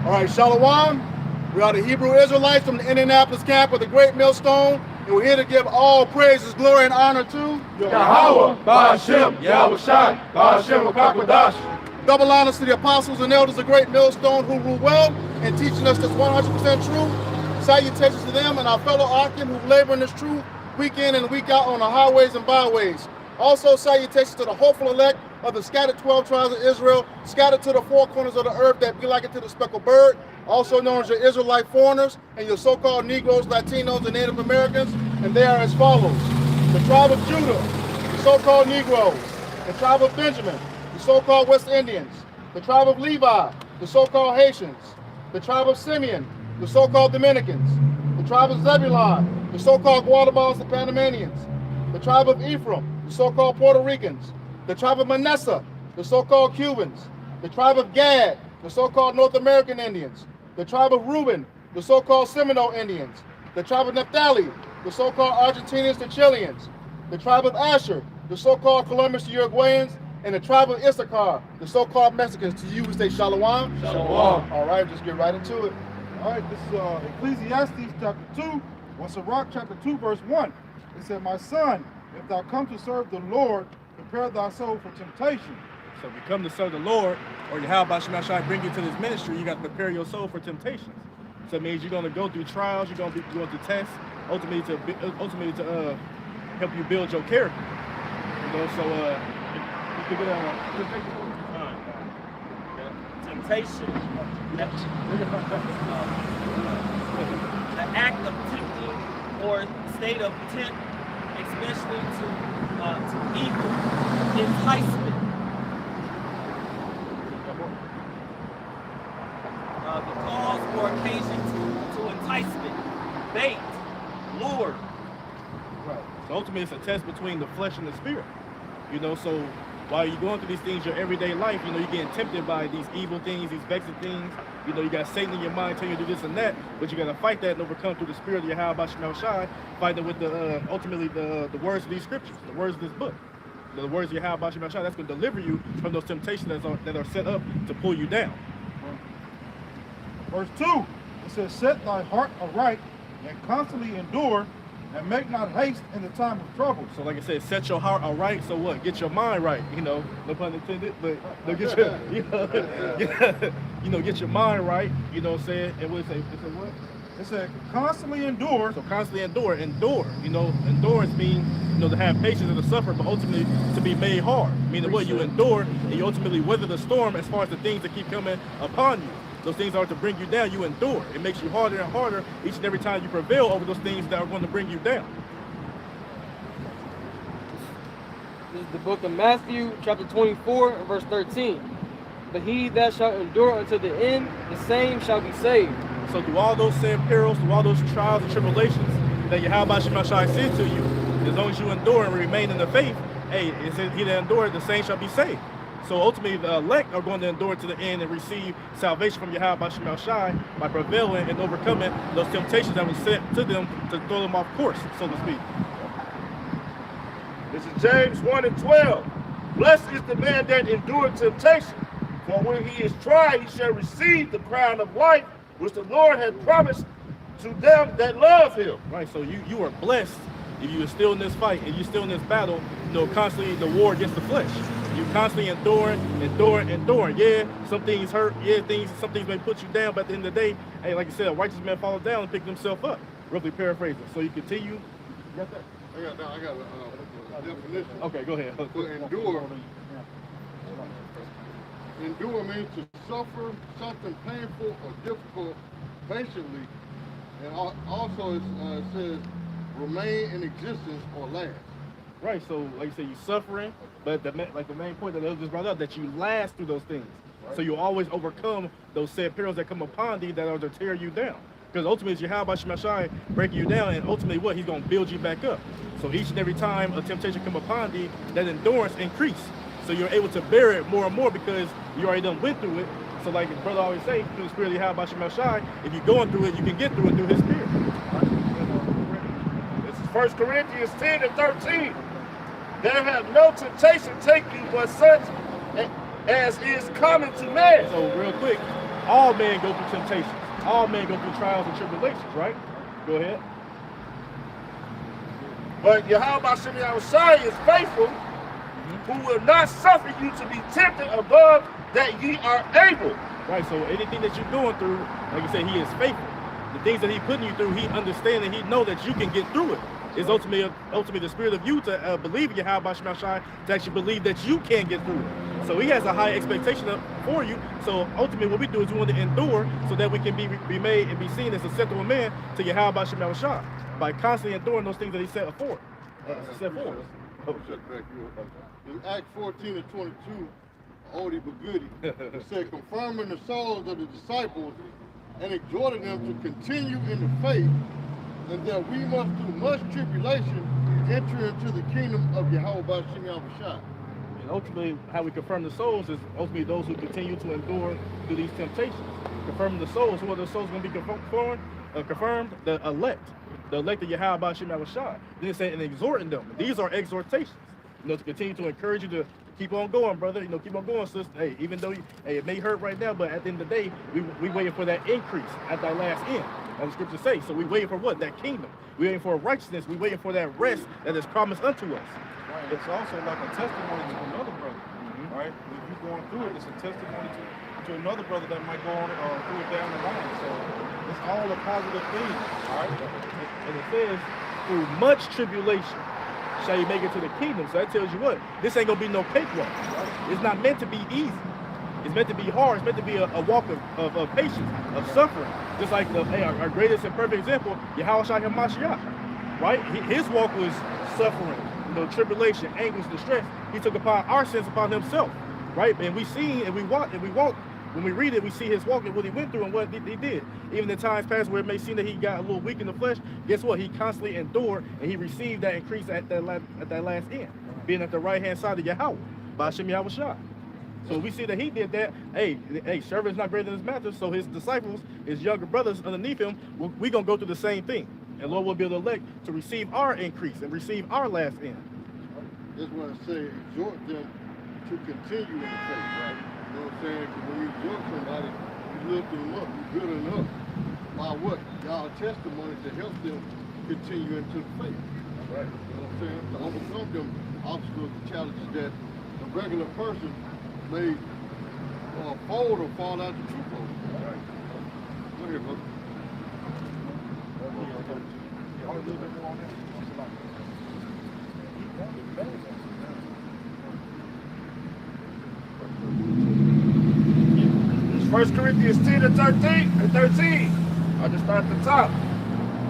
All right, Shalom. We are the Hebrew Israelites from the Indianapolis camp of the Great Millstone, and we're here to give all praises, glory, and honor to Yahweh, Ba'ashem, Yahweh Shai, Ba'ashem, Akakwadash. Double honors to the apostles and elders of Great Millstone who rule well and teaching us this 100% truth. Salutations to them and our fellow Arkin who labor in this truth week in and week out on the highways and byways. Also salutations to the hopeful elect of the scattered 12 tribes of Israel, scattered to the four corners of the earth that be like it to the speckled bird, also known as your Israelite foreigners and your so-called Negroes, Latinos, and Native Americans. And they are as follows: the tribe of Judah, the so-called Negroes; the tribe of Benjamin, the so-called West Indians; the tribe of Levi, the so-called Haitians; the tribe of Simeon, the so-called Dominicans; the tribe of Zebulon, the so-called Guatemalans and Panamanians; the tribe of Ephraim, the so-called Puerto Ricans; the tribe of Manasseh, the so-called Cubans; the tribe of Gad, the so-called North American Indians; the tribe of Reuben, the so-called Seminole Indians; the tribe of Naphtali, the so-called Argentinians and Chileans; the tribe of Asher, the so-called Columbus Uruguayans; and the tribe of Issachar, the so-called Mexicans. To you, we say Shalom. Shalom. All right, just get right into it. All right, this is Ecclesiastes chapter 2, Sirach chapter 2, verse 1. It said, "My son, if thou come to serve the Lord, prepare thy soul for temptation." So if you come to serve the Lord, or Yahweh Shai bring you to this ministry, you got to prepare your soul for temptations. So it means you're going to go through trials, you're going to be going through tests, ultimately to help you build your character. You know, so you can get temptation. The act of tempting or state of tempt, especially to evil, enticement. The cause or occasion to enticement, bait, lure. Right. So ultimately it's a test between the flesh and the spirit. You know, so while you're going through these things, your everyday life, you know, you're getting tempted by these evil things, these vexing things. You know, you got Satan in your mind telling you to do this and that, but you got to fight that and overcome through the spirit of Yahweh Shai, fighting with the ultimately the words of these scriptures, the words of this book. The words of Yahweh Shai, that's going to deliver you from those temptations that are set up to pull you down. Verse 2, it says, "Set thy heart aright and constantly endure, and make not haste in the time of trouble." So like I said, set your heart alright. So what? Get your mind right. You know, no pun intended, but get your, get your mind right. You know what I'm saying? And what it say? It said what? It said, "Constantly endure." So constantly endure. You know, endurance means, you know, to have patience and to suffer, but ultimately to be made hard. Meaning what? You endure and you ultimately weather the storm as far as the things that keep coming upon you. Those things are to bring you down. You endure. It makes you harder and harder each and every time you prevail over those things that are going to bring you down. This is the book of Matthew, chapter 24, and verse 13. "But he that shall endure unto the end, the same shall be saved." So through all those same perils, through all those trials and tribulations that Yahweh Shai sent to you, as long as you endure and remain in the faith, hey, it says he that endure, the same shall be saved. So ultimately, the elect are going to endure to the end and receive salvation from Yahweh Shai by prevailing and overcoming those temptations that were sent to them to throw them off course, so to speak. This is James 1:12. "Blessed is the man that endureth temptation, for when he is tried, he shall receive the crown of life, which the Lord hath promised to them that love him." Right, so you are blessed if you are still in this fight and you're still in this battle, you know, constantly the war against the flesh. You constantly enduring. Yeah, some things hurt. Yeah, some things may put you down, but at the end of the day, hey, like I said, a righteous man falls down and picks himself up. Roughly paraphrasing. So you continue. You got that? I got a definition. Okay, go ahead. Endure means to suffer something painful or difficult patiently, and also it says remain in existence or last. Right, so like I said, you're suffering, but the main point that I just brought up, that you last through those things. Right. So you always overcome those said perils that come upon thee that are to tear you down. Because ultimately it's Yahweh Shai breaking you down, and ultimately what? He's going to build you back up. So each and every time a temptation come upon thee, that endurance increase. So you're able to bear it more and more because you already done went through it. So like the brother always say, through the spirit of Yahweh Shem Shai, if you're going through it, you can get through it through his spirit. This is 1 Corinthians 10 and 13. There have no temptation take you but such as is common to man. So real quick, all men go through temptations. All men go through trials and tribulations, right? Go ahead. But Yahweh Shem Shai is faithful, who will not suffer you to be tempted above that ye are able. Right, so anything that you're going through, like you said, he is faithful. The things that he's putting you through, he understands and he know that you can get through it. It's ultimately the spirit of you to believe in Yahweh Shem Shai, to actually believe that you can get through it. So he has a high expectation for you. So ultimately what we do is we want to endure so that we can be made and be seen as acceptable man to Yahweh Shem Shai by constantly enduring those things that he set forward. In Acts 14 and 22, Odie Bagudi, it said, confirming the souls of the disciples and exhorting them to continue in the faith, and that we must through much tribulation enter into the kingdom of Yahweh Shem Shai. And ultimately, how we confirm the souls is ultimately those who continue to endure through these temptations. Confirming the souls, who are the souls going to be confirmed? The elect of Yahweh Shem Shai. Then it said, and exhorting them. These are exhortations, to continue to encourage you to keep on going, brother. Keep on going, sister. Hey, even though it may hurt right now, but at the end of the day, we waiting for that increase at that last end. As the scriptures say. So we waiting for what? That kingdom. We waiting for righteousness. We waiting for that rest that is promised unto us. Right. It's also like a testimony to another brother. Right? If you're going through it, it's a testimony to another brother that might go on through it down the line. So it's all a positive thing. All right? And it says, through much tribulation shall you make it to the kingdom. So that tells you what? This ain't gonna be no cakewalk. Right? It's not meant to be easy. It's meant to be hard. It's meant to be a walk of patience, of suffering. Just like our greatest and perfect example, Yahweh Shai HaMashiach, right? His walk was suffering, tribulation, anguish, distress. He took upon our sins upon himself, right? And we see and we walk. When we read it, we see his walk and what he went through and what he did. Even in times past where it may seem that he got a little weak in the flesh, guess what? He constantly endured and he received that increase at that last end, being at the right-hand side of Yahweh, by Shem Yahweh Shai. So we see that he did that. Hey, servant is not greater than his master. So his disciples, his younger brothers underneath him, we're going to go through the same thing. And Lord will be able to elect to receive our increase and receive our last end. That's why I say exhort them to continue in the faith, right? You know what I'm saying? Because when you exhort somebody, you lift them up, you build them up. By what? Y'all testimony to help them continue into the faith. Right? You know what I'm saying? To overcome them obstacles, the challenges that a regular person may fold or fall out the true fold. All right. Go ahead, brother. A little bit more on that. 1 Corinthians 10 and 13. I'll just start at the top.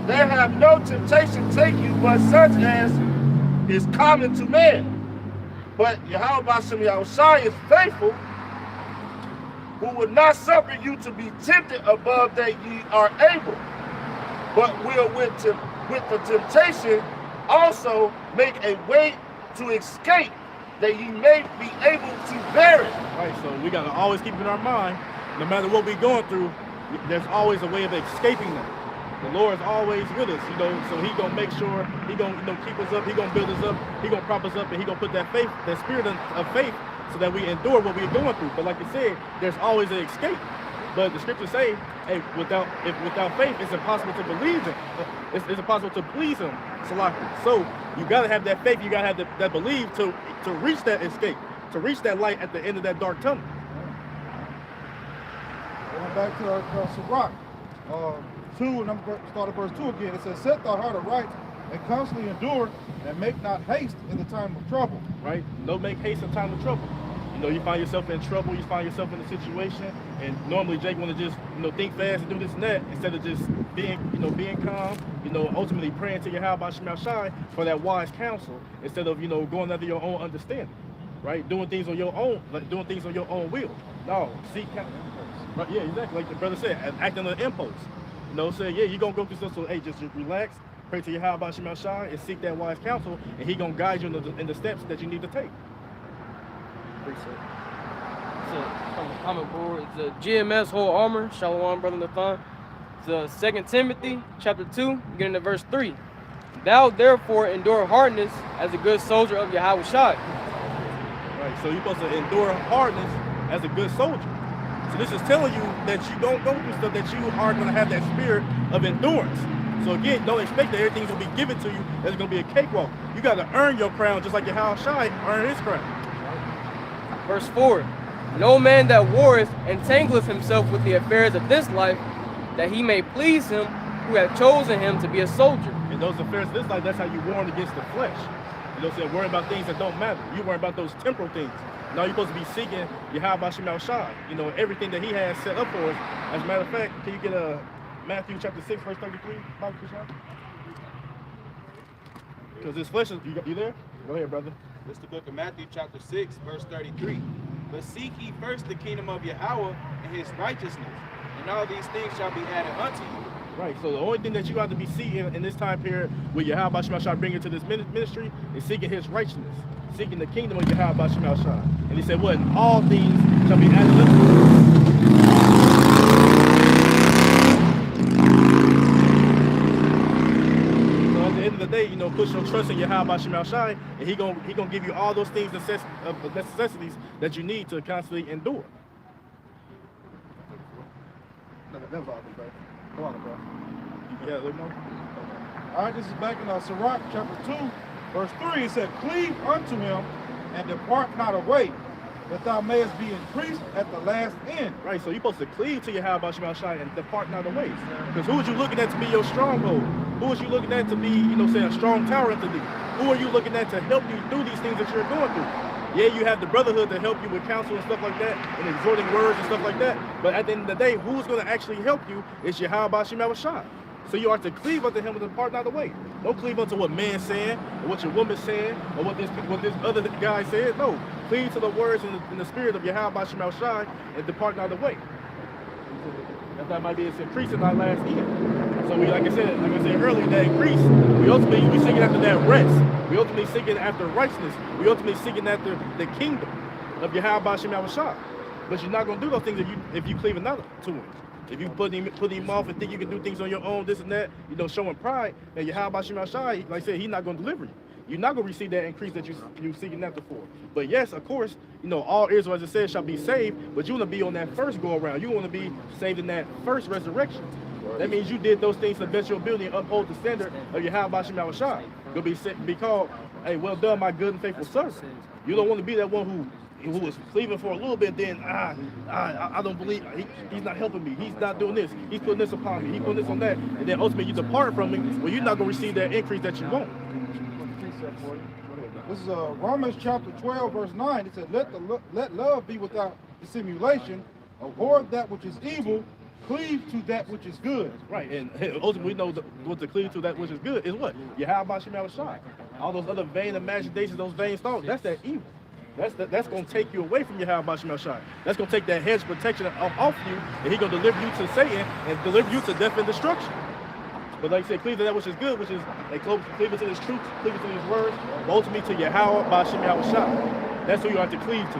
There have no temptation take you but such as is common to man. But Yahweh Shem Shai is faithful, who will not suffer you to be tempted above that ye are able, but will with the temptation also make a way to escape, that ye may be able to bear it. Right, so we got to always keep in our mind, no matter what we're going through, there's always a way of escaping them. The Lord is always with us, so he gonna make sure he gonna keep us up, he gonna build us up, he gonna prop us up, and he gonna put that faith, that spirit of faith, so that we endure what we're going through. But like you said, there's always an escape. But the scriptures say, hey, without faith, it's impossible to believe him. It's impossible to please him. So you gotta have that faith, you gotta have that belief to reach that escape, to reach that light at the end of that dark tunnel. Going back to Sirach 2, and I'm going to start at verse 2 again. It says, set thy heart aright and constantly endure, and make not haste in the time of trouble. Right? Don't make haste in time of trouble. You find yourself in trouble, you find yourself in a situation, and normally Jake want to just, think fast and do this and that, instead of just being calm, ultimately praying to Yahweh Shem Shai for that wise counsel, instead of, going after your own understanding, right? Doing things on your own will. No, seek counsel. Right? Yeah, exactly. Like the brother said, acting on an impulse. Saying, yeah, you're going to go through stuff, so hey, just relax, pray to Yahweh Shem Shai, and seek that wise counsel, and he going to guide you in the steps that you need to take. from the comment board. It's a GMS whole armor. Shalom, brother Nathan. It's 2 Timothy chapter 2, beginning at verse 3. Thou therefore endure hardness as a good soldier of Yahweh Shai. Right, so you're supposed to endure hardness as a good soldier. So this is telling you that you don't go through stuff, that you are going to have that spirit of endurance. So again, don't expect that everything's going to be given to you, that it's going to be a cakewalk. You got to earn your crown just like Yahweh Shai earned his crown. Verse 4. No man that warreth entangleth himself with the affairs of this life, that he may please him who hath chosen him to be a soldier. And those affairs of this life, that's how you warn against the flesh. You know what I'm saying? Worrying about things that don't matter. You worry about those temporal things. Now you're supposed to be seeking Yahweh Shemel Shai. You know, everything that he has set up for us. As a matter of fact, can you get Matthew chapter 6, verse 33? Because this flesh is, you there? Go ahead, brother. This is the book of Matthew chapter 6, verse 33. But seek ye first the kingdom of Yahweh and his righteousness, and all these things shall be added unto you. Right, so the only thing that you have to be seeking in this time period with Yahweh Shemel Shai bringing to this ministry is seeking his righteousness, seeking the kingdom of Yahweh Shemel Shai. And he said, what? All things shall be added unto you. So at the end of the day, you know, put your trust in Yahweh Shemel Shai, and he gonna give you all those things, necessities that you need to constantly endure. Come on, bro. Yeah, look more. All right, this is back in Sirach chapter 2, verse 3. It said, cleave unto him and depart not away, that thou mayest be increased at the last end. Right, so you're supposed to cleave to Yahweh Shemel Shai and depart not away. Because who is you looking at to be your stronghold? Who is you looking at to be, you know, say a strong tower unto thee? Who are you looking at to help you through these things that you're going through? Yeah, you have the brotherhood to help you with counsel and stuff like that, and exhorting words and stuff like that. But at the end of the day, who's going to actually help you is Yahweh Shemel Shai. So you are to cleave unto him and depart not away. Don't cleave unto what man's saying, or what your woman's saying, or what this other guy said. No, cleave to the words and the spirit of Yahweh Shemel Shai and depart not away. That might be it's increasing our last end. So we, like I said earlier, that increase, we ultimately be seeking after that rest. We ultimately seeking after righteousness. We ultimately seeking after the kingdom of Yahweh Shemel Shai. But you're not going to do those things if you cleave another to him. If you put him off and think you can do things on your own, this and that, you know, showing pride, then Yahweh Shemel Shai, like I said, he's not going to deliver you. You're not going to receive that increase that you're seeking after for. But yes, of course, you know, all Israel, as it says, shall be saved, but you want to be on that first go around. You want to be saved in that first resurrection. That means you did those things to best your ability and uphold the standard of Yahweh Shemel Shai. You'll be called, hey, well done, my good and faithful servant. You don't want to be that one who was cleaving for a little bit, then I don't believe, he's not helping me, he's not doing this, he's putting this upon me, he's putting this on that, and then ultimately you depart from me, well, you're not going to receive that increase that you want. This is Romans chapter 12, verse 9. It said, let love be without dissimulation, abhor that which is evil, cleave to that which is good. Right, and ultimately we know what to cleave to that which is good is what? Yahweh Shemel Shai. All those other vain imaginations, those vain thoughts, that's that evil. That's going to take you away from Yahweh Shemel Shai. That's going to take that hedge of protection off you, and he's going to deliver you to Satan and deliver you to death and destruction. But like I said, cleave to that which is good, which is cleave to his truth, cleave to his words, but ultimately to Yahweh Shemel Shai. That's who you have to cleave to.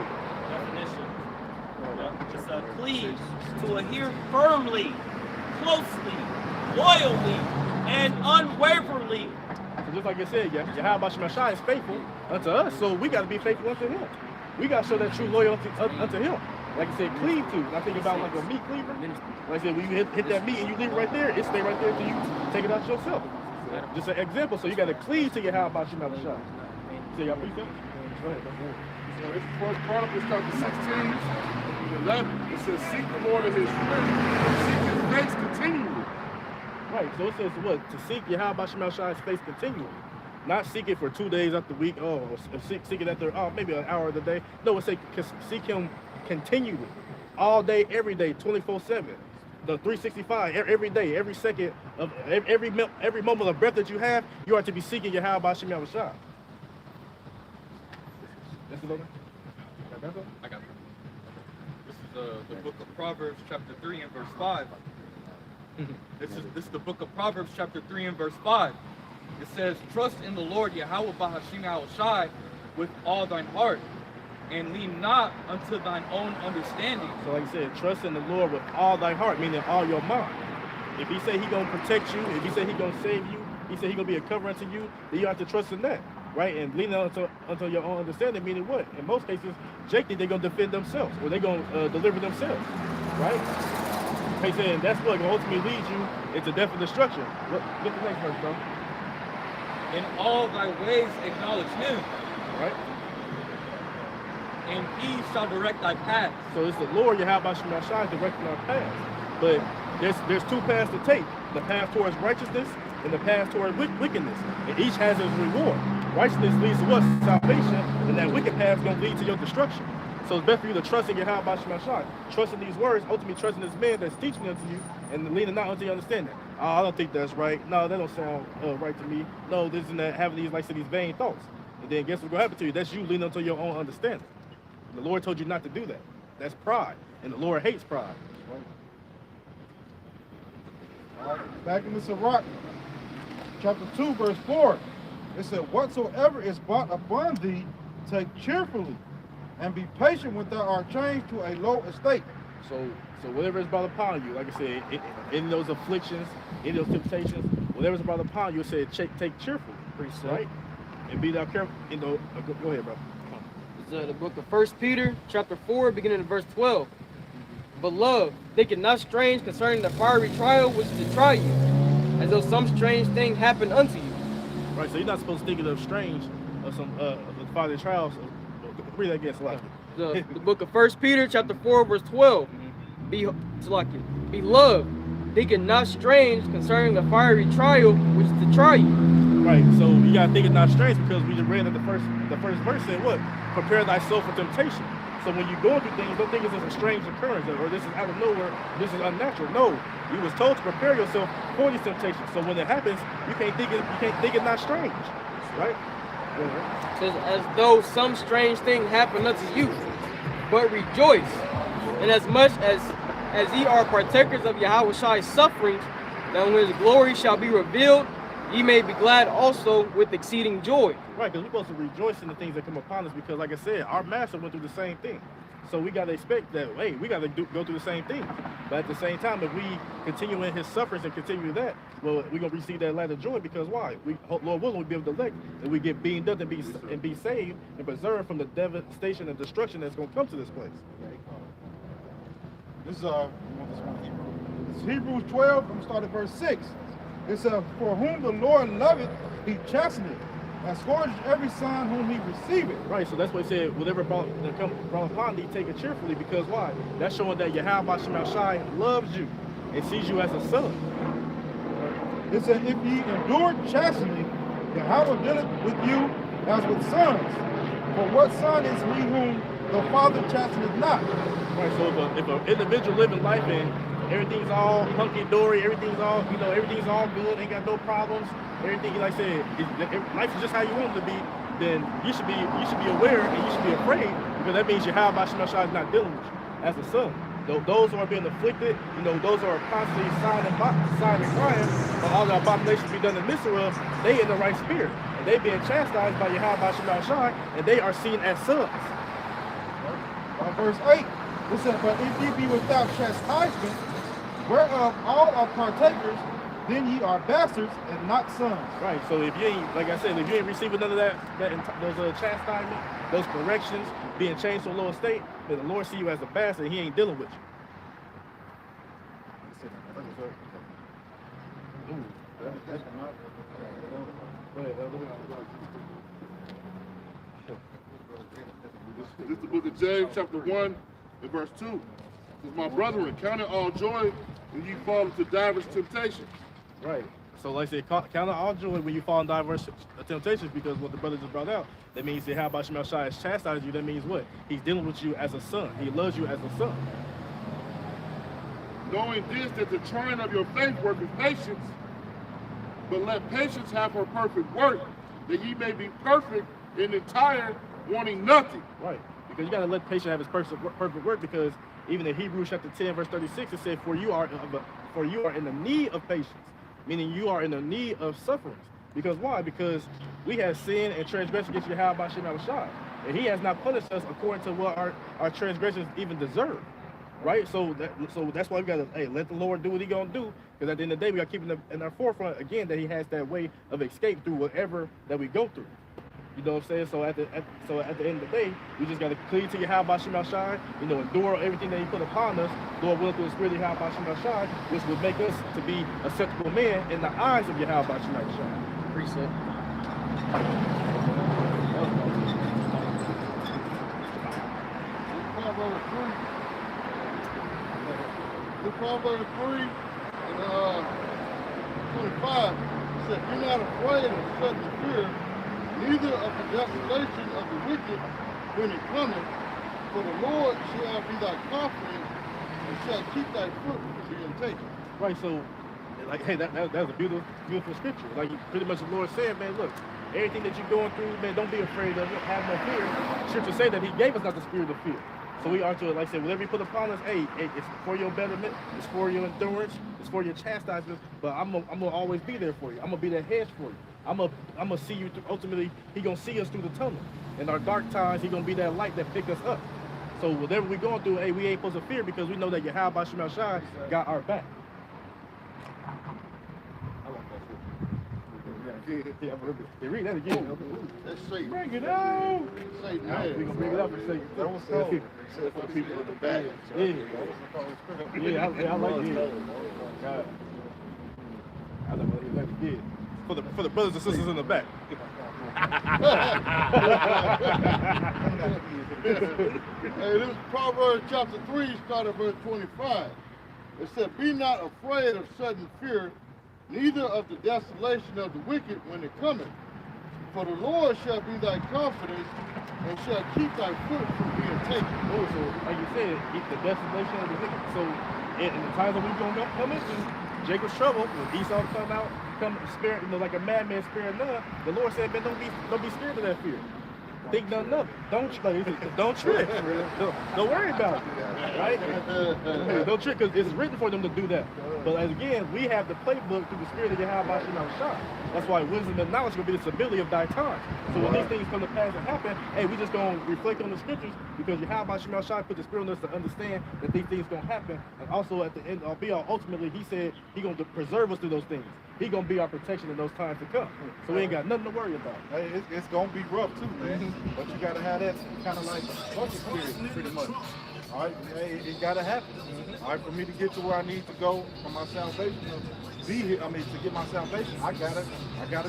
Definition. It's a cleave to adhere firmly, closely, loyally, and unwaveringly. So just like I said, Yahweh Shemel Shai is faithful unto us, so we got to be faithful unto him. We got to show that true loyalty unto him. Like I said, cleave to. I think about like a meat cleaver. Like I said, when you hit that meat and you leave it right there, it stay right there until you take it out yourself. Just an example. So you got to cleave to Yahweh Shemel Shai. So y'all preach that? Go ahead. So it's 1 Chronicles chapter 16, 11. It says, seek the Lord in his strength, seek his face continually. Right, so it says what? To seek Yahweh Shemel Shai's face continually. Not seek it for 2 days out the week, seek it after maybe an hour of the day. No, it says seek him continually. All day, every day, 24/7. The 365, every day, every second of every moment of breath that you have, you are to be seeking Yahweh Shemel Shai. That's it, I got it. This is the book of Proverbs, chapter 3 and verse 5. This is the book of Proverbs, chapter 3 and verse 5. It says, trust in the Lord Yahweh Shemel Shai with all thine heart, and lean not unto thine own understanding. So like I said, trust in the Lord with all thy heart, meaning all your mind. If he say he gonna protect you, if he say he gonna save you, he say he gonna be a covering to you, then you have to trust in that, right? And lean unto your own understanding, meaning what? In most cases, Jake think they're gonna defend themselves, or they're gonna deliver themselves, right? He said that's what gonna ultimately lead you into death and destruction. Look the next verse, bro. In all thy ways acknowledge him, Right? and he shall direct thy paths. So it's the Lord Yahweh Shema Shai directing our paths. But there's two paths to take: the path towards righteousness and the path towards wickedness. And each has its reward. Righteousness leads to what? Salvation, and that wicked path is going to lead to your destruction. So it's better for you to trust in Yahweh Shema Shai, trust in these words, ultimately trusting this man that's teaching them to you, and leaning not unto your understanding. Oh, I don't think that's right. No, that don't sound right to me. No, this and that, having these, like I said, these vain thoughts. And then guess what's going to happen to you? That's you leaning unto your own understanding. The Lord told you not to do that. That's pride. And the Lord hates pride. All right, back in the Sirach, chapter 2, verse 4, it said, whatsoever is brought upon thee, take cheerfully, and be patient when thou art changed to a low estate. So whatever is brought upon you, like I said, in those afflictions, in those temptations, whatever is brought upon you, it said take cheerfully, right? And be thou careful. Go ahead, bro. It's the book of 1 Peter, chapter 4, beginning of verse 12. Beloved, think it not strange concerning the fiery trial which is to try you, as though some strange thing happened unto you. Right, so you're not supposed to think of strange of some of the fiery trials. Read that again, Salaki. The book of 1 Peter, chapter 4, verse 12. Beloved, think it not strange concerning the fiery trial which is to try you. Right, so you gotta think it's not strange because we just read that the first verse said what? Prepare thyself for temptation. So when you're going through things, don't think it's just a strange occurrence or this is out of nowhere, this is unnatural. No, you was told to prepare yourself for these temptations. So when it happens, you can't think it's not strange, right? It says, as though some strange thing happened unto you, but rejoice, and as much as ye are partakers of Yahweh Shai's sufferings, that when his glory shall be revealed, ye may be glad also with exceeding joy. Right, because we're supposed to rejoice in the things that come upon us because, like I said, our master went through the same thing. So we got to expect that, hey, we got to go through the same thing. But at the same time, if we continue in his sufferings and continue that, well, we're going to receive that light of joy because why? Lord willing, we'll be able to elect and we get beamed up and be saved and preserved from the devastation and destruction that's going to come to this place. This is Hebrews 12, I'm going to start at verse 6. It says, for whom the Lord loveth, he chasteneth, and scourges every son whom he receiveth. Right, so that's what he said, whatever brought upon thee, take it cheerfully, because why? That's showing that Yahweh Shema Shai loves you and sees you as a son. It said, if ye endure chastening, Yahweh dealeth with you as with sons. For what son is he whom the Father chasteneth not? Right, so if an individual living life and everything's all hunky-dory, everything's all good, ain't got no problems, everything, like I said, life is just how you want it to be, then you should be aware and you should be afraid, because that means Yahweh Shema Shai is not dealing with you as a son. Those who are being afflicted, those who are constantly sighing and crying, but all the abominations be done in the midst of, they in the right spirit, and they being chastised by Yahweh Shema Shai, and they are seen as sons. Verse 8, it said, but if ye be without chastisement, whereof all are partakers, then ye are bastards and not sons. Right, so if you ain't, like I said, if you ain't receiving none of those chastisement, those corrections, being changed to a lower state, then the Lord see you as a bastard and he ain't dealing with you. This is the book of James, chapter 1, and verse 2. It says, my brethren, count it all joy when you fall into diverse temptations. Right. So like I said, count it all joy when you fall in diverse temptations, because what the brother just brought out, that means that how about Shema Shai has chastised you, that means what? He's dealing with you as a son. He loves you as a son. Knowing this, that the trying of your faith worketh patience, but let patience have her perfect work, that ye may be perfect and entire, wanting nothing. Right. Because you got to let patience have his perfect work, because even in Hebrews chapter 10, verse 36, it said, for you are in the need of patience, meaning you are in the need of sufferings. Because why? Because we have sinned and transgressed against Yahweh Shema Shai. and he has not punished us according to what our transgressions even deserve. Right? So that's why we gotta let the Lord do what he gonna do, because at the end of the day we gotta keep in our forefront again that he has that way of escape through whatever that we go through. You know what I'm saying? So at the end of the day, we just gotta cleave to Yahweh Shem Shai, endure everything that he put upon us, Lord willing through the spirit of Yahweh Shem Shai, which would make us to be acceptable men in the eyes of Yahweh Shem Shai. Precept. Proverbs 3 and 25 said, "Be not afraid of sudden fear, neither of the desolation of the wicked when it cometh, for the Lord shall be thy confidence and shall keep thy foot from being taken." Right, so like, hey, that was a beautiful scripture. Like pretty much the Lord said, man, look, everything that you're going through, man, don't be afraid of it, have no fear. Scripture say that he gave us not the spirit of fear. So we are to, like I said, whatever you put upon us, hey, it's for your betterment, it's for your endurance, it's for your chastisement, but I'm gonna always be there for you. I'm gonna be that hedge for you. I'm gonna see you through, ultimately, he gonna see us through the tunnel. In our dark times, he gonna be that light that pick us up. So whatever we're going through, hey, we ain't supposed to fear because we know that Yahweh Shem Shai got our back. Yeah, read that again. That's Satan. Bring it out. Satan, We're gonna bring it up and say That was cold. for the people in the back. Yeah, I like it. God. I like it. For the brothers and sisters in the back. Hey, this is Proverbs chapter 3, starting at verse 25. It said, "Be not afraid of sudden fear, neither of the desolation of the wicked when it cometh. For the Lord shall be thy confidence and shall keep thy foot from being taken." Oh, so like you said, the desolation of the wicked. So in the times that we're gonna come into Jacob's trouble, when Esau come spirit, like a madman spirit none, the Lord said, man, don't be scared of that fear. Think nothing of it. Don't trick. Don't worry about it, right? Don't trick, because it's written for them to do that. But again, we have the playbook through the spirit of Yahweh Shem Shai. That's why wisdom and knowledge will be the stability of thy time. So when these things come to pass and happen, hey, we just gonna reflect on the scriptures, because Yahweh Shem Shai put the spirit on us to understand that these things gonna happen. And also at the end, ultimately, he said he gonna preserve us through those things. He gonna be our protection in those times to come. So we ain't got nothing to worry about. Hey, it's gonna be rough too, man. But you gotta have that kind of like bucket spirit, pretty much. All right, hey, it gotta happen. All right, for me to get to where I need to go for my salvation, to be here, to get my salvation, I gotta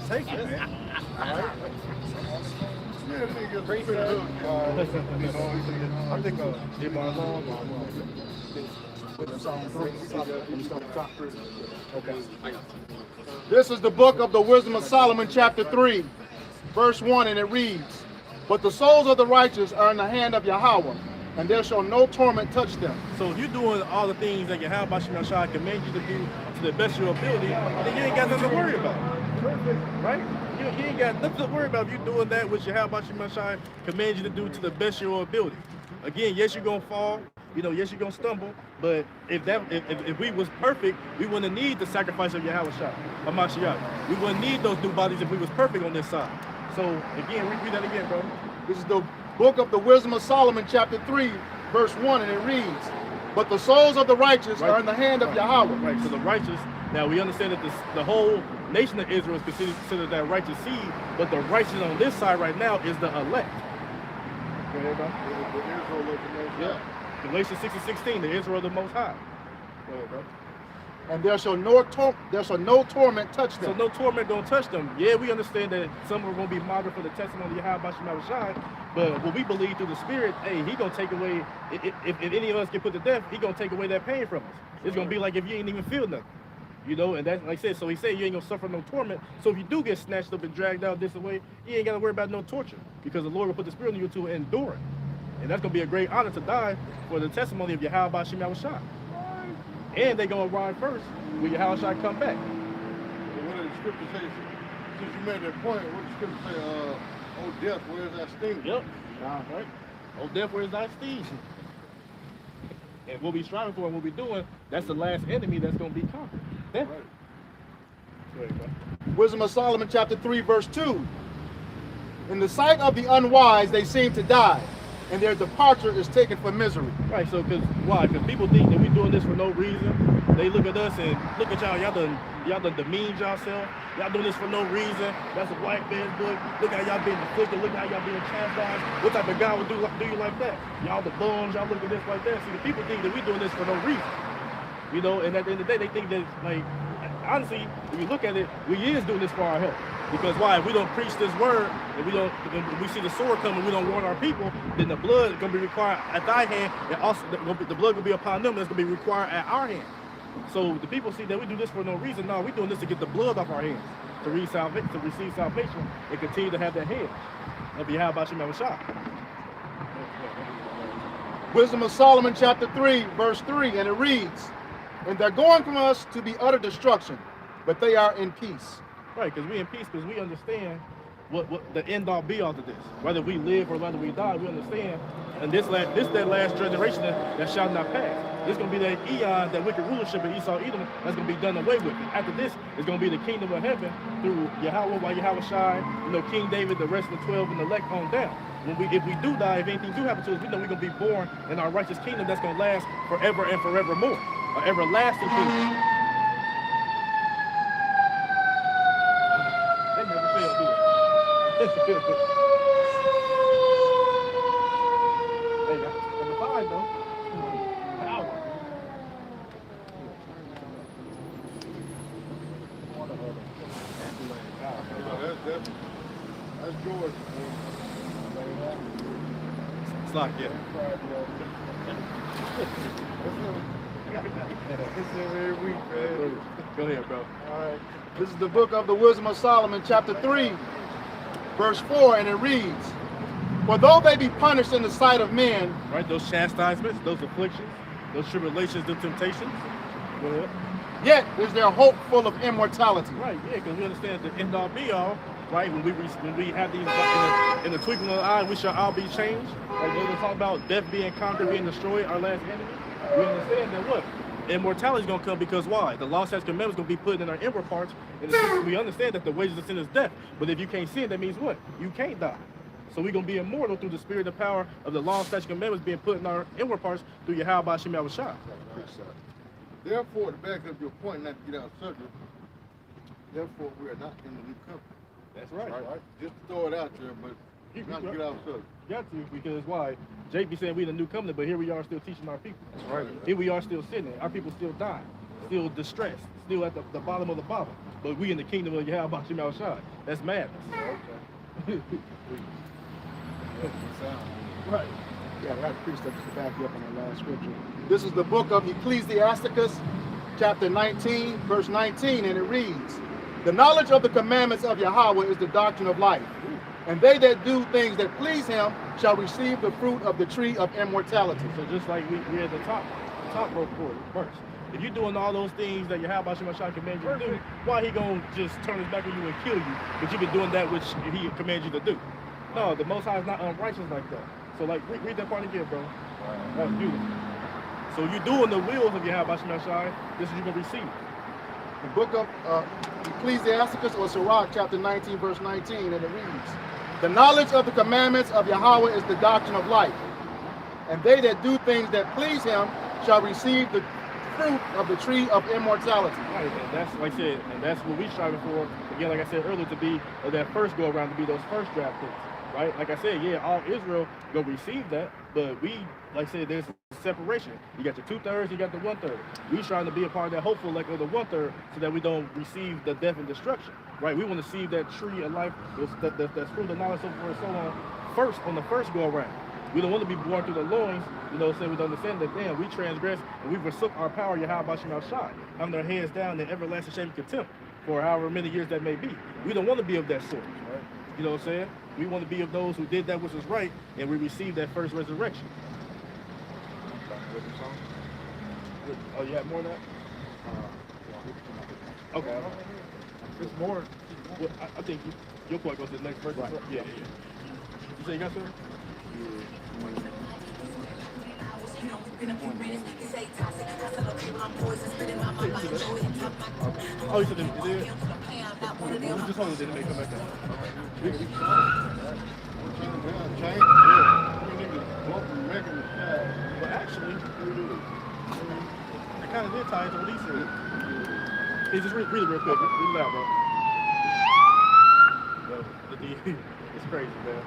take it, man. All right. Yeah, nigga, Great stuff. I think This is the book of the Wisdom of Solomon, chapter 3, verse 1, and it reads, "But the souls of the righteous are in the hand of Yahweh, and there shall no torment touch them." So if you're doing all the things that Yahweh Shem Shai command you to do to the best of your ability, then you ain't got nothing to worry about. Right? You ain't got nothing to worry about if you're doing that which Yahweh Shem Shai commands you to do to the best of your ability. Again, yes, you're gonna fall. Yes, you're gonna stumble, but if we was perfect, we wouldn't need the sacrifice of Yahweh Shai, Hamashiach. We wouldn't need those new bodies if we was perfect on this side. So again, read that again, bro. This is the book of the Wisdom of Solomon, chapter 3, verse 1, and it reads, "But the souls of the righteous are in the hand of Yahweh." Right, so the righteous, now we understand that the whole nation of Israel is considered that righteous seed, but the righteous on this side right now is the elect. Go ahead, bro. The Israel of the Most High. Galatians 6:16, the Israel of the Most High. Go ahead, bro. "And there shall no torment touch them." So no torment don't touch them. Yeah, we understand that some are going to be martyred for the testimony of Yahweh Shem Shai, but what we believe through the Spirit, hey, he going to take away, if any of us get put to death, he going to take away that pain from us. It's going to be like if you ain't even feel nothing. And that's like I said, so he said you ain't gonna suffer no torment. So if you do get snatched up and dragged out this way, you ain't gotta worry about no torture, because the Lord will put the spirit in you to endure it. And that's gonna be a great honor to die for the testimony of Yahweh Shem Shai. And they gonna ride first when Yahweh Shai come back. What did the scripture say? Since you made that point, what did the scripture say? "Oh death, where's that sting?" Yep. Right. Oh death, where's thy sting? And what we striving for and what we doing, that's the last enemy that's gonna be conquered. Death. Right. Wisdom of Solomon, chapter 3, verse 2. In the sight of the unwise, they seem to die, and their departure is taken for misery. Right, so why? Because people think that we're doing this for no reason. They look at us and look at y'all done demeaned yourself. Y'all doing this for no reason. That's a white man's book. Look how y'all being afflicted. Look how y'all being chastised. What type of God would do you like that? Y'all the bums, y'all look at this like that. See, the people think that we're doing this for no reason. You know, and at the end of the day, they think that, like, honestly, if you look at it, we is doing this for our help. Because why? If we don't preach this word, if we see the sword coming, we don't warn our people, then the blood is going to be required at thy hand, and also the blood will be upon them, that's going to be required at our hand. So the people see that we do this for no reason. No, we're doing this to get the blood off our hands, to receive salvation, and continue to have that hedge of Yahweh Shem Shah. Wisdom of Solomon, chapter 3, verse 3, and it reads, "And they're going from us to be utter destruction, but they are in peace." Right, because we in peace, because we understand what the end all be all to this. Whether we live or whether we die, we understand. And this that last generation that shall not pass. This is going to be that eon, that wicked rulership of Esau Edom, that's going to be done away with. And after this, it's going to be the kingdom of heaven through Yahweh, while Yahweh shine, King David, the rest of the 12 and the elect on down. If we do die, if anything do happen to us, we know we're going to be born in our righteous kingdom that's going to last forever and forevermore. An everlasting kingdom. They never fail, do it? Hey, number 5 though. Power. That's George. It's like, yeah. Every week, man. Go ahead, bro. All right. This is the book of the Wisdom of Solomon, chapter 3, verse 4, and it reads, "For though they be punished in the sight of men," Right, those chastisements, those afflictions, those tribulations, those temptations. Go ahead. "yet is their hope full of immortality." Right, yeah, because we understand the end all be all. Right, when we have these in the twinkling of the eye, we shall all be changed. Like they talk about death being conquered, being destroyed, our last enemy. We understand that what immortality is going to come because why? The law, statutes, commandments going to be put in our inward parts. And we understand that the wages of sin is death. But if you can't sin, that means what? You can't die. So we're going to be immortal through the spirit and power of the law, statutes, commandments being put in our inward parts through Yahweh Shem Shah. Therefore, to back up your point, not to get out of subject, therefore we are not in the new covenant. That's right. Right? Just to throw it out there, but not to get out of subject. Got to, because why? Jake be saying we in the new covenant, but here we are still teaching our people. That's right. Here we are still sitting. Our people still dying, still distressed, still at the bottom of the bottom. But we in the kingdom of Yahweh Shem Shah. That's madness. Okay. Right. Yeah, I got to preach that just to back you up on the last scripture. This is the book of Ecclesiasticus, chapter 19, verse 19, and it reads, "The knowledge of the commandments of Yahweh is the doctrine of life, and they that do things that please him shall receive the fruit of the tree of immortality." So just like we're at the top rope verse. If you're doing all those things that Yahweh Shem Shah commands you to do, why he gonna just turn his back on you and kill you? But you've been doing that which he commands you to do. No, the Most High is not unrighteous like that. So like read that part again, bro. That's beautiful. So you're doing the wills of Yahweh Shem Shah. This is you're gonna receive. The book of Ecclesiasticus or Sirach, chapter 19, verse 19, and it reads, "The knowledge of the commandments of Yahweh is the doctrine of life, and they that do things that please him shall receive the fruit of the tree of immortality." Right, and that's like I said, and that's what we striving for. Again, like I said earlier, to be that first go around, to be those first draft picks. Right? Like I said, yeah, all Israel gonna receive that, but we, like I said, there's separation. You got your 2/3, you got the 1/3. We trying to be a part of that hopeful, like of the 1/3, so that we don't receive the death and destruction. Right? We want to see that tree of life, that's fruit of knowledge, so forth and so on, first on the first go around. We don't want to be born through the loins, saying we don't understand that, damn, we transgress and we forsook our power, Yahweh Shem Shah, having our heads down in everlasting shame and contempt for however many years that may be. We don't want to be of that sort, right? You know what I'm saying? We want to be of those who did that which was right, and we received that first resurrection. Oh, you have more than that? Okay. It's more. Well, I think your point goes to the next person. Right. Yeah. You say you got something? Oh, you said it did? Just hold it, then it may come back down. Change. Yeah. We need to vote for making the child. But actually, it kind of did tie into what he said. Hey, just read it real quick. Read it out, bro. It's crazy, man.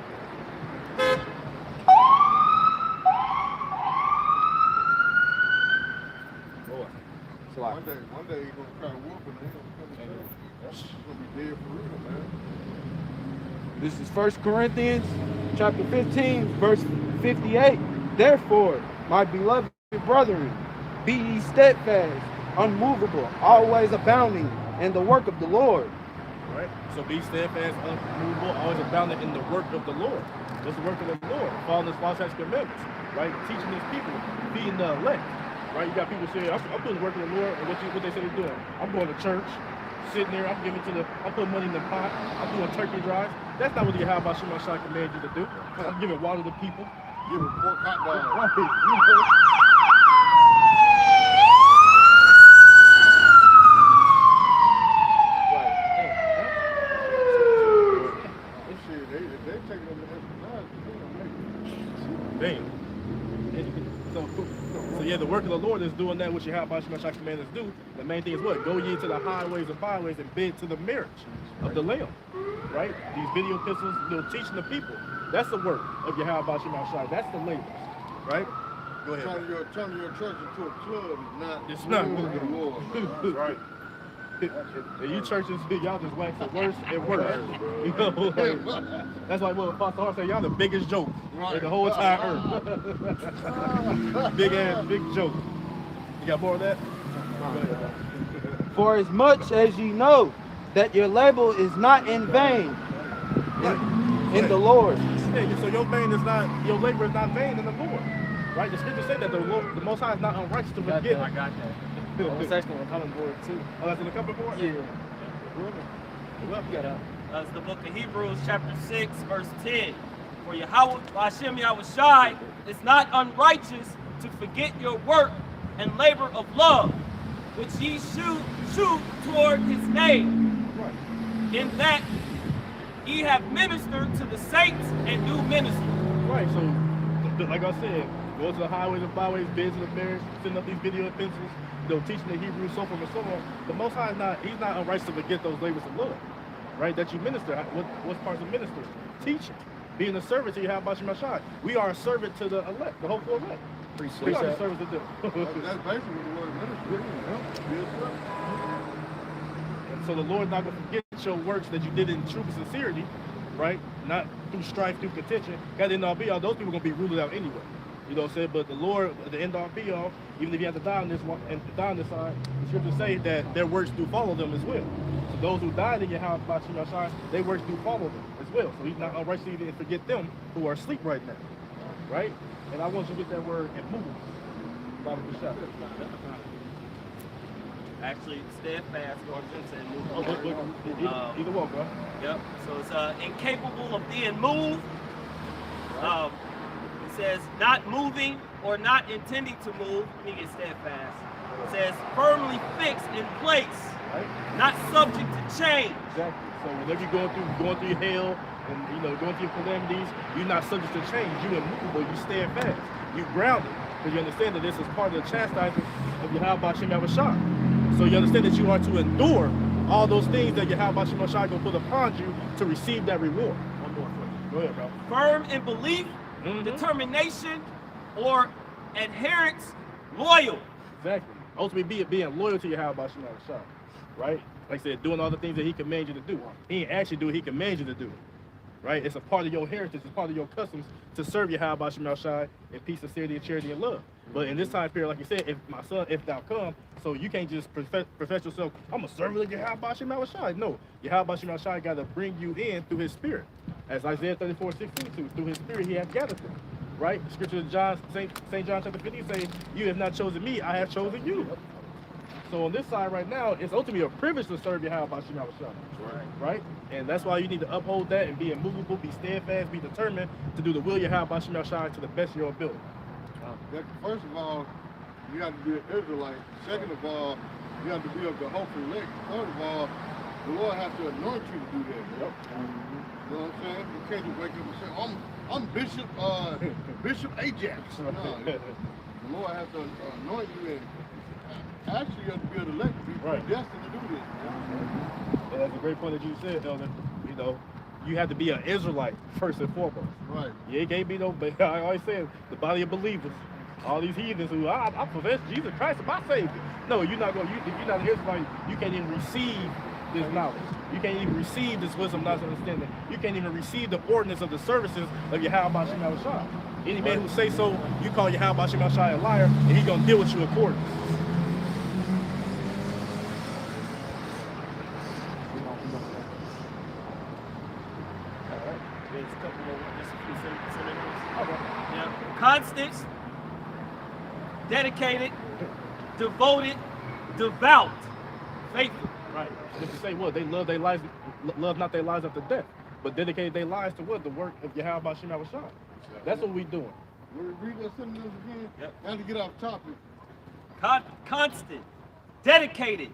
Boy. One day he's gonna try whooping and he's gonna come to church. That's gonna be dead for real, man. This is 1 Corinthians chapter 15, verse 58. Therefore, my beloved brethren, be ye steadfast, unmovable, always abounding in the work of the Lord. Right? So be steadfast, unmovable, always abounding in the work of the Lord. What's the work of the Lord? Following his laws, statutes, commandments, right? Teaching his people, feeding the elect, right? You got people saying, I'm doing the work of the Lord, and what they say they're doing. I'm going to church, sitting there, I'm putting money in the pot, I'm doing turkey drives. That's not what the Yahweh Shema Shai command you to do. I'm giving water to people. Give him pork hot dogs. They take over the Damn. So yeah, the work of the Lord is doing that which Yahweh Shema Shai command us to do. The main thing is what? Go ye to the highways and byways and bid to the marriage of the Lamb. Right? These video epistles, teaching the people. That's the work of Yahweh Shema Shai. That's the labor. Right? Go ahead. Turning your church into a club is not. It's not. The Lord, right? And you churches, y'all just wax it worse and worse. You know, like, that's like what Apostle Hart said, y'all the biggest joke in the whole entire earth. Big joke. You got more of that? For as much as ye know that your labor is not in vain in the Lord. Yeah, so your labor is not vain in the Lord. Right? The scripture said that the Most High is not unrighteous to forget. I got that. It's actually on the comment board too. Oh, that's in the comment board? Yeah. That's the book of Hebrews, chapter 6, verse 10. For Yahweh, Hashem Yahweh Shai, is not unrighteous to forget your work and labor of love, which ye shew toward his name, in that ye have ministered to the saints and do minister. Right, so like I said, go to the highways and byways, bid to the marriage, sending up these video epistles, teaching the Hebrew, so forth and so on. The Most High he's not unrighteous to forget those labors of love, right? That you minister. What's parts of ministers? Teaching, being a servant to Yahweh Shema Shai. We are a servant to the elect, the hopeful elect. We are the servants to them. That's basically what the word ministry is. And so the Lord's not going to forget your works that you did in truth and sincerity, right? Not through strife, through contention. At the end all be all, those people are going to be rooted out anyway. You know what I'm saying? But the Lord, at the end all be all, even if you have to die on this one and die on this side, the scriptures say that their works do follow them as well. So those who died in your house by Shema Shai, their works do follow them as well. So he's not unrighteous to even forget them who are asleep right now. Right? And I want you to get that word and move. Actually, steadfast, or just move. Either one, bro. Yep. So it's incapable of being moved. It says not moving or not intending to move. Let me get steadfast. It says firmly fixed in place, right? Not subject to change. Exactly. So whenever you're going through hell and going through your calamities, you're not subject to change. You're immovable. You stand fast. You're grounded because you understand that this is part of the chastisement of Yahweh Shema Shai. So you understand that you are to endure all those things that Yahweh Shema Shai will put upon you to receive that reward. One more for you. Go ahead, bro. Firm in belief, determination, or adherence, loyal. Exactly. Ultimately, being loyal to Yahweh Shema Shai, right? Like I said, doing all the things that he commands you to do. He ain't actually do it, he commands you to do it. Right? It's a part of your heritage, it's part of your customs to serve Yahweh Shema Shai in peace, sincerity, and charity, and love. But in this time period, like you said, if my son, if thou come, so you can't just profess yourself, I'm a servant of Yahweh Shema Shai. No, Yahweh Shema Shai got to bring you in through his spirit. As Isaiah 34:16, through his spirit he has gathered them. Right? The scripture of St. John chapter 15 say, you have not chosen me, I have chosen you. So on this side right now, it's ultimately a privilege to serve Yahweh Shema Shai. Right? And that's why you need to uphold that and be immovable, be steadfast, be determined to do the will of Yahweh Shema Shai to the best of your ability. First of all, you have to be an Israelite. Second of all, you have to be of the hopeful elect. Third of all, The Lord has to anoint you to do that, bro. You know what I'm saying? You can't just wake up and say, I'm Bishop Ajax. No, the Lord has to anoint you and actually you have to be able to elect to be predestined to do this. And that's a great point that you said, Elder. You know, you have to be an Israelite first and foremost. Right. You can't be no, I always say, the body of believers. All these heathens who, I profess Jesus Christ as my Savior. No, you're not going. If you're not an Israelite, you can't even receive this knowledge. You can't even receive this wisdom, not understanding. You can't even receive the ordinance of the services of Yahweh Shem Shai. Any man who say so, you call Yahweh Shem Shai a liar, and he's gonna deal with you accordingly. Constant, dedicated, devoted, devout, faithful. Right. Just to say what? They love their lives, love not their lives after death, but dedicated their lives to what? The work of Yahweh Shem Shai. That's what we doing. Read that sentence again. Yep. And to get off topic. Constant, dedicated,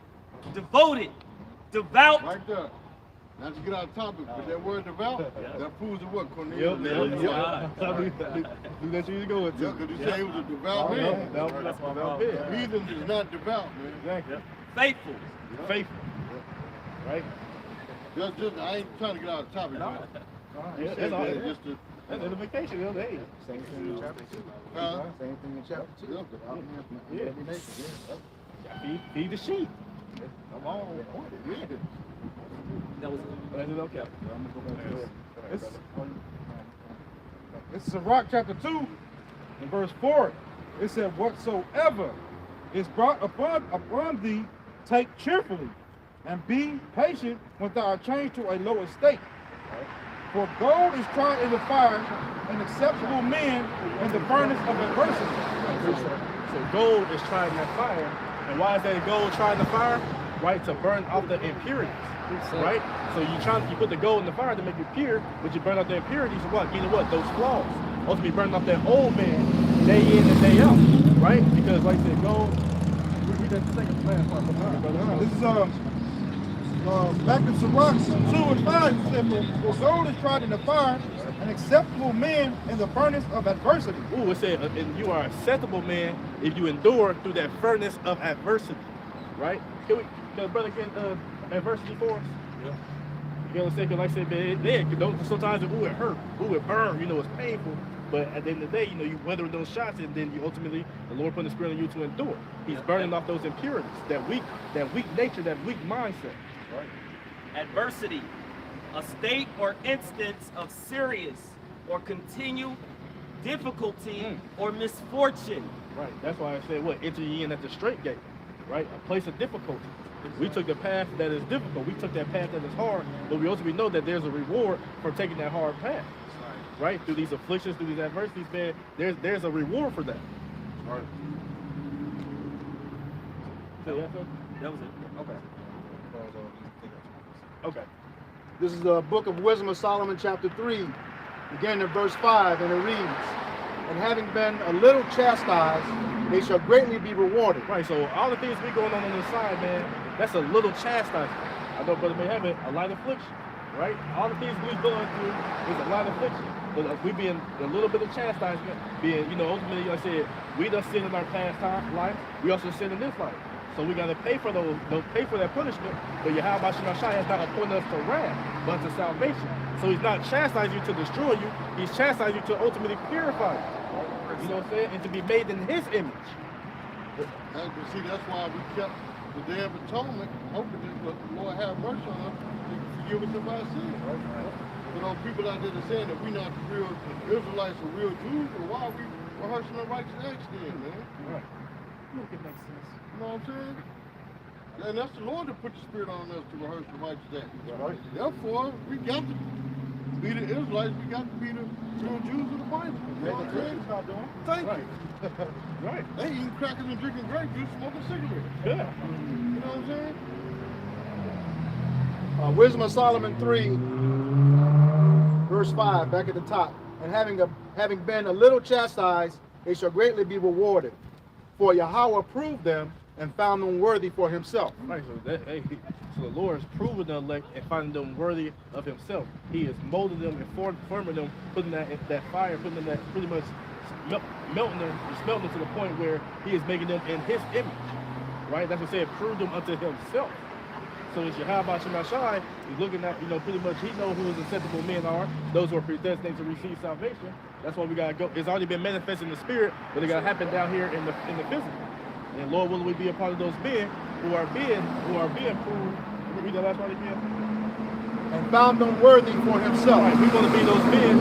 devoted, devout. Right there. Not to get out of topic, but that word devout, that proves it what, Cornelius? Yep. Do that you go with. Yeah, because you say he was a devout man. That's my devout man. Heathen is not devout, man. Exactly. Faithful. Faithful. Right? Just, I ain't trying to get out of topic, man. You Yeah, said that's all. that just to... That's edification, the other day. Same thing in chapter 2. Same thing in chapter 2. Feed the sheep. I'm all on it. That was Okay. It's Sirach chapter 2 and verse 4. It said, whatsoever is brought upon thee, take cheerfully, and be patient when thou art changed to a low estate. For gold is tried in the fire, and acceptable men in the furnace of adversity. So gold is tried in that fire. And why is that gold tried in the fire? Right, to burn off the impurities. Right? So you put the gold in the fire to make it pure, but you burn out the impurities of what? You know what? Those flaws. Ultimately burn off that old man day in and day out. Right? Because like I said, gold, read that second last part. This is back in Sirach 2 and 5, it said, for gold is tried in the fire, and acceptable men in the furnace of adversity. Ooh, it said, and you are acceptable man if you endure through that furnace of adversity. Right? Can the brother get adversity for us? Yeah. You know what I'm saying? Like I said, man, sometimes it hurt, it burn, it's painful. But at the end of the day, you weather those shots, and then you ultimately, the Lord put the Spirit on you to endure. He's burning off those impurities, that weak nature, that weak mindset. Right. Adversity, a state or instance of serious or continued difficulty or misfortune. Right. That's why I said, enter ye in at the straight gate. Right? A place of difficulty. We took the path that is difficult. We took that path that is hard, but we ultimately know that there's a reward for taking that hard path. Right? Through these afflictions, through these adversities, man, there's a reward for that. Right. So, That was it. Okay. Okay. This is the book of Wisdom of Solomon, chapter 3, beginning in verse 5, and it reads, and having been a little chastised, they shall greatly be rewarded. Right, so all the things we going on the side, man, that's a little chastisement. I know brother may have it, a light affliction, right? All the things we going through is a light affliction. But if we being a little bit of chastisement, being, ultimately, like I said, we done sin in our past life, we also sin in this life. So we gotta pay for pay for that punishment. But Yahweh Shem Shai has not appointed us to wrath, but to salvation. So he's not chastising you to destroy you, he's chastising you to ultimately purify you. You know what I'm saying? And to be made in his image. See, that's why we kept the Day of Atonement, hoping that the Lord have mercy on us and forgive us of our sins. People out there that saying that we're not the real Israelites or real Jews, or why are we rehearsing the righteous acts then, man? Right. It makes sense. You know what I'm saying? And that's the Lord that put the Spirit on us to rehearse the righteous acts. Right. Therefore, we got to be the Israelites, we got to be the real Jews of the Bible. You know what I'm saying? Thank you. Right. They eating crackers and drinking grape juice, smoking cigarettes. Yeah. You know what I'm saying? Wisdom of Solomon 3, verse 5, back at the top. And having been a little chastised, they shall greatly be rewarded. For Yahweh approved them and found them worthy for himself. Right, so the Lord is proving the elect and finding them worthy of himself. He is molding them and forming them, putting that fire, putting them that pretty much melting them to the point where he is making them in his image. Right? That's what it said, prove them unto himself. So it's Yahweh Shemashai, he's looking at, pretty much he knows who his acceptable men are, those who are predestined to receive salvation. That's why we gotta go. It's already been manifested in the spirit, but it gotta happen down here in the physical. And Lord, will we be a part of those men who are being proved? Read the last part again. And found them worthy for himself. Right, we want to be those men.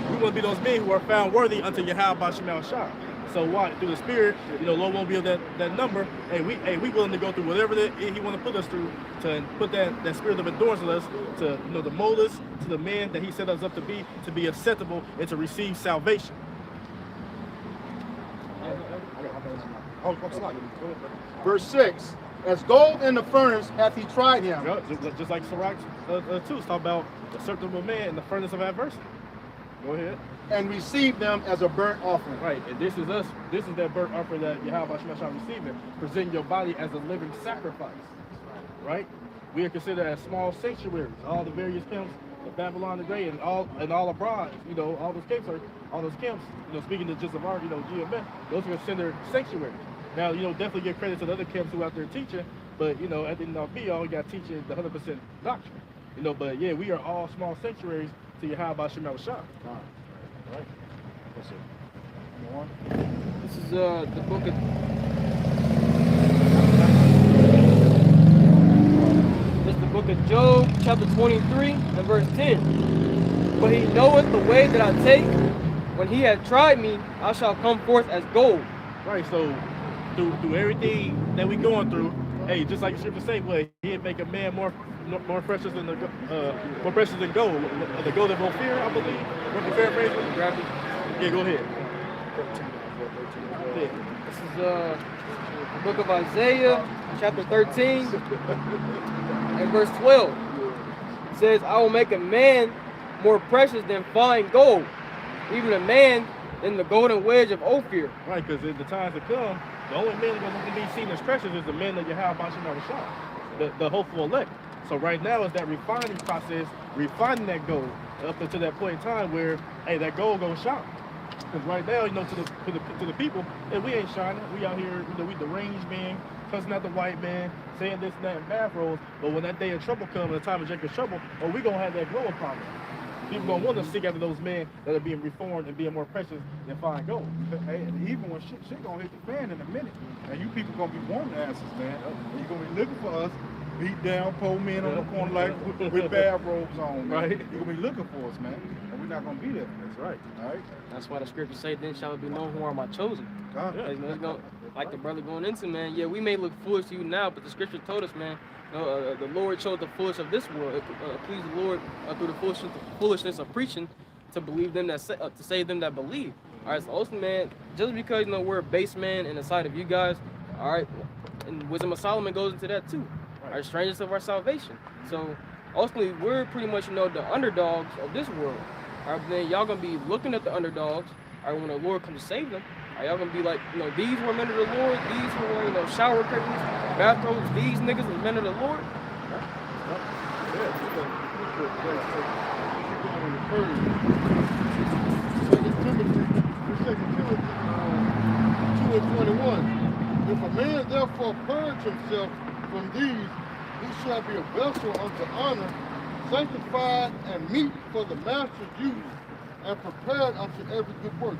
We want to be those men who are found worthy unto Yahweh Shemal Shah. So what? Through the Spirit, Lord won't be of that number. Hey, we willing to go through whatever He want to put us through to put that spirit of endurance in us to to mold us to the man that He set us up to be acceptable and to receive salvation. Verse 6, as gold in the furnace hath he tried him. Just like Sirach 2 is talking about the acceptable man in the furnace of adversity. Go ahead. And received them as a burnt offering. Right, and this is us. This is that burnt offering that Yahweh Shemashah receiving. Present your body as a living sacrifice. Right? We are considered as small sanctuaries. All the various camps of Babylon the Great and all abroad, all those camps, speaking to just of our, GMS, those are considered sanctuaries. Now, definitely give credit to the other camps who out there teaching, but at the end of the all, we got teaching the 100% doctrine. But yeah, we are all small sanctuaries to Yahweh Shemashah. Right. This is the book of Job, chapter 23 and verse 10. But he knoweth the way that I take. When he hath tried me, I shall come forth as gold. Right. So through everything that we going through, hey, just like the scripture say, well, he'd make a man more precious than gold. The gold of Ophir, I believe. Remember paraphrasing? Grab it. Yeah, go ahead. This is the book of Isaiah, chapter 13, and verse 12. It says, I will make a man more precious than fine gold, even a man than the golden wedge of Ophir. Right, because in the times to come, the only man that's going to be seen as precious is the man that Yahweh Shemashah, the hopeful elect. So right now is that refining process, refining that gold up until that point in time where, hey, that gold gonna shine. Because right now, to the people, hey, we ain't shining. We out here, we deranged men, cussing out the white man, saying this and that in bathrobes. But when that day of trouble comes, the time of Jacob's trouble, we gonna have that glow upon us. People gonna want to seek after those men that are being reformed and being more precious than fine gold. Hey, and even when shit gonna hit the fan in a minute, and you people gonna be wanting answers, man. You gonna be looking for us, beat down, poor men on the corner like with bathrobes on, man. Right? You gonna be looking for us, man, and we're not gonna be there. That's right. All right. That's why the scripture say, then shall it be known who are my chosen. Like the brother going into, man. Yeah, we may look foolish to you now, but the scripture told us, man. The Lord chose the foolish of this world. Please the Lord through the foolishness of preaching to believe them to save them that believe. All right, so also, man, just because we're a base man in the sight of you guys, all right, and wisdom of Solomon goes into that too. All right, strangers of our salvation. So ultimately, we're pretty much the underdogs of this world. All right, but then y'all gonna be looking at the underdogs. All right, when the Lord comes to save them. Y'all gonna be like, these were men of the Lord, these were, shower curtains, bathrobes, these niggas are men of the Lord. Second Timothy 2:21. If a man therefore purge himself from these, he shall be a vessel unto honor, sanctified and meet for the master's use, and prepared unto every good work.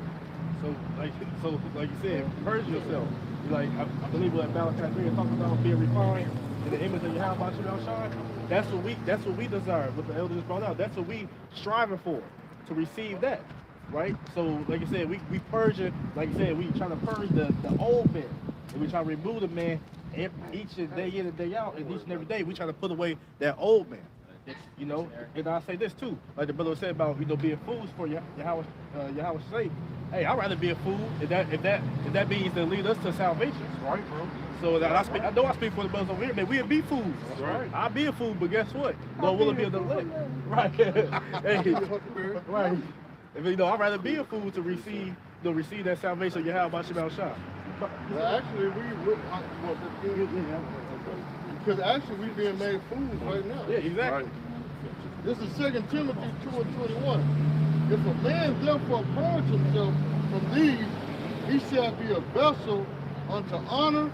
So like you said, purge yourself. I believe what Malachi 3 is talking about, being refined in the image that you have about you shine. That's what we desire. What the elders brought out. That's what we striving for, to receive that, right? So like I said, we purging. Like I said, we trying to purge the old man, and we trying to remove the man each day in and day out, and each and every day we trying to put away that old man. And I say this too, like the brother said about being fools for Yahweh's sake. Hey, I'd rather be a fool if that means to lead us to salvation. Right, bro. So I know I speak for the brothers over here, man. We'll be fools. That's right. I'll be a fool, but guess what? Lord will be of the elect. Right. Hey, right. I'd rather be a fool to receive receive that salvation you have by Shem Shah? Well, actually, because actually we're being made fools right now. Yeah, exactly. This is 2 Timothy 2:21. If a man therefore purge himself from these, he shall be a vessel unto honor,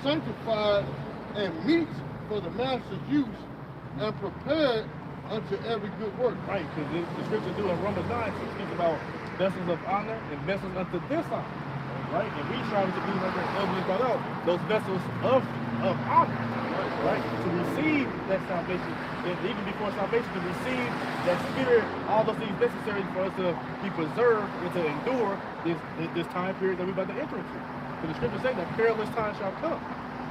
sanctified, and meet for the master's use, and prepared unto every good work. Right, because the scripture do in Romans 9 speaks about vessels of honor and vessels unto dishonor. Right? And we strive to be like the elders brought out, those vessels of honor. Right? To receive that salvation, and even before salvation, to receive that spirit, all those things necessary for us to be preserved and to endure this time period that we're about to enter into. Because the scripture says that perilous time shall come.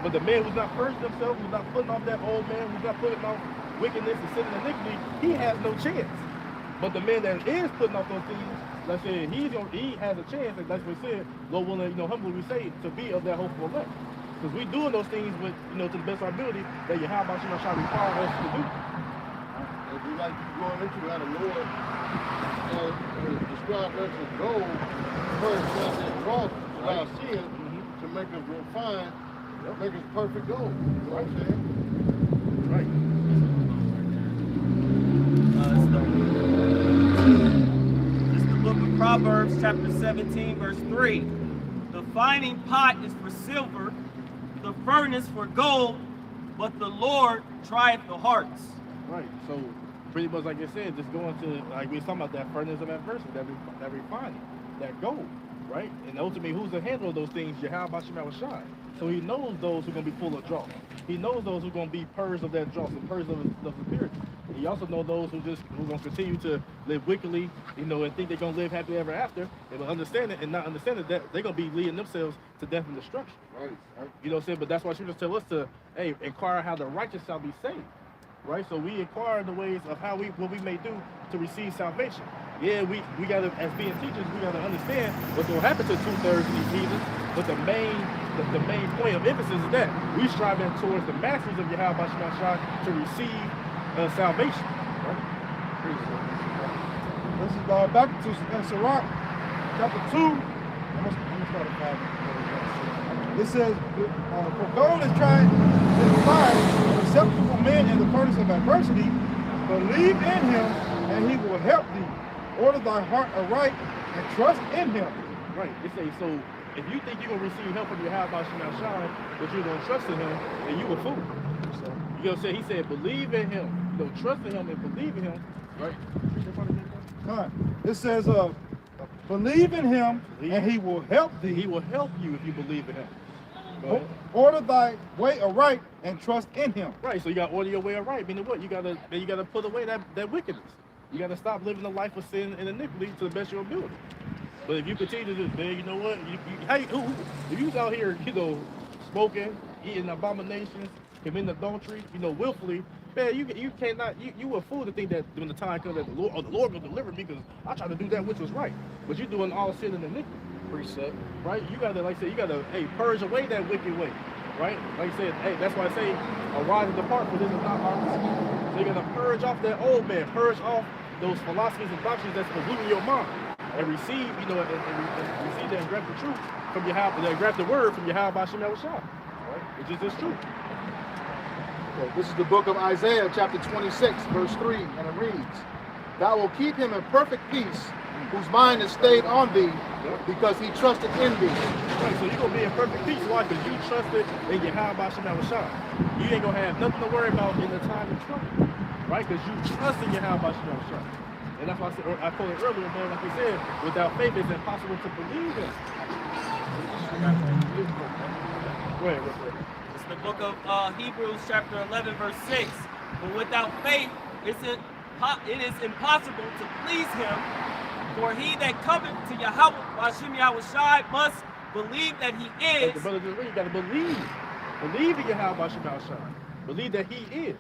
But the man who's not purged himself, who's not putting off that old man, who's not putting off wickedness and sin and iniquity, he has no chance. But the man that is putting off those things, like I said, he has a chance, and that's what we said, Lord willing, humbly we say, to be of that hopeful elect. Because we doing those things with, to the best of our ability that Yahweh shall require us to do. If we like going into how the Lord described us as gold, first that cross without sin, to make us refined, make us perfect gold. You know what I'm saying? Right. It's the book of Proverbs, chapter 17, verse 3. The fining pot is for silver, the furnace for gold, but the Lord trieth the hearts. Right. So pretty much like I said, just going to, like we were talking about, that furnace of adversity, that refining, that gold, right? And ultimately, who's the handler of those things? Yahweh Shem Shai. So he knows those who are going to be full of dross. He knows those who are going to be purged of that dross and purged of impurity. He also knows those who are going to continue to live wickedly, and think they're going to live happily ever after, and understand it and not understand it, that they're going to be leading themselves to death and destruction. Right. You know what I'm saying? But that's why scriptures tell us to, inquire how the righteous shall be saved. Right? So we inquire the ways of what we may do to receive salvation. Yeah, we gotta, as being teachers, we gotta understand what's gonna happen to 2/3 of these heathens. But the main point of emphasis is that we striving towards the masses of Yahweh Shai to receive salvation. Right? This is back to Sirach, chapter 2. I'm gonna start at 5. It says, for gold is trying to find acceptable men in the furnace of adversity. Believe in him, and he will help thee. Order thy heart aright, and trust in him. Right. It says, so if you think you're going to receive help from Yahweh Shai, but you don't trust in him, then you a fool. So, you know what I'm saying? He said, believe in him. You don't trust in him and believe in him. Right? All right. It says, believe in him, and he will help thee. He will help you if you believe in him. Order thy way aright and trust in him. Right, so you got to order your way aright. Meaning what? You gotta put away that wickedness. You got to stop living a life of sin and iniquity to the best of your ability. But if you continue to do this, man, you know what? If you was out here, smoking, eating abominations, committing adultery, willfully, man, you cannot. You a fool to think that when the time comes that the Lord will deliver me because I tried to do that which was right. But you're doing all sin and iniquity. Precept, right? You gotta, like I said, purge away that wicked way, right? Like I said, that's why I say, arise and depart, for this is not our way. So you're gonna purge off that old man, purge off those philosophies and doctrines that's polluting your mind, and receive, and receive that and grab the truth from Yahweh, grab the word from Yahweh Shem Shai, right? Which is this truth. Okay, this is the book of Isaiah, chapter 26, verse 3, and it reads, "Thou wilt keep him in perfect peace, whose mind is stayed on thee, because he trusted in thee." Right, so you're going to be in perfect peace. Why? Because you trusted in Yahweh Shem Shai. You ain't going to have nothing to worry about in the time of trouble. Right? Because you trust in Yahweh Shem Shai. And that's why I told it earlier, man, like we said, without faith it's impossible to believe in. Go ahead, It's the book of Hebrews, chapter 11, verse 6. But without faith, it is impossible to please him. For he that cometh to Yahweh, Hashem Yahushai, must believe that he is. Like the brother just read, you got to believe. Believe in Yahweh Shai. Believe that he is.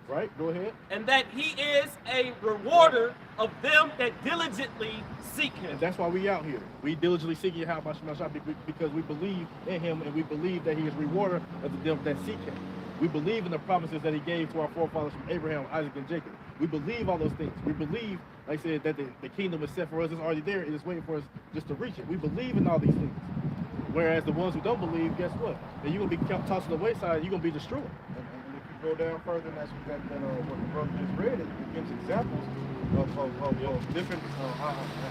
Right? Go ahead. And that he is a rewarder of them that diligently seek him. And that's why we out here. We diligently seek Yahweh Shai because we believe in him and we believe that he is rewarder of them that seek him. We believe in the promises that he gave to our forefathers from Abraham, Isaac, and Jacob. We believe all those things. We believe, like I said, that the kingdom is set for us. It's already there. It is waiting for us just to reach it. We believe in all these things. Whereas the ones who don't believe, guess what? Then you're going to be tossed to the wayside. You're going to be destroyed. And if you go down further, and that's what the brother just read, it gives examples of different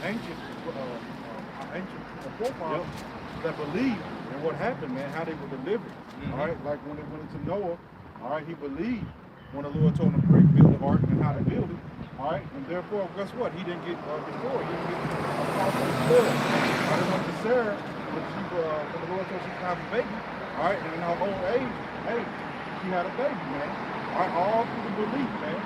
ancient forefathers that believe in what happened, man, how they were delivered. All right, like when they went into Noah, all right, he believed when the Lord told him to build the ark and how to build it. All right, and therefore, guess what? He didn't get destroyed. He didn't get a part of the flood. I didn't want to Sarah when the Lord told her she could have a baby. All right, and in her old age, hey, she had a baby, man. All right, all through the belief, man.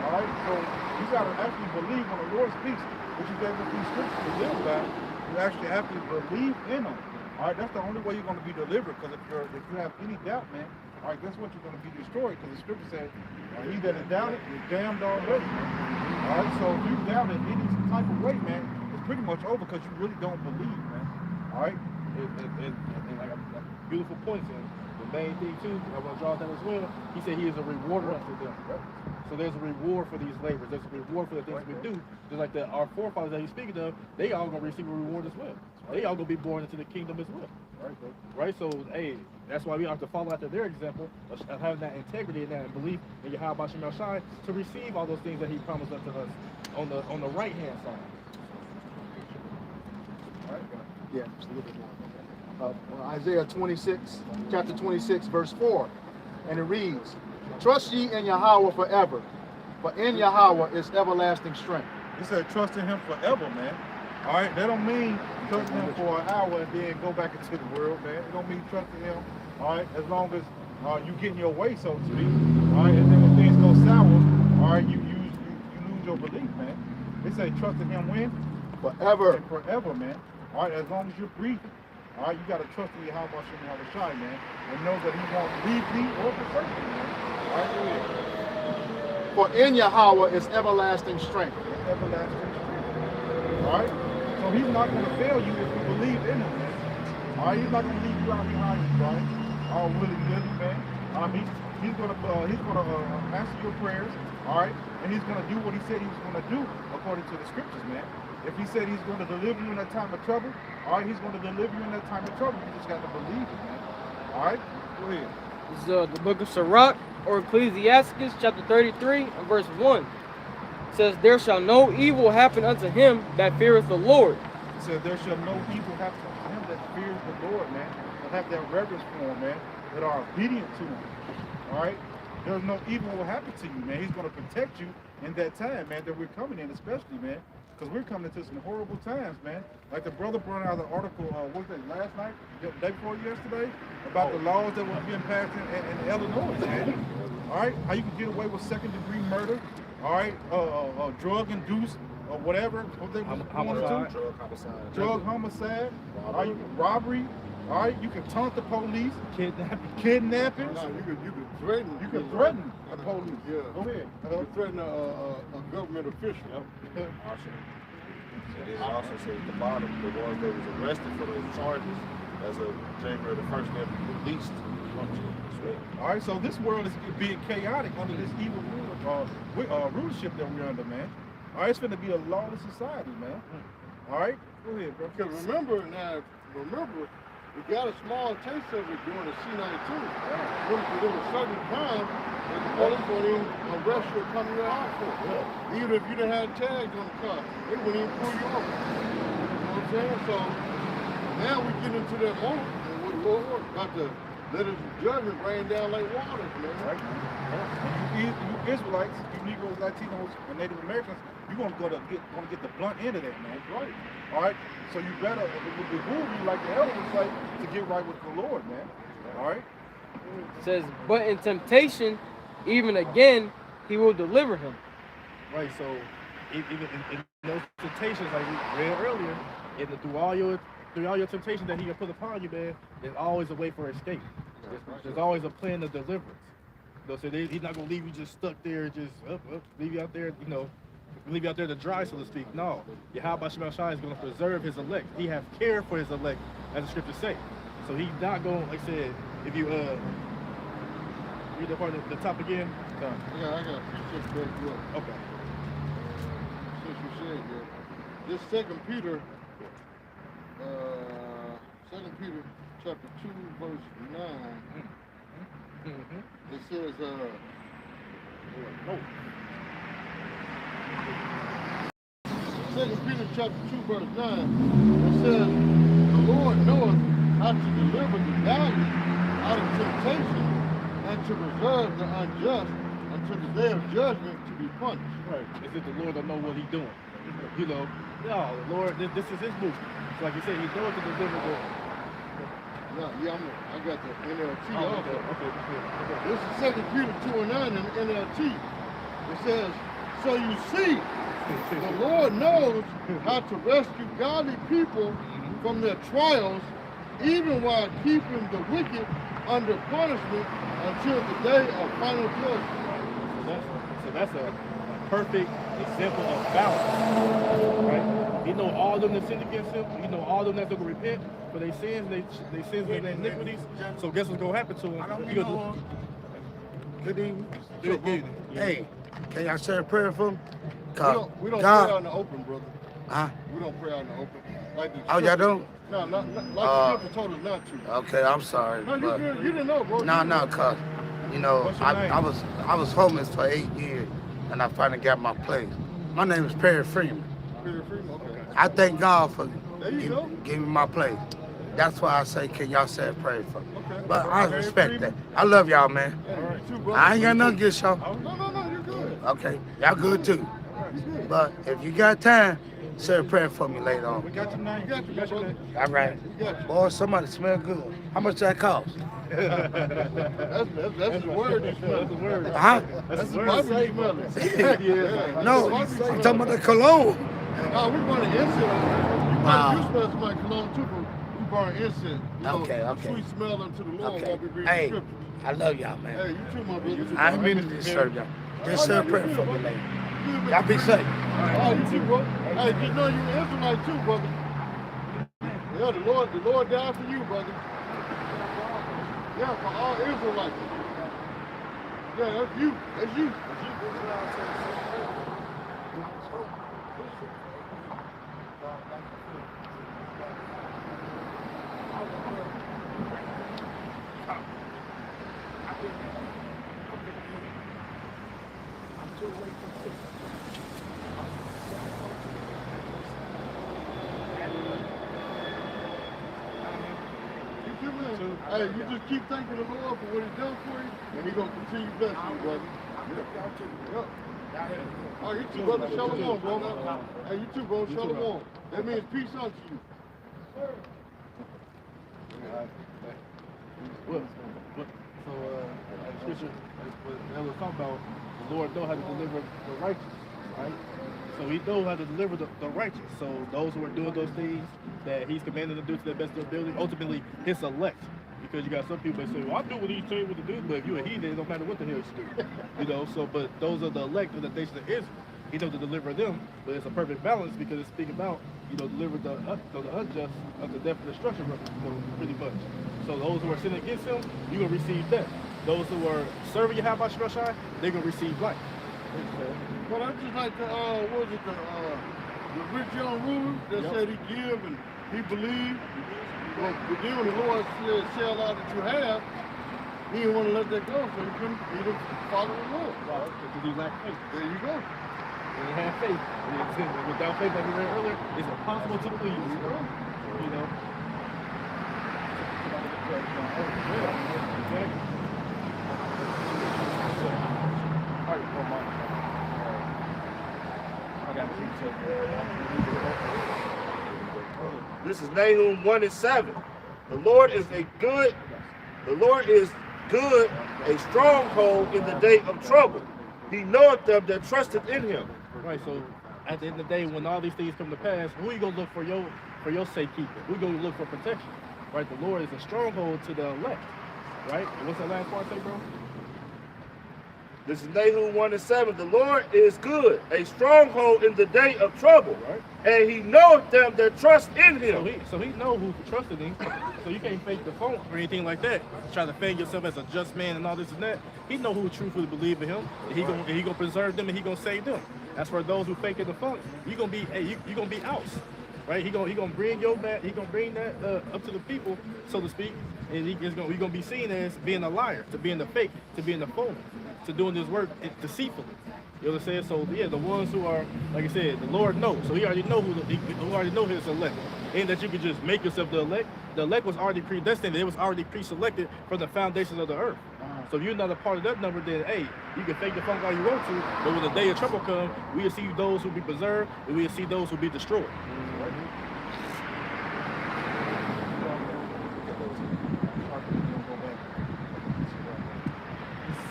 All right, so you got to actually believe when the Lord speaks, which is able to these scriptures to live by. You actually have to believe in them. All right, that's the only way you're going to be delivered. Because if you have any doubt, man, all right, guess what? You're going to be destroyed. Because the scripture says, he that is doubted is damned already, man. All right, so if you doubt in any type of way, man, it's pretty much over because you really don't believe, man. All right? And like beautiful points. And the main thing too, I want to draw that as well. He said he is a rewarder unto them. Right? So there's a reward for these labors. There's a reward for the things we do. Just like our forefathers that he's speaking of, they all gonna receive a reward as well. They all gonna be born into the kingdom as well. Right? So hey, that's why we have to follow after their example of having that integrity and that belief in Yahweh Shem El Shai to receive all those things that he promised unto us on the right hand side. Yeah, just a little bit more. Isaiah 26, chapter 26, verse 4. And it reads, trust ye in Yahweh forever, for in Yahweh is everlasting strength. He said trust in him forever, man. All right, that don't mean trusting him for an hour and then go back into the world, man. It don't mean trusting him, all right, as long as you get in your way, so to speak. All right, and then when things go sour, all right, you lose your belief, man. They say trust in him when? Forever. Forever, man. All right, as long as you're breathing. All right, you got to trust in Yahweh Shem Shai, man, and know that he won't leave thee or forsake you, man. All right, go ahead. For in Yahweh is everlasting strength. Everlasting strength. All right, so he's not going to fail you if you believe in him, man. All right, he's not going to leave you out behind you, right? All willy-nilly, man. He's going to answer your prayers, all right, and he's going to do what he said he was going to do according to the scriptures, man. If he said he's going to deliver you in that time of trouble, all right, he's going to deliver you in that time of trouble. You just got to believe it, man. All right, go ahead. This is the book of Sirach, or Ecclesiastes, chapter 33, and verse 1. It says, there shall no evil happen unto him that feareth the Lord. It says, there shall no evil happen unto him that fears the Lord, man. That have that reverence for him, man. That are obedient to him. All right? There's no evil will happen to you, man. He's going to protect you in that time, man, that we're coming in, especially, man. Because we're coming into some horrible times, man. Like the brother brought out the article, what was that, last night? The day before yesterday? About the laws that were being passed in Illinois, man. All right? How you can get away with second-degree murder. All right? Drug-induced or whatever. What they was homicide. Drug homicide. All right? Robbery. All right? You can taunt the police. Kidnapping. No, you could threaten. You can threaten the police. Yeah. Go ahead. You can threaten a government official. It also says at the bottom, the ones that was arrested for those charges as of January the 1st, they'll be released. All right, so this world is being chaotic under this evil rulership that we're under, man. All right, it's going to be a lawless society, man. All right, go ahead, bro. Because remember, we got a small taste of it during the C-92. There was certain times that the police wouldn't even arrest you or come to your house for. Even if you didn't have tags on the car, they wouldn't even pull you over. You know what I'm saying? So now we get into that moment, and we're Lord about to let his judgment rain down like waters, man. Right? You Israelites, you Negroes, Latinos, and Native Americans, you're gonna get the blunt end of that, man. Right? All right. So you better, it would behoove you, like the elder would say, to get right with the Lord, man. All right. It says, but in temptation, even again, he will deliver him. Right. So even in those temptations, like we read earlier, through all your temptations that he can put upon you, man, there's always a way for escape. There's always a plan of deliverance. So he's not gonna leave you just stuck there, just leave you out there, leave you out there to dry, so to speak. No, Yahweh Shem Shai is going to preserve his elect. He has care for his elect, as the scriptures say. So he's not going, like I said, if you read the part at the top again. I got precept back up. Okay. Since you said that. This 2 Peter, 2 Peter chapter 2, verse 9. It says, No. 2 Peter chapter 2, verse 9. It says, the Lord knoweth how to deliver the godly out of temptation and to preserve the unjust until the day of judgment to be punished. Right. It's that the Lord don't know what he's doing. You know, no, the Lord, this is his movement. So like you said, he's going to deliver the... Yeah, I got the NLT also. Okay. This is 2 Peter 2 and 9 in the NLT. It says, so you see, the Lord knows how to rescue godly people from their trials, even while keeping the wicked under punishment until the day of final judgment. So that's a perfect example of balance, right? He know all them that sin against him. He know all them that's going to repent for their sins, they sins and their iniquities. So guess what's going to happen to him? He gonna Good evening. Good evening. Hey, can y'all say a prayer for me? We don't God. pray out in the open, brother. Huh? We don't pray out in the open. Like the Oh, y'all don't? No, like the scripture told us not to. Okay, I'm sorry. No, but you didn't know, bro. no, cuz, you know, What's your name? I was homeless for 8 years, and I finally got my place. My name is Perry Freeman. Perry Freeman, okay. I thank God for There you go. giving me my place. That's why I say, can y'all say a prayer for me? Okay. But I Perry respect Freeman. that. I love y'all, man. Hey, you too, brother. I ain't got nothing against y'all. No, you're good. Okay, y'all good too. You're good. But if you got time, say a prayer for me later on. We got your name. You got your brother. All right. We got you. Boy, somebody smell good. How much that cost? That's the word you smell. That's the word. Huh? That's the Bible you smell it. Yeah. No, I'm talking about the cologne. No, we burn incense. Wow. You smell somebody cologne too, but we burn incense. You know, Okay. Sweet smell unto the Lord while we read Hey, the scripture. I love y'all, man. Hey, you too, my brother. I ain't mean to disturb y'all. Just say a prayer for me later. Y'all be safe. Oh, you too, bro. Hey, just know you an Israelite too, brother. Yeah, the Lord died for you, brother. Yeah, for all Israelites. Yeah, that's you. That's you. Hey, you just keep thanking the Lord for what He's done for you, and He's gonna continue blessing you, brother. Yep. Oh, you too, brother. Shalom, bro. Hey, you too, bro. Shalom. That means peace unto you. So, scripture, that was talking about, the Lord know how to deliver the righteous, right? So he knows how to deliver the righteous. So those who are doing those things that he's commanded to do to their best of their ability, ultimately his elect. Because you got some people that say, well, I do what he's telling me to do, but if you're a heathen, it don't matter what the hell you do. You know, so, but those are the elect of the nation of Israel. He knows to deliver them, but it's a perfect balance because it's speaking about, you know, deliver the unjust unto death and destruction, you know, pretty much. So those who are sinning against him, you're going to receive death. Those who are serving Yahweh Shai, they're going to receive life. Well, that's just like the, what was it, the rich young ruler that said he give and he believed. But then when the Lord said, sell all that you have, he didn't want to let that go, so he didn't follow the Lord. Right, because he lacked faith. There you go. And he had faith. And without faith, like we read earlier, it's impossible to please. You know? This is Nahum 1:7. The Lord is good, a stronghold in the day of trouble. He knoweth them that trusted in him. Right, so at the end of the day, when all these things come to pass, who you gonna look for your safekeeping? Who you gonna look for protection? Right, the Lord is a stronghold to the elect. Right? And what's that last part say, bro? This is Nahum 1:7. The Lord is good, a stronghold in the day of trouble, Right. and he knoweth them that trust in him. So he know who trusted him. So you can't fake the funk or anything like that. Try to fake yourself as a just man and all this and that. He know who truthfully believe in him. And he gonna preserve them and he gonna save them. As for those who fake in the funk, you gonna be out. Right? He gonna bring your back. He gonna bring that up to the people, so to speak. And he gonna be seen as being a liar, to being the fake, to being the phony, to doing this work deceitfully. You know what I'm saying? So yeah, the ones who are, like I said, the Lord knows. So he already know he already know his elect. Ain't that you can just make yourself the elect. The elect was already predestined. It was already pre-selected from the foundations of the earth. So if you're not a part of that number, then hey, you can fake the funk all you want to, but when the day of trouble comes, we will see those who be preserved and we will see those who be destroyed.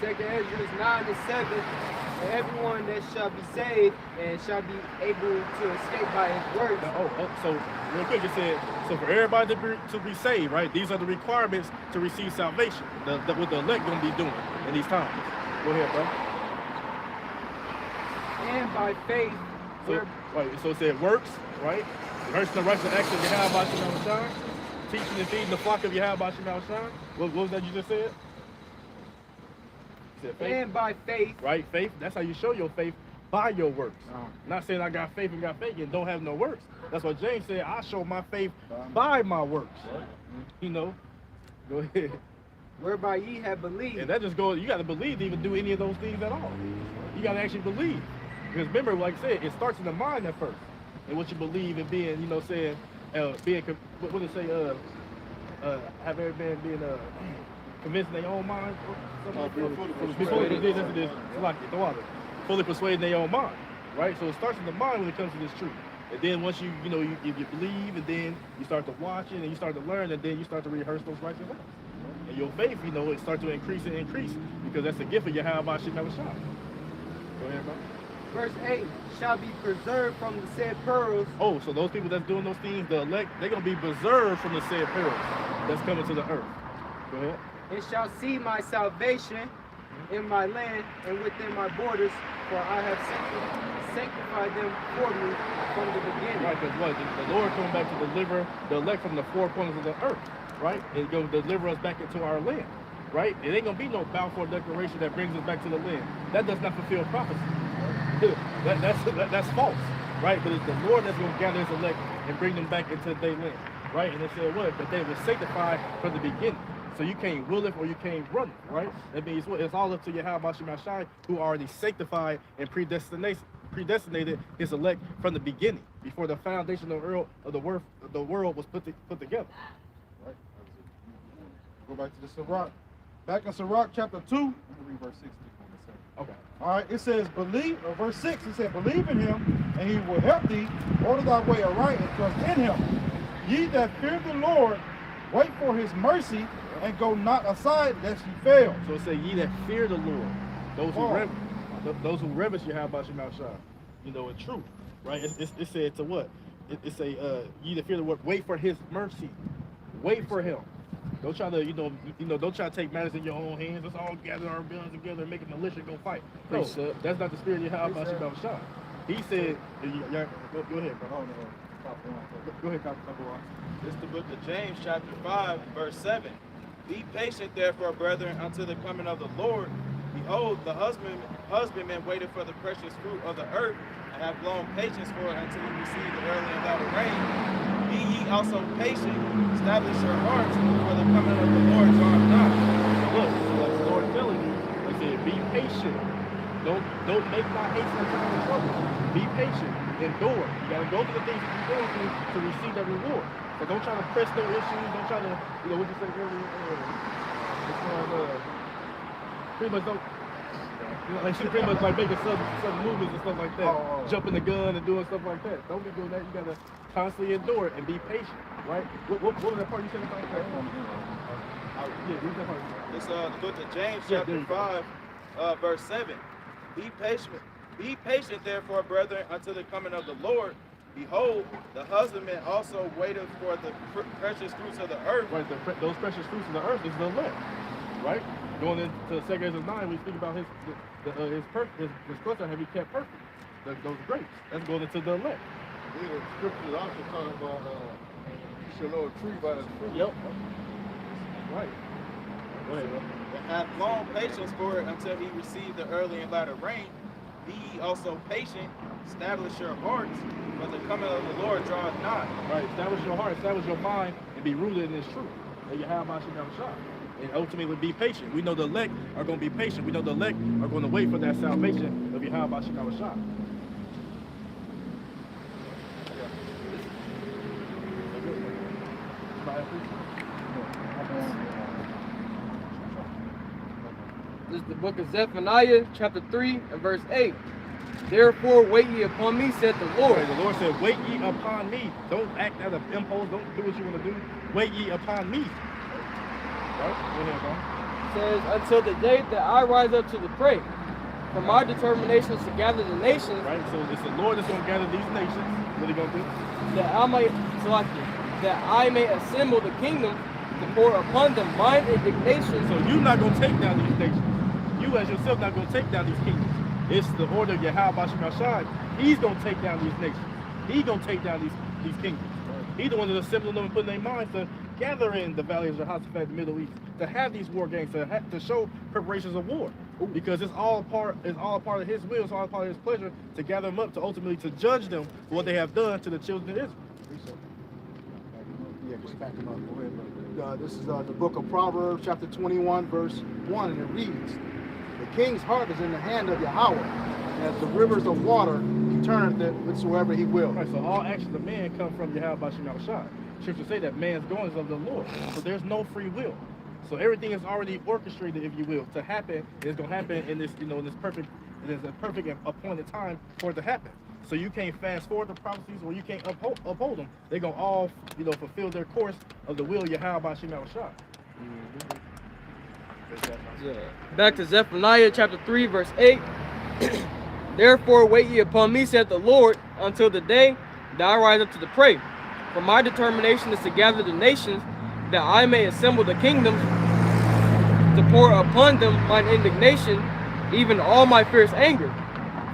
Second Ezra 9-7, and everyone that shall be saved and shall be able to escape by his words. So real quick, it said, so for everybody to be saved, right? These are the requirements to receive salvation. What the elect gonna be doing in these times. Go ahead, bro. And by faith. So it said works, right? Rehearsing the righteous acts of Yahweh Shemel Shine, teaching and feeding the flock of Yahweh Shemel Shine. What was that you just said? Faith. And by faith. Right, faith. That's how you show your faith, by your works. Not saying I got faith and don't have no works. That's what James said. I show my faith by my works. You know, go ahead. Whereby ye have believed. And that just goes, you got to believe to even do any of those things at all. You got to actually believe. Because remember, like I said, it starts in the mind at first. And what you believe in being, you know, saying, what did it say, have everybody been convinced in their own mind? Fully persuaded in their own mind, right? So it starts in the mind when it comes to this truth. And then once you believe, and then you start to watch it, and you start to learn, and then you start to rehearse those righteous acts. And your faith, it starts to increase and increase, because that's the gift of Yahweh Shemel Shine. Go ahead, bro. Verse 8, shall be preserved from the said pearls. Oh, so those people that's doing those things, the elect, they're going to be preserved from the said perils that's coming to the earth. Go ahead. And shall see my salvation in my land and within my borders, for I have sanctified them for me from the beginning. Right, because what? The Lord coming back to deliver the elect from the four corners of the earth, right? And going to deliver us back into our land, right? It ain't going to be no Balfour Declaration that brings us back to the land. That does not fulfill prophecy. That's false, right? But it's the Lord that's going to gather his elect and bring them back into their land, right? And it said what? That they were sanctified from the beginning. So you can't will it or you can't run it, right? That means what? It's all up to Yahweh Shemel Shine, who already sanctified and predestinated his elect from the beginning, before the foundation of the world was put together. Right. Go back to the Sirach. Back in Sirach chapter 2, let me read verse 6. Okay. All right, it says, verse 6, it said, believe in him, and he will help thee, order thy way aright, and trust in him. Ye that fear the Lord, wait for his mercy, and go not aside lest ye fail. So it says, ye that fear the Lord, those who reverence Yahweh Shemel Shine, in truth, right? It said to what? It say, ye that fear the Lord, wait for his mercy. Wait for him. Don't try to, don't try to take matters in your own hands. Let's all gather our guns together and make a militia and go fight. No, that's not the spirit of Yahweh Shemel Shine. He said, go ahead, bro. Go ahead, Dr. This is the book of James, chapter 5, verse 7. Be patient, therefore, brethren, until the coming of the Lord. Behold, the husbandman waited for the precious fruit of the earth, and have long patience for it until he receive the early and latter rain. Be ye also patient, establish your hearts, for the coming of the Lord draweth nigh. Look, like the Lord telling you, he said, be patient. Don't make my haste in time of trouble. Be patient. Endure. You gotta go through the things that you're going through to receive that reward. So don't try to press no issues. Don't try to, what you said earlier. Pretty much don't. Like she pretty much like making sudden movements and stuff like that. Jumping the gun and doing stuff like that. Don't be doing that. You gotta constantly endure it and be patient, right? What was that part you said about that? Yeah, read that part. It's the book of James, chapter 5, verse 7. Be patient, therefore, brethren, until the coming of the Lord. Behold, the husbandman also waiteth for the precious fruits of the earth. Right, those precious fruits of the earth is the elect, right? Going into 2 Ezra 9, we speak about his cluster have he kept perfect. Those grapes. That's going into the elect. Yeah, the scriptures also talk about you shall know a tree by its fruit. Yep. Right. Go ahead, bro. And have long patience for it until he receive the early and latter rain. Be ye also patient, establish your hearts, for the coming of the Lord draweth nigh. Right. Establish your heart, establish your mind, and be rooted in this truth. And you have shot. And ultimately be patient. We know the elect are going to be patient. We know the elect are going to wait for that salvation of Yahweh Shah. This is the book of Zephaniah, chapter 3 and verse 8. Therefore wait ye upon me, said the Lord. Right, the Lord said, wait ye upon me. Don't act out of impulse. Don't do what you want to do. Wait ye upon me. Right? Go ahead, bro. Says, until the day that I rise up to the prey. For my determination is to gather the nations. Right, so it's the Lord that's going to gather these nations. What are you going to do? That I may assemble the kingdom to pour upon them mine indignation. So you're not going to take down these nations. You as yourself not going to take down these kingdoms. It's the order of Yahweh Shah. He's going to take down these nations. He's going to take down these kingdoms. He's the one that's assembling them and putting their minds to gather in the valley of Jehoshaphat in the Middle East, to have these war games, to show preparations of war. Because it's all part of his will, it's all part of his pleasure to gather them up, to ultimately to judge them for what they have done to the children of Israel. Yeah, just back them up. Go ahead, this is the book of Proverbs, chapter 21, verse 1, and it reads, the king's heart is in the hand of Yahweh, and as the rivers of water, he turneth it whithersoever he will. Right, so all actions of man come from Yahweh Shah. Scripture say that man's going is of the Lord. So there's no free will. So everything is already orchestrated, if you will, to happen. It's going to happen in this, in this perfect and appointed time for it to happen. So you can't fast forward the prophecies, or you can't uphold them. They're going to all, fulfill their course of the will of Yahweh Shah. Back to Zephaniah chapter 3 verse 8. Therefore wait ye upon me, said the Lord, until the day that I rise up to the prey. For my determination is to gather the nations, that I may assemble the kingdoms, to pour upon them mine indignation, even all my fierce anger.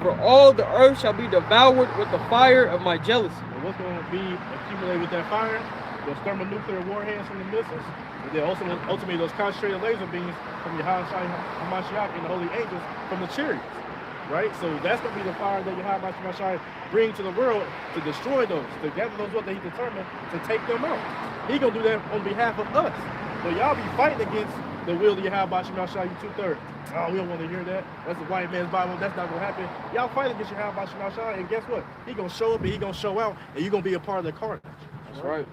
For all the earth shall be devoured with the fire of my jealousy. And what's going to be accumulated with that fire? Those thermonuclear warheads from the missiles, and then also ultimately those concentrated laser beams from Yahweh Hamashiach and the holy angels from the chariots. Right? So that's going to be the fire that Yahweh Hamashiach bring to the world to destroy those, to gather those what that he determined to take them out. He going to do that on behalf of us. So y'all be fighting against the will of Yahweh Hamashiach, you 2/3. Oh, we don't want to hear that. That's the white man's Bible. That's not going to happen. Y'all fight against Yahweh Hamashiach, and guess what? He going to show up and he going to show out, and you're going to be a part of the carnage. That's right.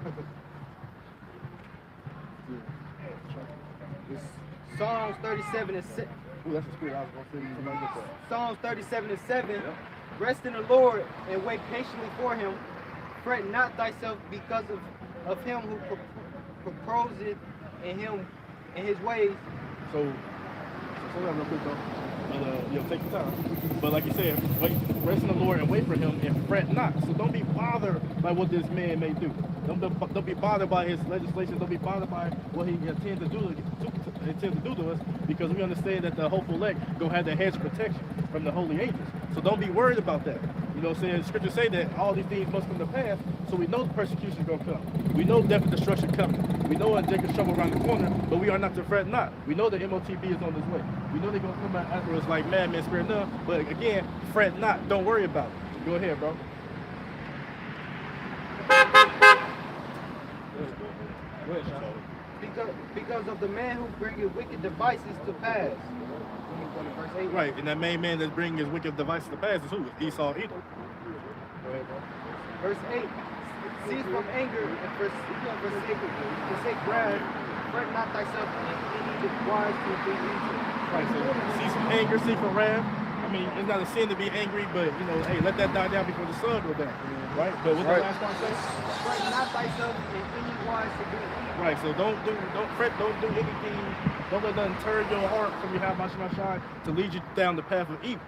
Psalms 37 and 7. Ooh, that's the spirit I was going to say. Psalms 37 and 7. Yep. Rest in the Lord and wait patiently for him. Fret not thyself because of him who proposeth in him in his ways. So that real quick though. Take your time. But like you said, rest in the Lord and wait for him and fret not. So don't be bothered by what this man may do. Don't be bothered by his legislation. Don't be bothered by what he intends to do to us, because we understand that the hopeful elect gonna have that hedge of protection from the holy angels. So don't be worried about that. You know what I'm saying? Scripture say that all these things must come to pass, so we know the persecution is going to come. We know death and destruction coming. We know Jacob's trouble around the corner, but we are not to fret not. We know the MOTB is on this way. We know they're going to come out afterwards like madmen, spirit none, but again, fret not. Don't worry about it. Go ahead, bro. Go ahead, Sean. Because of the man who bringeth wicked devices to pass. Right, and that main man that's bringing his wicked devices to pass is who? Esau, Edom. Go ahead, bro. Verse 8. Cease from anger and forsake wrath. Fret not thyself in any wise to be evil. Right, so cease from anger, cease from wrath. I mean, it's not a sin to be angry, but hey, let that die down before the sun goes down. Right? But what's the last part say? Fret not thyself in any wise to be evil. Right, so don't fret, don't do anything. Don't let nothing turn your heart from your Shine to lead you down the path of evil.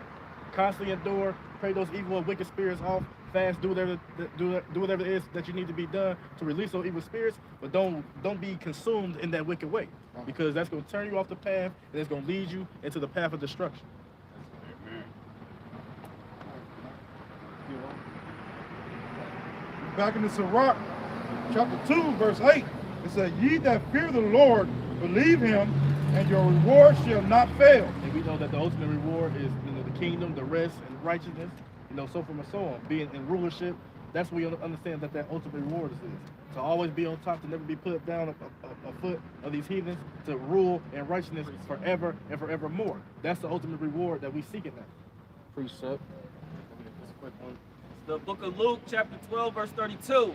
Constantly endure, pray those evil and wicked spirits off, fast, do whatever it is that you need to be done to release those evil spirits, but don't be consumed in that wicked way, because that's going to turn you off the path and it's going to lead you into the path of destruction. Back in the Sirach, chapter 2, verse 8, it says, "Ye that fear the Lord, believe him, and your reward shall not fail." And we know that the ultimate reward is, the kingdom, the rest, and righteousness, so forth and so on. Being in rulership, that's where you understand that ultimate reward is. To always be on top, to never be put down a foot of these heathens, to rule in righteousness forever and forevermore. That's the ultimate reward that we seek in that. Precept. The book of Luke, chapter 12, verse 32.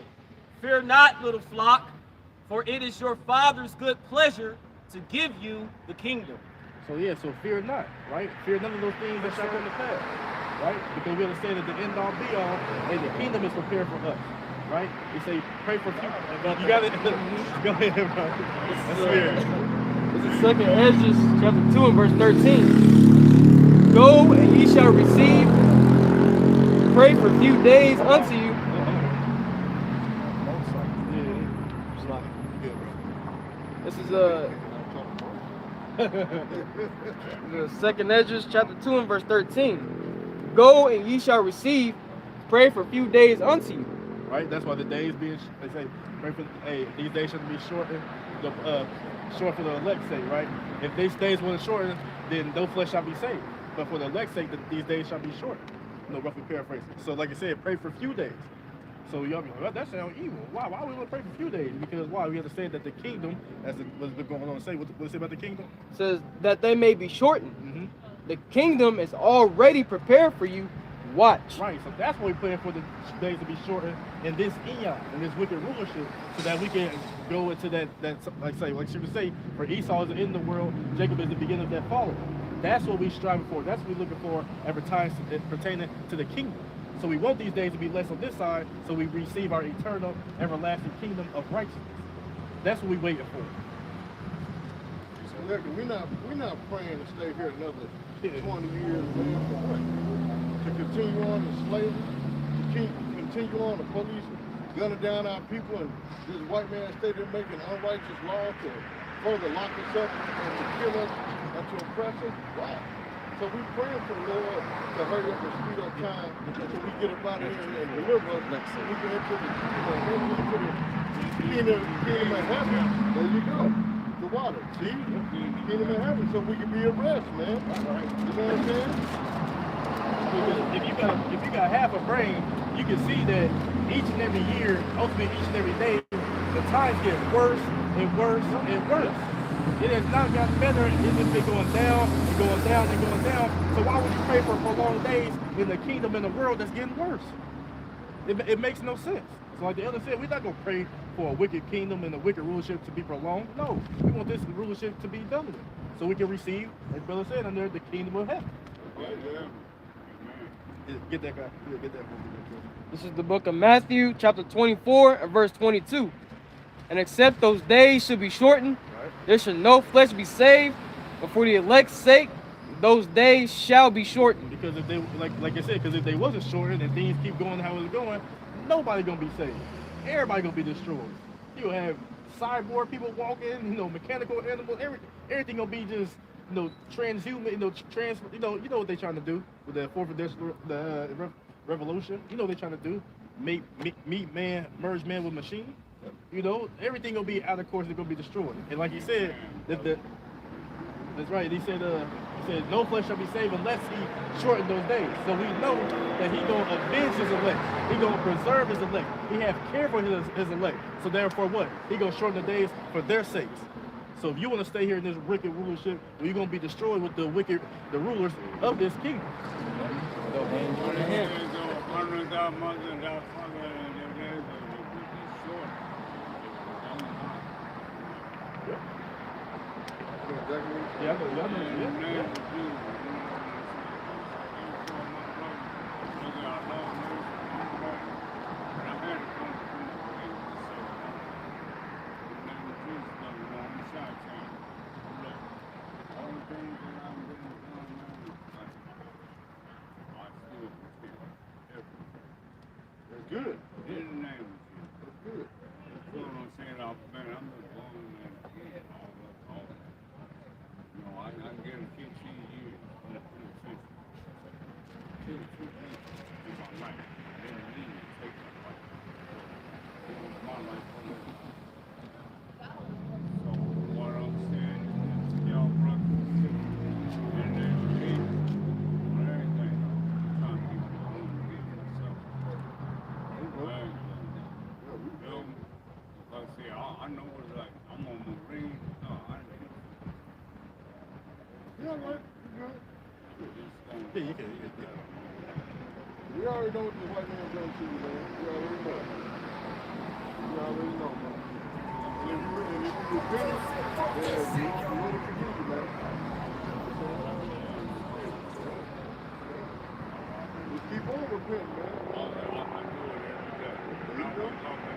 Fear not, little flock, for it is your Father's good pleasure to give you the kingdom. So fear not, right? Fear none of those things that shall come to pass, right? Because we understand that the end all be all, and the kingdom is prepared for us, right? We say, pray for people. You got it. Go ahead, bro. That's weird. This is 2 Ezra, chapter 2, and verse 13. Go, and ye shall receive. Pray for a few days unto you. This is the 2 Ezra, chapter 2, and verse 13. Go, and ye shall receive. Pray for a few days unto you. Right? That's why the days being, they say, pray for, these days shouldn't be shortened, short for the elect's sake, right? If these days weren't shortened, then no flesh shall be saved. But for the elect's sake, these days shall be shortened. Roughly paraphrasing. So like I said, pray for a few days. So y'all be like, well, that sounds evil. Why we want to pray for a few days? Because why? We understand that the kingdom, what's been going on to say, what it say about the kingdom? It says that they may be shortened. The kingdom is already prepared for you. Watch. Right, so that's what we're praying for, the days to be shortened in this eon, in this wicked rulership, so that we can go into that like she would say, for Esau is the end of the world, Jacob is the beginning of that following. That's what we're striving for. That's what we're looking for every time pertaining to the kingdom. So we want these days to be less on this side, so we receive our eternal, everlasting kingdom of righteousness. That's what we're waiting for. So look, we're not praying to stay here another 20 years, man, for what? To continue on in slavery, to continue on the police gunning down our people, and this white man stay there making unrighteous laws to further lock us up and to kill us and to oppress us. Why? So we praying for the Lord to hurry up and speed up time until we get up out of here and deliver us. So we get into the kingdom of heaven. There you go. The water. See? Kingdom of heaven. So we can be at rest, man. You know what I'm saying? If you got half a brain, you can see that each and every year, ultimately each and every day, the times get worse and worse and worse. It has not gotten better. It's just been going down and going down and going down. So why would you pray for prolonged days in the kingdom in the world that's getting worse? It makes no sense. So like the elder said, we're not going to pray for a wicked kingdom and a wicked rulership to be prolonged. No, we want this rulership to be done with, so we can receive, as brother said, under the kingdom of heaven. Get that guy. Get that one. This is the book of Matthew, chapter 24, and verse 22. And except those days should be shortened, there should no flesh be saved, but for the elect's sake, those days shall be shortened. Because if they, like I said, because if they wasn't shortened and things keep going how it's going, nobody gonna be saved. Everybody gonna be destroyed. You'll have cyborg people walking, mechanical animals, everything gonna be just, transhuman, you know what they're trying to do with the fourth revolution. You know what they're trying to do, meet man, merge man with machine. Everything gonna be out of course. It's gonna be destroyed. And like he said, that's right. He said no flesh shall be saved unless he shorten those days. So we know that he gonna avenge his elect. He gonna preserve his elect. He have care for his elect. So therefore, what? He gonna shorten the days for their sakes. So if you want to stay here in this wicked rulership, you're gonna be destroyed with the rulers of this kingdom. good. In the name of Jesus. That's good. That's what I'm saying. I'm just born and again. All that. You know, I get 15 years in the penitentiary. Killed 2 people in my life. I didn't mean to take my life. It was my life for me. So what I'm saying is that y'all brothers and sisters and then me on everything. Trying to get the home to get myself. Everything. You know, because see, I know what it's like. I'm on the ring. No, I didn't. Yeah, right. You're good. Yeah, you can. We already know what the white man done to you, man. We already know. We already know, man. And if you repent, then you really forgive you, man. Just keep on repenting, man. I do it every day. When I was talking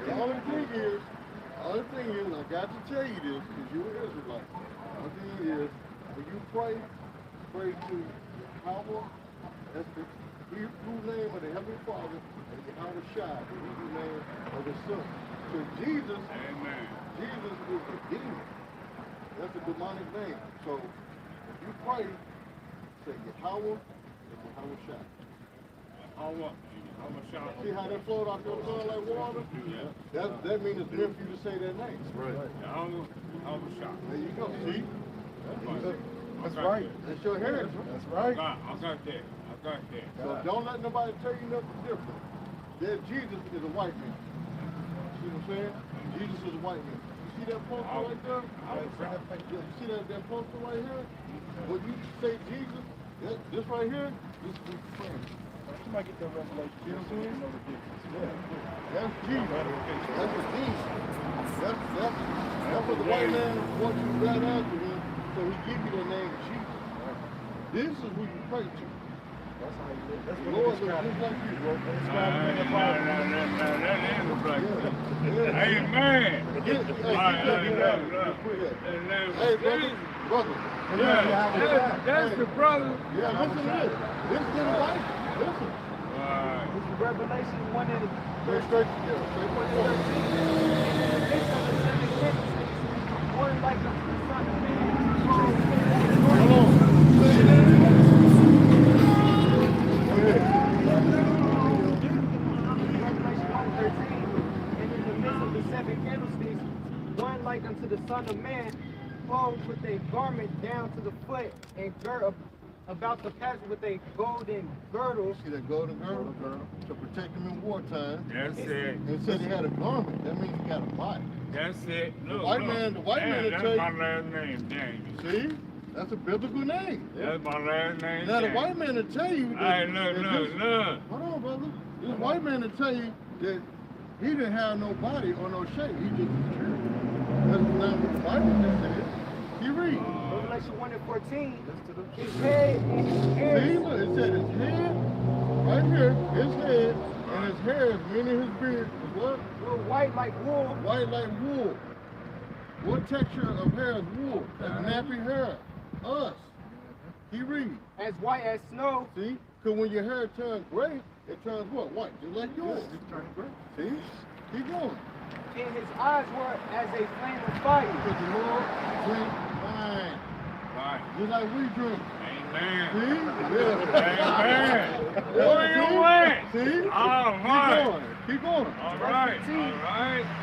The only thing is, I got to tell you this, because you're an Israelite. The only thing is, when you pray to Yahweh, that's the Hebrew name of the Heavenly Father, and Yahweh Shai, the Hebrew name of the Son. So Jesus, Amen. Jesus is a demon. That's a demonic name. So if you pray, say Yahweh and Yahweh Shai. See how that flowed out your tongue like water? Yeah. That means it's meant for you to say that name. Right. There you go. See? That's right. That's your heritage. That's right. I got that. So don't let nobody tell you nothing different. That Jesus is a white man. See what I'm saying? Jesus is a white man. You see that poster right there? You see that poster right here? When you say Jesus, this right here, this is what you're praying. Somebody get that revelation. You know what I'm saying? Know the difference. That's Jesus. That's a demon. That's what the white man wants you to grab after him, so he give you the name Jesus. This is who you pray to. That's how you live. That's The what Lord it's looks got. just like you, bro. That is a black Amen. Hey, brother. That's the brother. Yeah, listen to this. This is the Bible. Listen. This is Revelation 1 and Straight to you. Straight to you. one like unto the Son of Man. Hold on. Revelation 1:13, and in the midst of the 7 candlesticks, one like unto the Son of Man, clothed with a garment down to the foot, and girt about the path with a golden girdle. See that golden girdle? To protect him in wartime. That's it. It said he had a garment. That means he got a body. That's it. Look, The white man will that's tell my you. last name, Daniel. See? That's a biblical name. That's my last name. Now the white man will tell you that. Hey, look. Hold on, brother. This white man will tell you that he didn't have no body or no shape. He just was spirit. That's not what the Bible just said. He read. Revelation 1 and 14, his head and his hair. See, look, it said his head, right here, his head, and his hair, meaning his beard, is what? Were white like wool. White like wool. What texture of hair is wool? That's nappy hair. Us. He read. As white as snow. See? Because when your hair turns gray, it turns what? White. Just like yours. It's turning gray. See? Keep going. And his eyes were as a flame of fire. Because the Lord drink wine. Right. Just like we drink. Amen. See? Yeah. Amen. Where you went? See? All right. Keep going. All right. And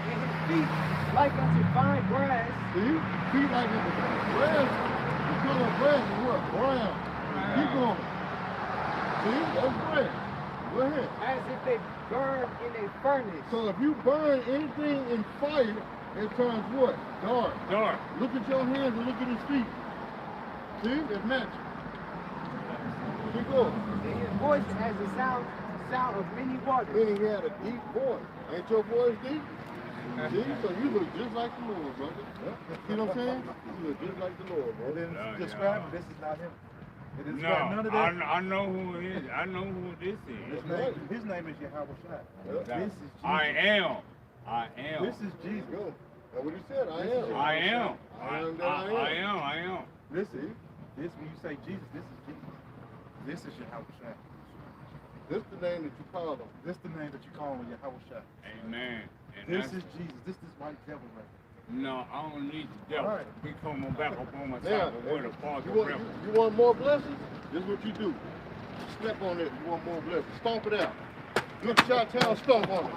his feet like unto fine brass. See? Feet like grass. The color of grass is what? Brown. Keep going. See? That's grass. Go ahead. As if they burned in a furnace. So if you burn anything in fire, it turns what? Dark. Dark. Look at your hands and look at his feet. See? It's matching. Keep going. And his voice as the sound of many waters. Meaning he had a deep voice. Ain't your voice deep? See, so you look just like the Lord, brother. See what I'm saying? You look just like the Lord, bro. And then describe him. This is not him. It is No, none of that. I know who it is. I know who this is. His name is Yahweh Shai. This is Jesus. I am. This is Jesus. That's what he said. I am. I am. I am that I am. I am. Listen, this when you say Jesus, this is Jesus. This is Yahweh Shai. This is the name that you call him. This is the name that you call him, Yahweh Shai. Amen. And This is Jesus. This is white devil right here. No, I don't need the devil. Right. We come on back up on my Now, side, but where the Father you want more blessings? This is what you do. Step on it. You want more blessings. Stomp it out. Good Chi-Town stomp on it.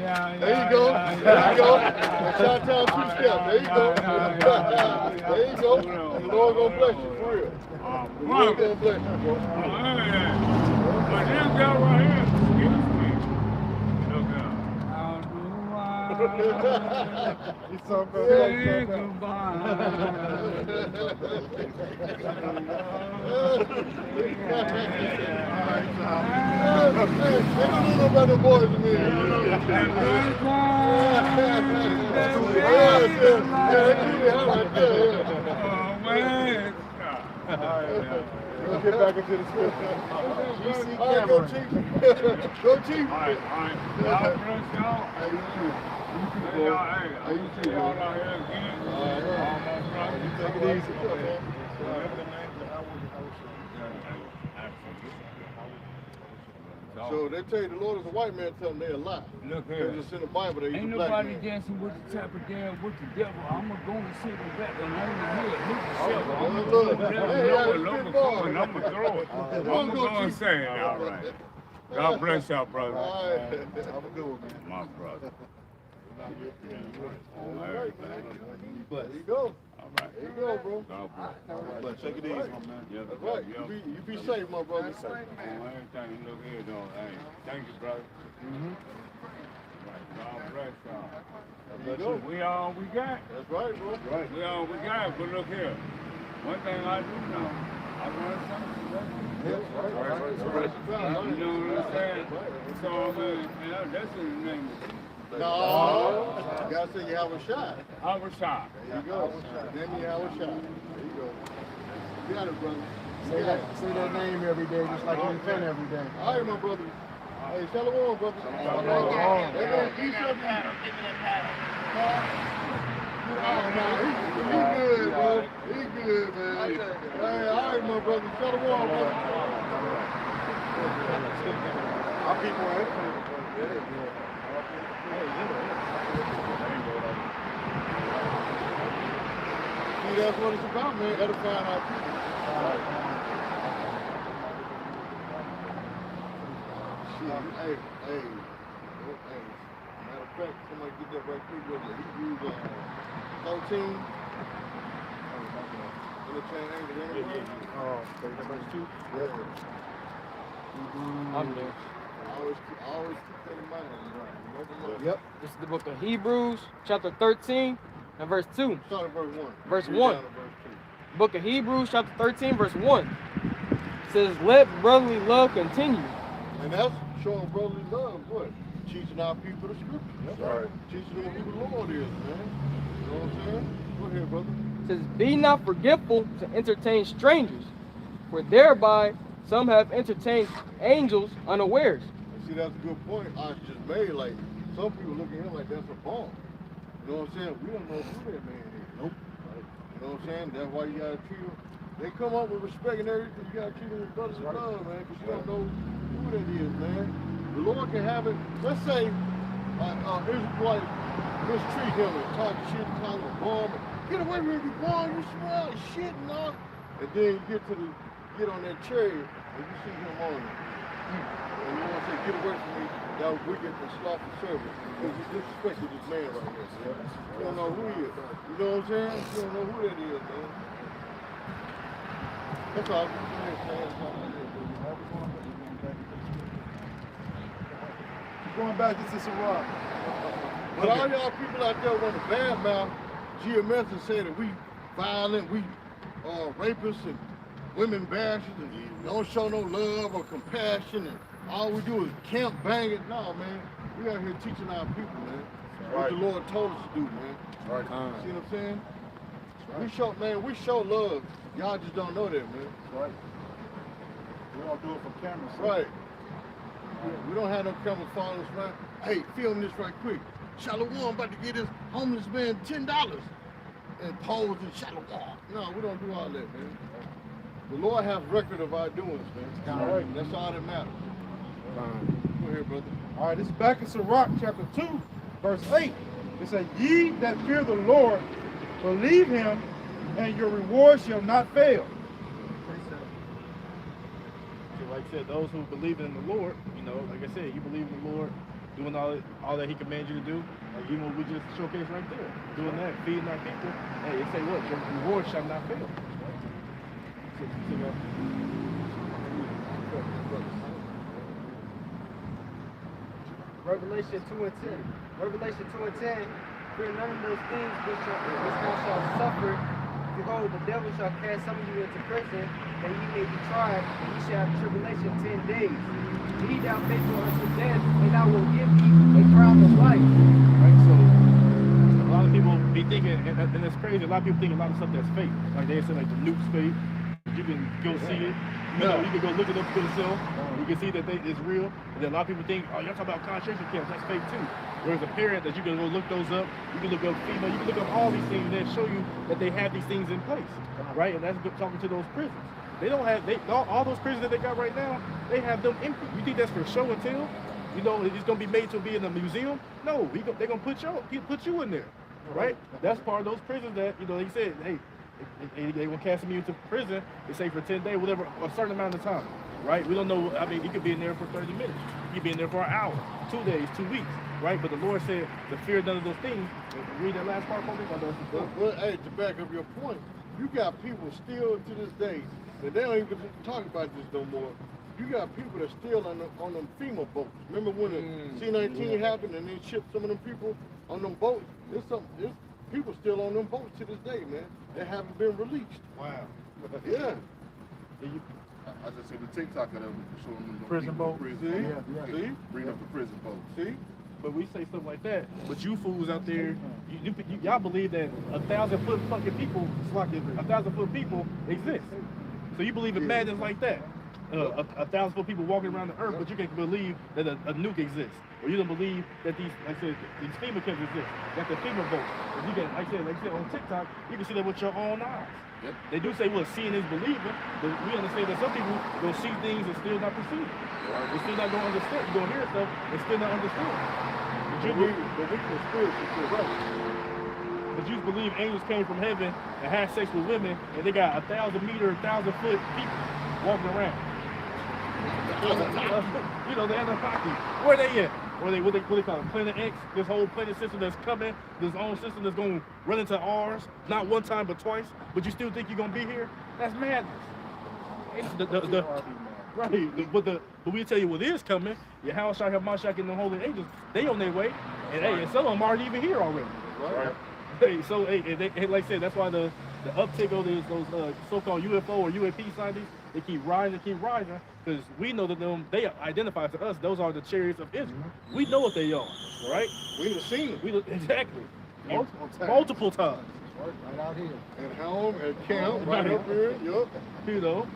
Yeah. There you go. There you go. Chi-Town two-step. There you go. There you go. And the Lord gonna bless you for real. The Lord gonna bless you, bro. But this guy right here, excuse me. Look out. How do I It's so say good. goodbye? They don't know about the boys in here. Let's get back into the scripture. All right, go Chief. Go Chief. All right. God bless y'all. Hey, you too. Hey, you too, y'all bro. out here again. Take it easy, man. So they tell you the Lord is a white man, tell them they're a lie. Look They here. just in the Bible, they use Ain't a black nobody man. dancing with the type of dance with the devil. I'm going to go and sit back and learn the hood. Look the Oh, devil. I'm look. going to Hey, throw that's it. a I'm good going ball. to throw it. I'm going to go and say it. All right. God bless y'all, brother. All right. Have a good one, man. My brother. There you go. All right. There you go, bro. God bless. But take it easy, my man. Yeah, That's right. You be safe, my brother. Everything look here, though. Hey, thank you, brother. Right. God bless y'all. There you go. We all we got. That's right, bro. Right. We all we got. But look here. One thing I do know, I learned something today. You know what I'm saying? So, man, that's his name. No. You gotta say you have a shot. I was shot. There you go. Then you have a shot. There you go. You got it, brother. Say that name every day, just like you repent every day. All right, my brother. Hey, shalom, brother. Shalom. Eat something. He good, bro. He good, man. Hey, all right, my brother. Shalom, brother. Our people are educated. See, that's what it's about, man. Edifying our people. Shit, hey. Matter of fact, somebody get that right quick with me. Hebrews 13. Verse 2. I'm there. Always keep that in mind. Right? Yep. This is the book of Hebrews, chapter 13, and verse 2. Start at verse 1. Verse Read 1. down to verse Book of Hebrews, chapter 13, verse 1. It says, let brotherly love continue. 2. And that's showing brotherly love, what? Teaching our people the scriptures. That's right. Teaching them who the Lord is, man. You know what I'm saying? Go ahead, brother. It says, be not forgetful to entertain strangers, for thereby some have entertained angels unawares. See, that's a good point I just made. Like, some people look at him like that's a bomb. You know what I'm saying? We don't know who that man is. Nope. Right? You know what I'm saying? That's why you gotta treat them. They come up with respect and everything. You gotta treat them with brothers and love, man, because you don't know who that is, man. The Lord can have it. Let's say Israelite mistreat him and talk shit, call him a bomb. Get away from me, you bomb, you smell like shit and all. And then you get on that chariot and you see him on it. And you want to say, get away from me, that was wicked and slothful service. Because you disrespected this man right here. You don't know who he is. You know what I'm saying? You don't know who that is, man. That's all. Going back to Sisera. But all y'all people out there want to badmouth GMS and say that we violent, we rapists and women bashers and don't show no love or compassion and all we do is camp banging. No, man. We out here teaching our people, man. what the Lord told us to do, man. Right. See what I'm saying? We show love. Y'all just don't know that, man. Right. We don't do it for camera sake. Right. We don't have no camera following us, right? Hey, film this right quick. Shalom about to get this homeless man $10 and pose in Shalom. No, we don't do all that, man. The Lord has record of our doings, man. All right. That's all that matters. Go ahead, brother. All right, this is back in Sirach chapter 2, verse 8. It says, ye that fear the Lord, believe him, and your reward shall not fail. So like I said, those who believe in the Lord, you know, like I said, you believe in the Lord, doing all that he commands you to do, like even what we just showcased right there, doing that, feeding our people, hey, it say what? Your reward shall not fail. Revelation 2 and 10. Revelation 2 and 10. Fear none of those things which thou shalt suffer. Behold, the devil shall cast some of you into prison, that ye may be tried, and ye shall have tribulation 10 days. Be thou faithful unto death, and I will give thee a crown of life. Right, so a lot of people be thinking, and it's crazy, a lot of people think a lot of stuff that's fake. Like they say like the nuke's fake. You can go see it. You know, you can go look it up for yourself. You can see that it's real. And then a lot of people think, oh, y'all talking about concentration camps, that's fake too. Whereas a parent that you can go look those up, you can look up FEMA, you can look up all these things that show you that they have these things in place, right? And that's talking to those prisons. They don't have, all those prisons that they got right now, they have them empty. You think that's for show and tell? You know, it's gonna be made to be in a museum? No, they're gonna put you in there, right? That's part of those prisons that, you know, they said, hey, they will cast you into prison, they say for 10 days, whatever, a certain amount of time, right? We don't know, I mean, you could be in there for 30 minutes. You could be in there for an hour, 2 days, 2 weeks, right? But the Lord said to fear none of those things. Read that last part for me. But hey, to back up your point, you got people still to this day, that they don't even talk about this no more. You got people that still on them FEMA boats. Remember when the C-19 happened and they shipped some of them people on them boats? There's people still on them boats to this day, man. They haven't been released. Wow. Yeah. I just see the TikTok of them showing them Prison boat. Prison. See? Bring up the prison boat. See? But we say stuff like that, but you fools out there, y'all believe that 1,000-foot fucking people, 1,000-foot people exist. So you believe in madness like that. 1,000-foot people walking around the earth, but you can't believe that a nuke exists. Or you don't believe that these FEMA camps exist, that the FEMA boats. If you can, like I said, on TikTok, you can see that with your own eyes. Yep. They do say, well, seeing is believing, but we understand that some people will see things and still not perceive. They're still not going to understand. You're going to hear stuff and still not understand. But we can spiritually feel right. But you believe angels came from heaven and had sex with women, and they got 1,000-meter, 1,000-foot people walking around. You know, the Anunnaki. Where they at? What they call it? Planet X? This whole planet system that's coming, this own system that's going to run into ours, not one time but twice, but you still think you're going to be here? That's madness. Right, but we tell you what is coming. Your house shall have Mashak and the holy angels. They on their way, and hey, and some of them aren't even here already. Right. Hey, so hey, like I said, that's why the uptick of those so-called UFO or UAP scientists, they keep rising, because we know that they identify to us. Those are the chariots of Israel. We know what they are, right? We have seen them. Exactly. Multiple times. Right out here. At home, at camp, right up here. Yup. You know.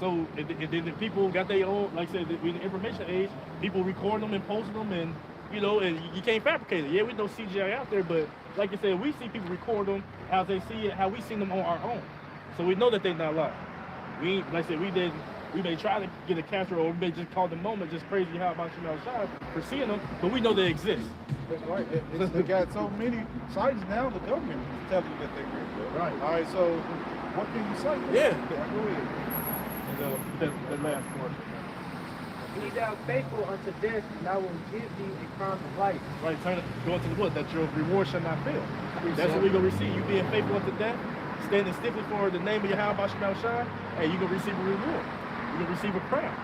So and then the people got their own, like I said, in the information age, people record them and post them, and you know, and you can't fabricate it. Yeah, we know CGI out there, but like I said, we see people record them how they see it, how we seen them on our own. So we know that they're not lying. We, like I said, we may try to get a capture, or we may just call the moment just crazy how about you outside for seeing them, but we know they exist. That's right. They got so many sites now, the government is telling you that they're real. Right. All right, so what can you say? Yeah. Go ahead. The last portion. Be thou faithful unto death, and I will give thee a crown of life. Right, going to the book, that your reward shall not fail. That's what we're going to receive. You being faithful unto death, standing stiffly for the name of your Yahweh Shai, hey, you're going to receive a reward. You're going to receive a crown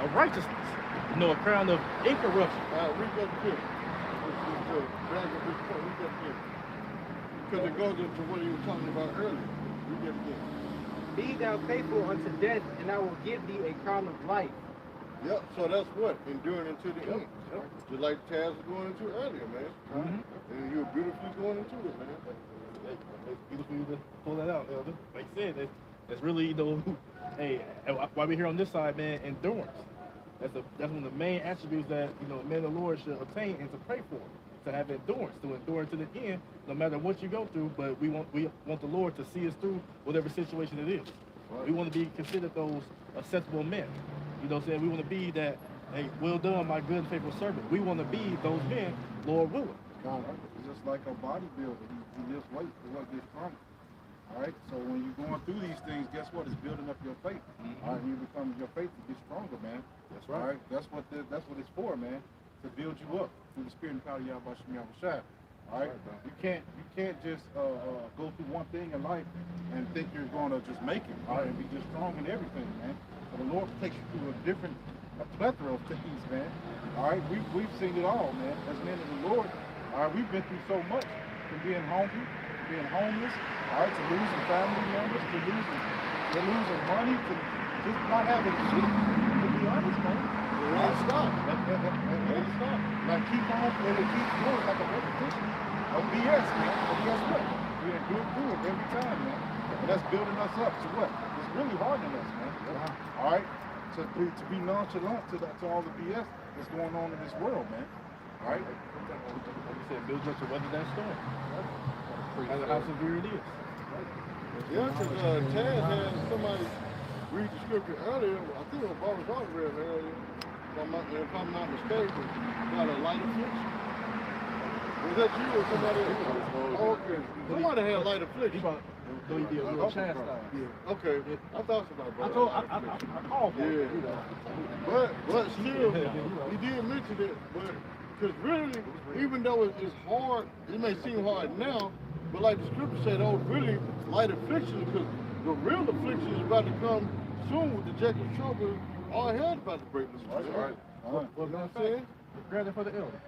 of righteousness. You know, a crown of incorruption. Read that here. Because it goes into what you were talking about earlier. Read that here. Be thou faithful unto death, and I will give thee a crown of life. Yep, so that's what? Enduring into the end. Just like Taz was going into earlier, man. And you were beautifully going into it, man. It's beautiful to pull that out, Elder. Like I said, that's really, you know, hey, why we here on this side, man, endurance. That's one of the main attributes that, you know, men of the Lord should obtain and to pray for. To have endurance, to endure to the end, no matter what you go through, but we want the Lord to see us through whatever situation it is. Right. We want to be considered those acceptable men. You know what I'm saying? We want to be that, hey, well done, my good and faithful servant. We want to be those men, Lord willing. It's just like a bodybuilder. He lifts weight for what gets stronger. All right. So when you're going through these things, guess what? It's building up your faith. All right. You become your faith to get stronger, man. That's right. All right. That's what it's for, man. To build you up through the spirit and power of Yahweh Shai. All right. You can't just go through one thing in life and think you're going to just make it. All right. And be just strong in everything, man. So the Lord takes you through a plethora of things, man. All right. We've seen it all, man. As men of the Lord. All right, we've been through so much, from being hungry, to being homeless, all right, to losing family members, to losing money, to just not having shit, to be honest, man. It ain't stop. It ain't stop. Like, keep on, and it keeps going like a repetition of BS, man. But guess what? We endure through it every time, man. And that's building us up to what? It's really hardening us, man. All right? To be nonchalant to all the BS that's going on in this world, man. All right? Like you said, build up to weather that storm. How severe it is. Yeah, because Taz had somebody read the scripture earlier. I think it was Barbara Hart read earlier. If I'm not mistaken, about a light affliction. Was that you or somebody else? Oh, okay. Somebody had light affliction. So he did a little chastised. Yeah. Okay. I thought somebody brought I called for it. You know. But still, he did mention it. But because really, even though it's hard, it may seem hard now, but like the scripture said, oh, really light affliction, because the real affliction is about to come soon with the Jacob trouble. All I had about to break this. That's right. Well, you know what I'm saying? Grab it for the elder.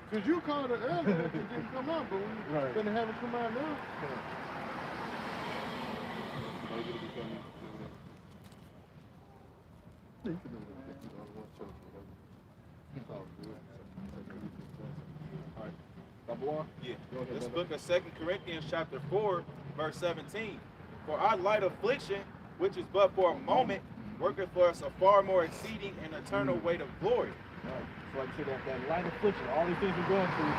Because you called it earlier, it didn't come out, but we're going to have it come out now. This book of 2 Corinthians chapter 4, verse 17. For our light affliction, which is but for a moment, worketh for us a far more exceeding and eternal weight of glory. Right. So like I said, that light affliction, all these things we're going through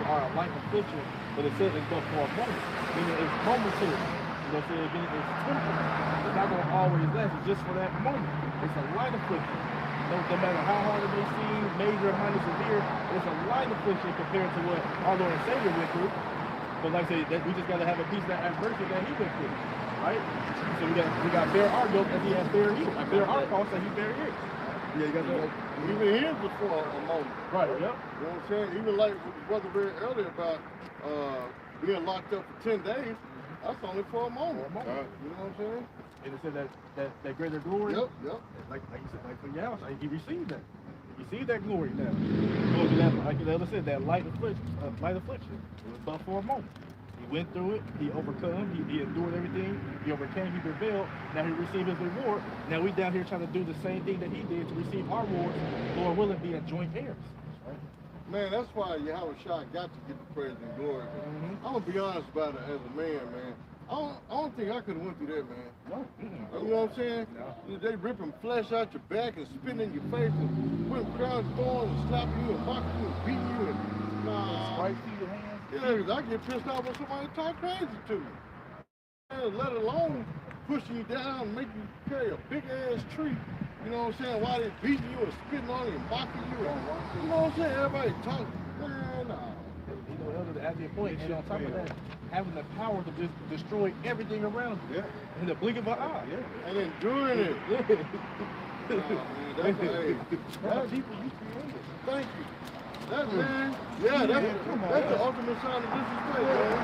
are a light affliction, but it says it's but for a moment. Meaning it's momentary. You know what I'm saying? It's temporary. It's not going to always last. It's just for that moment. It's a light affliction. No matter how hard it may seem, major or minor severe, it's a light affliction compared to what our Lord and Savior went through. But like I said, we just got to have a piece of that adversity that he went through, right? So we got to bear our yoke as he has bear his. I bear our cross as he bear his. Yeah, you got that. Even his was for a moment. Right, yep. You know what I'm saying? Even like what the brother read earlier about being locked up for 10 days, that's only for a moment. You know what I'm saying? And it said that greater glory. Yep. Like you said, like for your house, like he received that. You see that glory now. Going to that, like the other said, that light affliction. It was but for a moment. He went through it. He overcome. He endured everything. He overcame. He prevailed. Now he received his reward. Now we down here trying to do the same thing that he did to receive our rewards. Lord willing, being joint heirs. Right? Man, that's why Yahweh Shai got to get the praise and glory. I'm gonna be honest about it as a man, man. I don't think I could have went through that, man. No. You know what I'm saying? No. They ripping flesh out your back and spitting in your face and putting crowns thorns and slapping you and mocking you and beating you and right through your hands. Yeah, because I get pissed off when somebody talk crazy to me. Let alone pushing you down and make you carry a big ass tree. You know what I'm saying? While they beating you and spitting on you and mocking you. And, you know what I'm saying? Everybody talk. Man, nah. You know, Elder, at the point, and on top of that, having the power to just destroy everything around you. Yeah. In the blink of an eye. Yeah. And then doing it. Yeah. That's people you created. Thank you. That man, that's the ultimate sign of disrespect, man.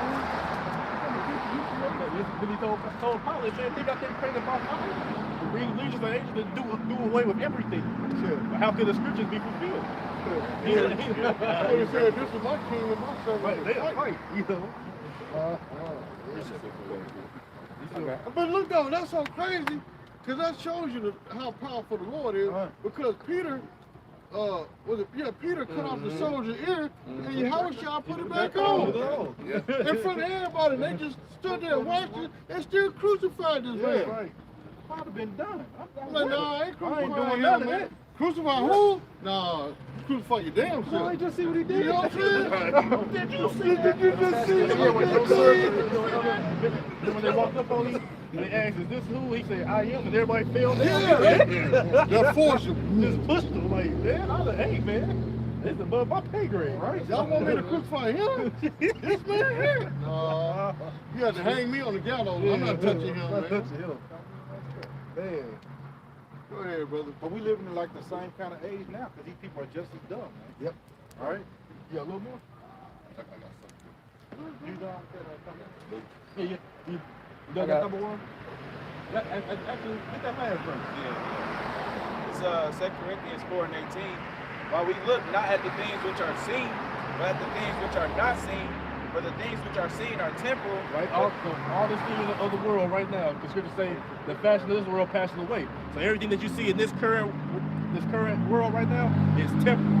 Then he told Pilate, man, they got that crazy about fire. To bring legions of angels to do away with everything. But how can the scriptures be fulfilled? He said, this is my kingdom, my son. Right, they fight, you know. But look though, that's so crazy. Because that shows you how powerful the Lord is. Because Peter, Peter cut off the soldier's ear, and Yahushua put it back on. In front of everybody, and they just stood there watching and still crucified this man. Right. Might have been done. I'm like, nah, I ain't I ain't crucifying doing him, none of man. that. Crucify who? Nah, crucify your damn self. No, just see what he did. You know what I'm saying? Did you see that? Did you just see When they walked up on him, they asked, "Is this who?" He said, "I am," and everybody fell down. Yeah. They're forcing. Just pushed him like, man, I was like, hey, man, this is above my pay grade, right? Y'all want me to crucify him? This man here? No. You have to hang me on the gallows. I'm not touching him, man. Man. Go ahead, brother. But we living in like the same kind of age now, because these people are just as dumb, man. Yep. All right? You got a little more? You got You got that number one? Actually, get that last verse. Yeah. It's 2 Corinthians 4:18. While we look not at the things which are seen, but at the things which are not seen. For the things which are seen are temporal. Right? All this thing of the world right now, the scripture say the fashion of this world passes away. So everything that you see in this current world right now is temporal.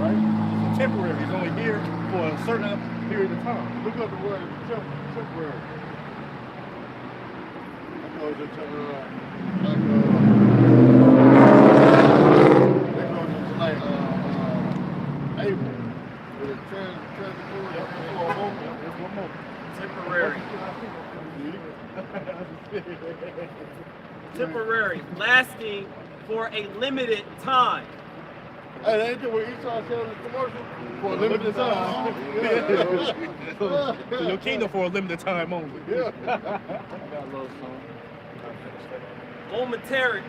Right? It's temporary. It's only here for a certain period of time. Look up the word temporary. I know it's temporary. Like April. With a transitory for a moment. Just one moment. Temporary. Temporary. Lasting for a limited time. Hey, that ain't that what Esau said in the commercial? For a limited time. So your kingdom for a limited time only. Yeah. I got a little song. Momentary.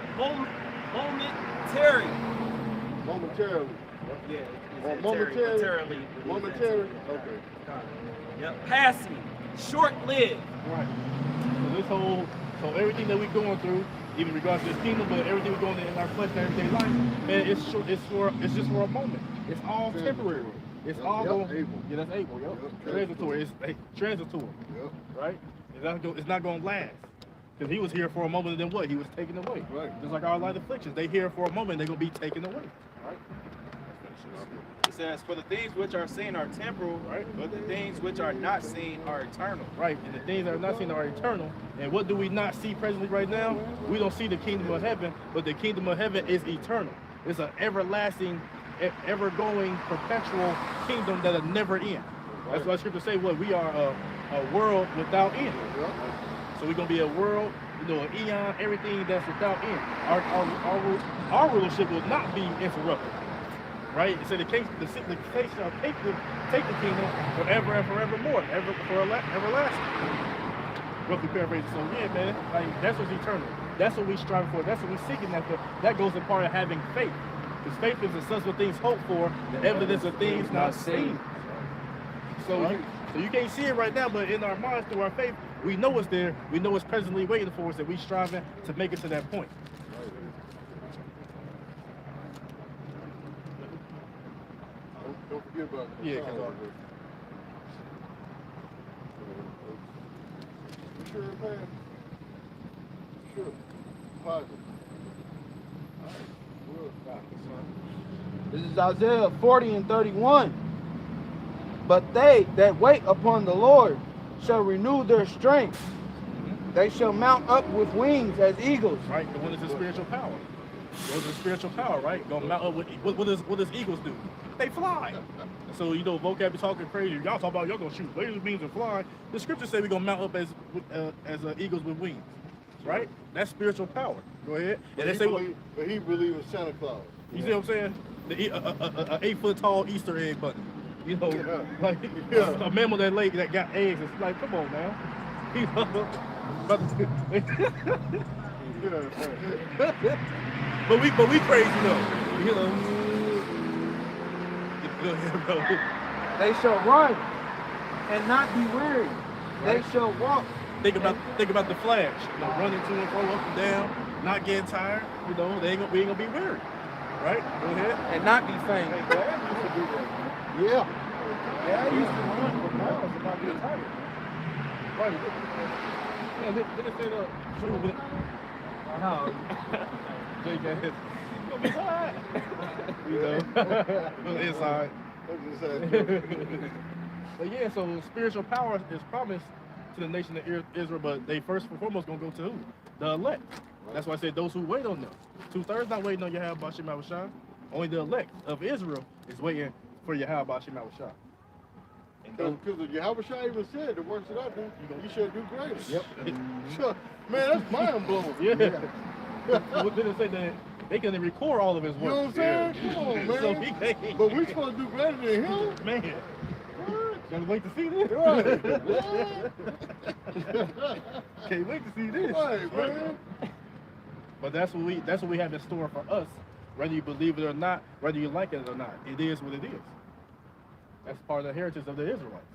Momentarily. Yeah. Or momentarily. Momentarily. Okay. Yep. Passing. Short-lived. Right. So everything that we're going through, even regards to this kingdom, but everything we're going in our flesh and everyday life, man, it's just for a moment. It's all temporary. It's all going. Yeah, that's able. Yep. Transitory. It's transitory. Yep. Right. It's not going to last. Because he was here for a moment, and then what? He was taken away. Right. Just like our light afflictions, they here for a moment, they're going to be taken away. Right. It says, for the things which are seen are temporal, right? But the things which are not seen are eternal. Right, and the things that are not seen are eternal. And what do we not see presently right now? We don't see the kingdom of heaven, but the kingdom of heaven is eternal. It's an everlasting, ever-going, perpetual kingdom that'll never end. That's why Scripture say, what? We are a world without end. So we're going to be a world, an eon, everything that's without end. Our rulership will not be interrupted. Right? It said the faith shall take the kingdom forever and forevermore, everlasting. Roughly paraphrasing. So yeah, man, like that's what's eternal. That's what we strive for. That's what we're seeking after. That goes in part of having faith. Because faith is the substance of things hoped for, the evidence of things not seen. So you can't see it right now, but in our minds through our faith, we know it's there. We know it's presently waiting for us, and we striving to make it to that point. Don't forget about that. Yeah, You sure it passed? Sure. Positive. This is Isaiah 40:31. But they that wait upon the Lord shall renew their strength. They shall mount up with wings as eagles. Right, the one is the spiritual power. What is the spiritual power, right? Gonna mount up with what does eagles do? They fly. So vocab is talking crazy. Y'all talk about y'all gonna shoot laser beams and fly. The scripture say we're gonna mount up as eagles with wings, right? That's spiritual power. Go ahead. But And they say but he believes in Santa Claus. you see what I'm saying? The 8 foot tall Easter egg bunny. Like a mammal that got eggs. It's like, come on now. But we crazy though. Go ahead, bro. They shall run and not be weary. They shall walk. Think about the Flash. Running to and fro, up and down, not getting tired. We ain't gonna be weary. Right? Go ahead. And not be faint. Hey, Dad used to do that, man. Yeah. Dad used to run for miles and not get tired. Right. Yeah, they say No. Jake got his. It's gonna be hot. You know, inside. But yeah, so spiritual power is promised to the nation of Israel, but they first and foremost gonna go to who? The elect. That's why I said those who wait on them. 2/3 not waiting on Yahweh Bashim Yahushua. Only the elect of Israel is waiting for Yahweh Bashim Yahushua. Because Yahweh even said, the works that I do, you should do greater. Yep. Sure. Man, that's mind blowing. Yeah. What did it say that they can record all of his work? You know what I'm saying? Come on, man. So he can't. But we supposed to do greater than him? Man. Gotta wait to see this. Right. Can't wait to see this. Right, man. But that's what we have in store for us. Whether you believe it or not, whether you like it or not, it is what it is. That's part of the heritage of the Israelites.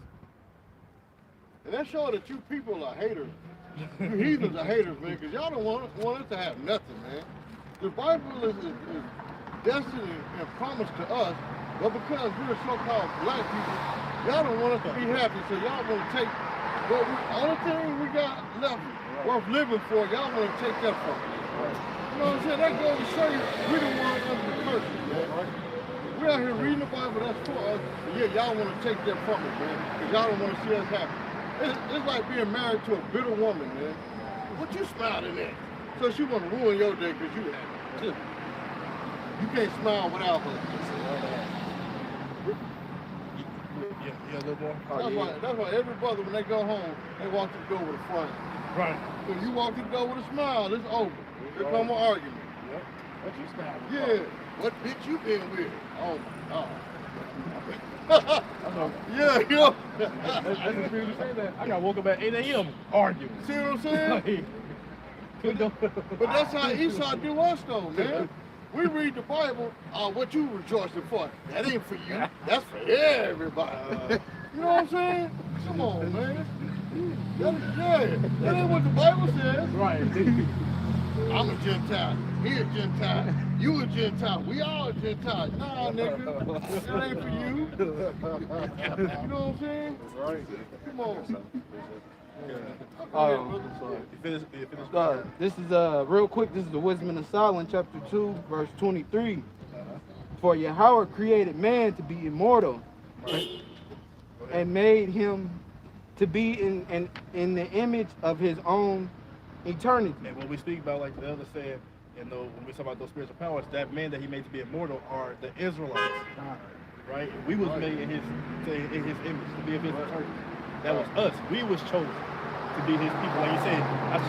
And that shows that you people are haters. You heathens are haters, man, because y'all don't want us to have nothing, man. The Bible is destined and promised to us, but because we're so-called black people, y'all don't want us to be happy, so y'all want to take what only thing we got left worth living for, y'all want to take that from us. You know what I'm saying? That goes to show you we the ones under the curse, man. We're out here reading the Bible, that's for us, but yeah, y'all want to take that from us, man, because y'all don't want to see us happy. It's like being married to a bitter woman, man. What you smiling at? So she want to ruin your day because you happy. You can't smile without her. Yeah, a little more. That's why every brother, when they go home, they walk to the door with a front. Right. So you walk to the door with a smile, it's over. Here come an argument. Yep. What you smiling? Yeah. What bitch you been with? Oh my God. Yeah, you know. That's the spirit of saying that. I got woke up at 8 a.m. arguing. See what I'm saying? But that's how Esau do us though, man. We read the Bible, what you rejoicing for? That ain't for you. That's for everybody. You know what I'm saying? Come on, man. That ain't what the Bible says. Right. I'm a Gentile. He a Gentile. You a Gentile. We all a Gentile. Nah, nigga. That ain't for you. You know what I'm saying? Right. Come on. This is real quick. This is the Wisdom of Solomon, chapter 2, verse 23. For Yahweh created man to be immortal, and made him to be in the image of his own eternity. And when we speak about, like the elder said, you know, when we talk about those spiritual powers, that man that he made to be immortal are the Israelites, right? We was made in his image, to be of his eternity. That was us. We was chosen to be his people. Like you said,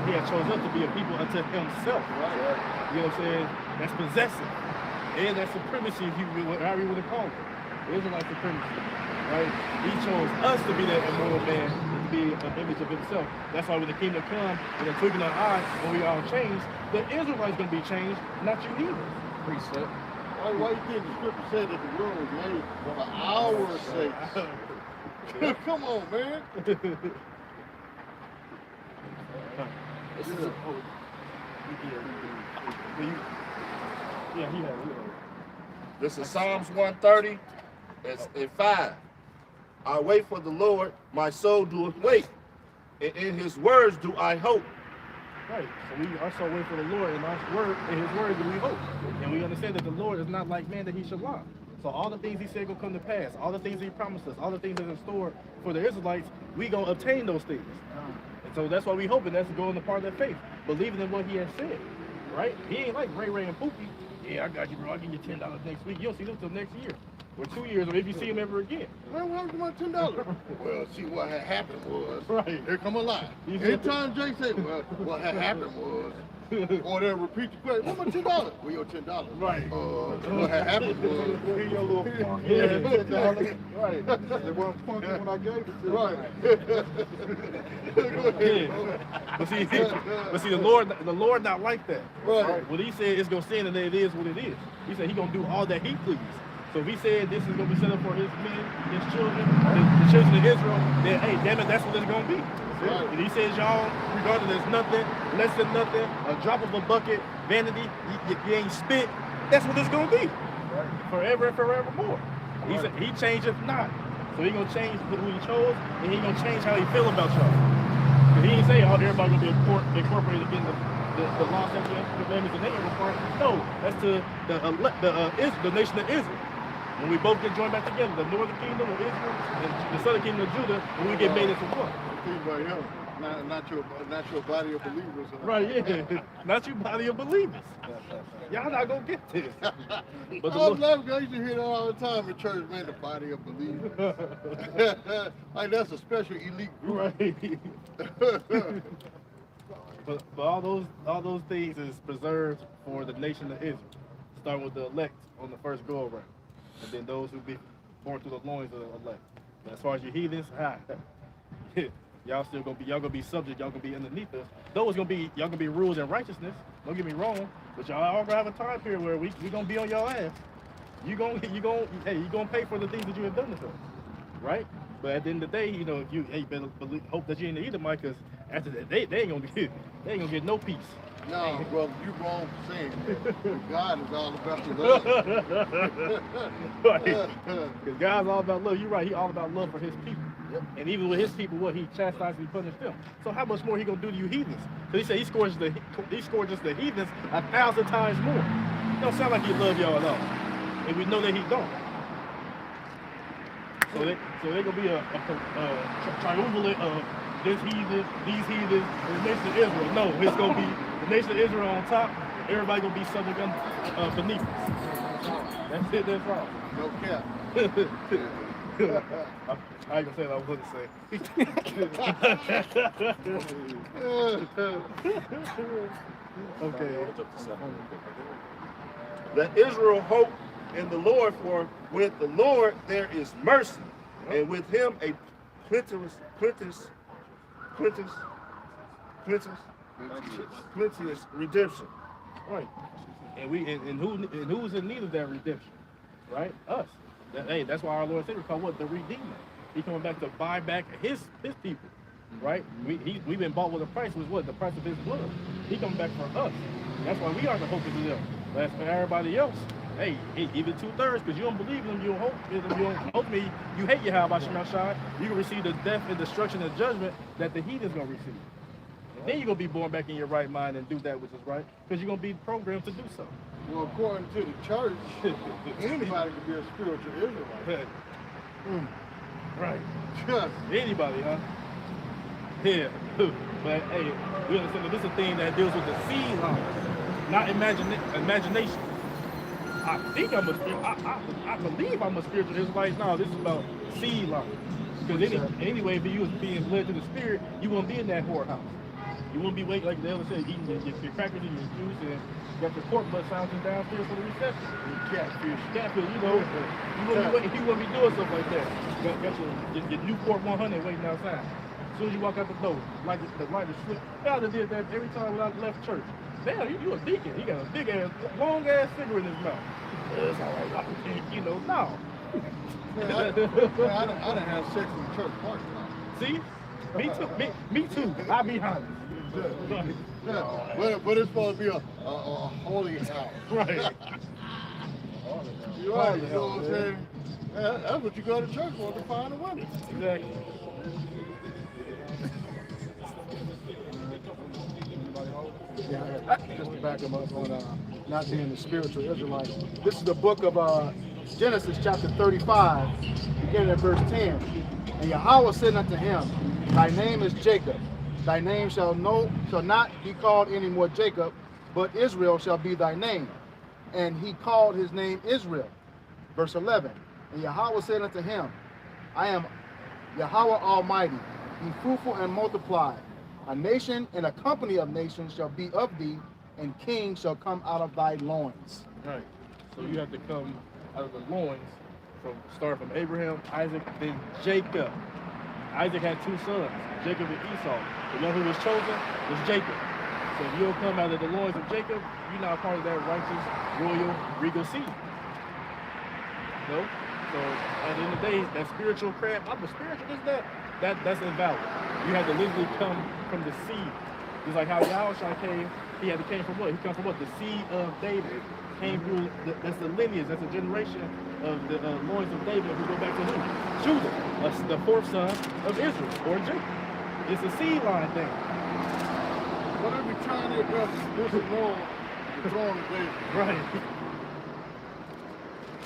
he had chosen us to be a people unto himself. Right. You know what I'm saying? That's possessive. And that's supremacy, however you want to call it. Israelite supremacy. Right? He chose us to be that immortal man, to be an image of himself. That's why when the kingdom comes, when the twinkling of an eye, when we all change, the Israelites gonna be changed, not you either. Precept. Why you think the scripture said that the world was made for our sake? Come on, man. This is Psalms 130. It's in 5. I wait for the Lord, my soul doeth wait, and in his words do I hope. Right. So we also wait for the Lord, and in his word do we hope. And we understand that the Lord is not like man that he should lie. So all the things he said gonna come to pass, all the things he promised us, all the things that's in store for the Israelites, we gonna obtain those things. And so that's why we hoping that's going to part of that faith, believing in what he has said. Right? He ain't like Ray Ray and Pookie. Yeah, I got you, bro. I'll give you $10 next week. You don't see them till next year. Or 2 years, or if you see him ever again. Man, what happened to my $10? Well, see, what had happened was, right. Here come a lie. Anytime Jay say, well, what had happened was, or they'll repeat the question, what my $10? Well, your $10. Right. What had happened was, Here your little funk. Yeah. $10. Right. They weren't funky when I gave it to them. Right. But see, the Lord not like that. Right. What he said is gonna stand, and it is what it is. He said he gonna do all that he pleases. So if he said this is gonna be set up for his men, his children, the children of Israel, then hey, damn it, that's what it's gonna be. Right. And he says y'all, regardless there's nothing, less than nothing, a drop of a bucket, vanity, you ain't spit. That's what it's gonna be. Right. Forever and forevermore. He said he changeth not. So he gonna change who he chose, and he gonna change how he feel about y'all. He didn't say, oh, everybody gonna be incorporated in the the law, statutes, and commandments, and they ain't required. No, that's to the nation of Israel. When we both get joined back together, the northern kingdom of Israel and the southern kingdom of Judah, when we get made into one. Right here. Not your body of believers. Right, yeah. Not your body of believers. Y'all not gonna get this. But I love I used to hear that all the time in church, man, the body of believers. Like that's a special elite group. Right. But all those things is preserved for the nation of Israel. Starting with the elect on the first go around. And then those who be born through the loins of the elect. And as far as your heathens, y'all gonna be subject, y'all gonna be underneath us. Y'all gonna be ruled in righteousness. Don't get me wrong, but y'all all gonna have a time period where we gonna be on y'all ass. You gonna pay for the things that you have done to us, right? But at the end of the day, you know, if you better hope that you ain't the Edomite, because after that they ain't gonna get no peace. No, brother, you wrong for saying that. God is all about the love. Because God's all about love. You're right. He all about love for his people. Yep. And even with his people, what he chastised and punished them. So how much more he gonna do to you heathens? Because he said he scourges the heathens 1,000 times more. It don't sound like he love y'all at all. And we know that he don't. So they gonna be a triumvirate of this heathen, these heathens, and the nation of Israel. No, it's gonna be the nation of Israel on top. Everybody gonna be subject beneath us. That's it. That's all. No cap. I ain't gonna say what I was gonna say. Okay. Let Israel hope in the Lord, for with the Lord there is mercy, and with him a plenteous redemption. Right. And who's in need of that redemption? Right? Us. That's why our Lord and Savior called what? The Redeemer. He coming back to buy back his people. Right? We've been bought with a price, was what? The price of his blood. He coming back for us. That's why we are the hope of them. But as for everybody else, hey, even 2/3, because you don't believe in them, you don't hope in them, you don't hope me, you hate Yahweh Shemashai, you can receive the death and destruction and judgment that the heathen's gonna receive. And then you're gonna be born back in your right mind and do that which is right, because you're gonna be programmed to do so. Well, according to the church, anybody can be a spiritual Israelite. Right. Just anybody, huh? Yeah. But hey, we understand that this is a thing that deals with the seed line, not imagination. I think I'm a spiritual. I believe I'm a spiritual Israelite. No, this is about seed line. Because anyway, if you was being led to the spirit, you won't be in that whorehouse. You won't be waiting, like the elder said, eating your crackers and your juice, and you got your pork butt sounding downstairs for the reception. Catfish, you know. You won't be doing stuff like that. Got your Newport 100 waiting outside. As soon as you walk out the door, the light is slick. I did that every time when I left church. Damn, you a deacon. He got a big ass, long ass cigarette in his mouth. It's all right, you know, no. I didn't have sex in the church parking lot. See? Me too. I'll be honest. Yeah, but it's supposed to be a holy house. Right. You're right, you know what I'm saying? That's what you go to church for, to find the women. Exactly. Just to back him up on not being a spiritual Israelite. This is the book of Genesis chapter 35, beginning at verse 10. And Yahweh said unto him, Thy name is Jacob. Thy name shall not be called any more Jacob, but Israel shall be thy name. And he called his name Israel. Verse 11. And Yahweh said unto him, I am Yahweh Almighty. Be fruitful and multiply. A nation and a company of nations shall be of thee, and kings shall come out of thy loins. Right. So you have to come out of the loins, start from Abraham, Isaac, then Jacob. Isaac had two sons, Jacob and Esau. The one who was chosen was Jacob. So if you don't come out of the loins of Jacob, you're not part of that righteous, royal, regal seed. No? So at the end of the day, that spiritual crap, I'm a spiritual, that's invalid. You have to literally come from the seed. Just like how Yahushua came, he had to came from what? He come from what? The seed of David. Came through, that's the lineage, that's a generation of the loins of David who go back to who? Judah, the fourth son of Israel, or Jacob. It's a seed line thing. But they be trying their best to disannul the throne of David. Right.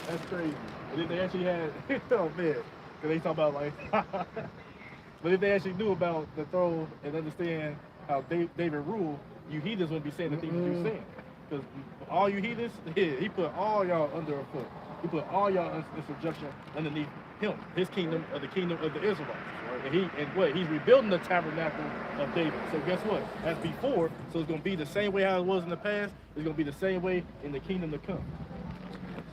That's crazy. And if they actually had, oh man, because they talk about like, but if they actually knew about the throne and understand how David ruled, you heathens wouldn't be saying the things that you're saying. Because all you heathens, he put all y'all under a foot. He put all y'all in subjection underneath him, his kingdom, or the kingdom of the Israelites. And he's rebuilding the tabernacle of David. So guess what? As before, so it's going to be the same way how it was in the past. It's going to be the same way in the kingdom to come.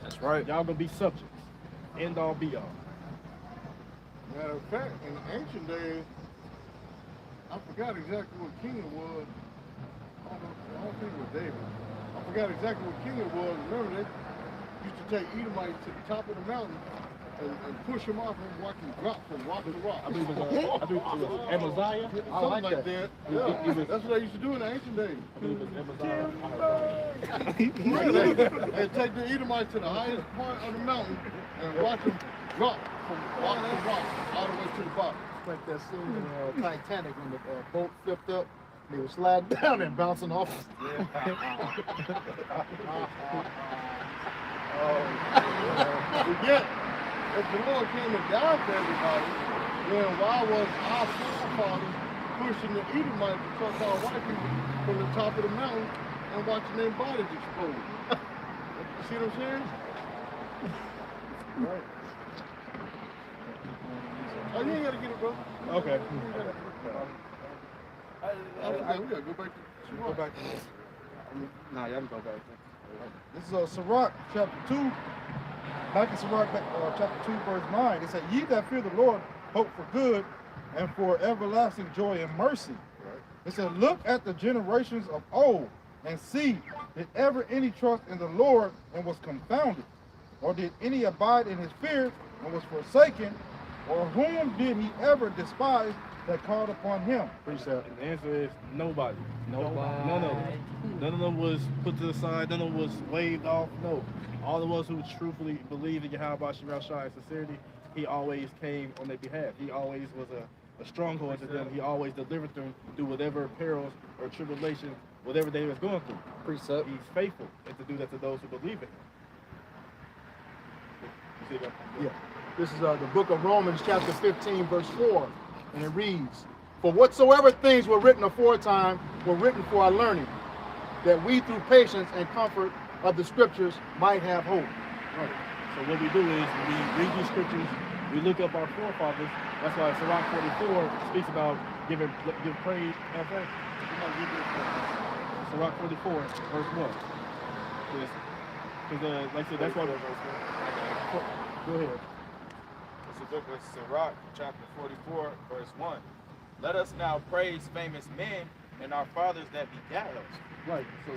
That's right. Y'all going to be subjects. End all be all. Matter of fact, in the ancient days, I forgot exactly what king it was. I don't think it was David. I forgot exactly what king it was. Remember, they used to take Edomites to the top of the mountain and push them off and watch them drop from rock to rock. I believe it was Amaziah. Something like that. Yeah. That's what they used to do in the ancient days. I believe it was Amaziah. They take the Edomites to the highest point of the mountain and watch them drop from rock to rock all the way to the bottom. It's like that scene in Titanic when the boat flipped up. They were sliding down and bouncing off. Yet, if the Lord came and died for everybody, then why was our forefathers pushing the Edomites, the so-called white people, from the top of the mountain and watching their bodies explode? You see what I'm saying? Right. Oh, you ain't got to get it, bro. Okay. We gotta go back to Go back to this. Nah, y'all can go back. This is Sirach chapter 2. Back in Sirach chapter 2, verse 9. It said, "Ye that fear the Lord hope for good and for everlasting joy and mercy." It said, "Look at the generations of old and see, did ever any trust in the Lord and was confounded? Or did any abide in his fear and was forsaken? Or whom did he ever despise that called upon him?" Precept. And the answer is nobody. Nobody. None of them. None of them was put to the side. None of them was waved off. No. All the ones who truthfully believed in Yahweh Shai in sincerity, he always came on their behalf. He always was a stronghold to them. He always delivered them through whatever perils or tribulation, whatever they was going through. Precept. He's faithful and to do that to those who believe in him. You see that? Yeah. This is the book of Romans, chapter 15, verse 4. And it reads, "For whatsoever things were written aforetime were written for our learning, that we through patience and comfort of the scriptures might have hope." Right. So what we do is we read these scriptures, we look up our forefathers. That's why Sirach 44 speaks about give praise. Sirach 44, verse 1. Because like I said, that's why. Go ahead. It's the book of Sirach, chapter 44, verse 1. "Let us now praise famous men and our fathers that begat us." Right. So,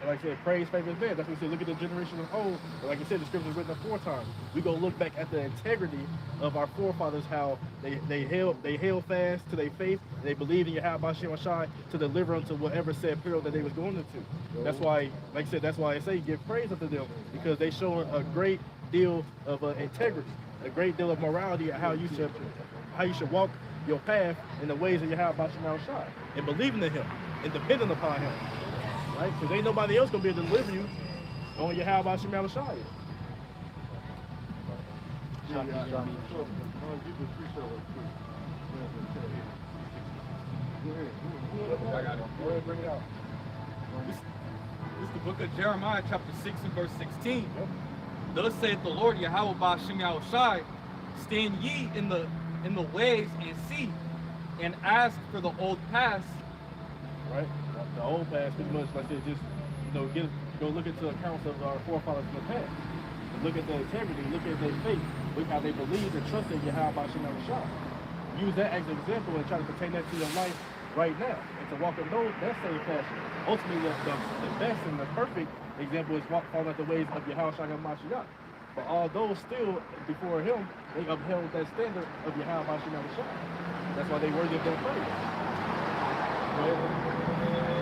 like I said, praise famous men. That's what we said. Look at the generation of old. And like I said, the scripture is written aforetime. We go look back at the integrity of our forefathers, how they held fast to their faith. They believed in Yahweh Shai to deliver them to whatever said peril that they was going into. That's why, like I said, that's why I say give praise unto them, because they show a great deal of integrity, a great deal of morality, and how you should walk your path in the ways of Yahweh Shai and believing in him and depending upon him. Right? Because ain't nobody else gonna be able to deliver you on your how about Shemal Shai. I got it. Go ahead, bring it out. This is the book of Jeremiah, chapter 6 and verse 16. Thus saith the Lord Yahweh Ba'Shem Yahushai, stand ye in the ways and see, and ask for the old past. Right? The old past, pretty much like I said, just go look into accounts of our forefathers in the past. Look at their integrity, look at their faith, look how they believed and trusted Yahweh Ba'Shem Yahushai. Use that as an example and try to pertain that to your life right now, and to walk in that same fashion. Ultimately, the best and the perfect example is following out the ways of Yahweh Shai Mashiach. But all those still, before him, they upheld that standard of Yahweh Ba'Shem Yahushai. That's why they worthy of their praise.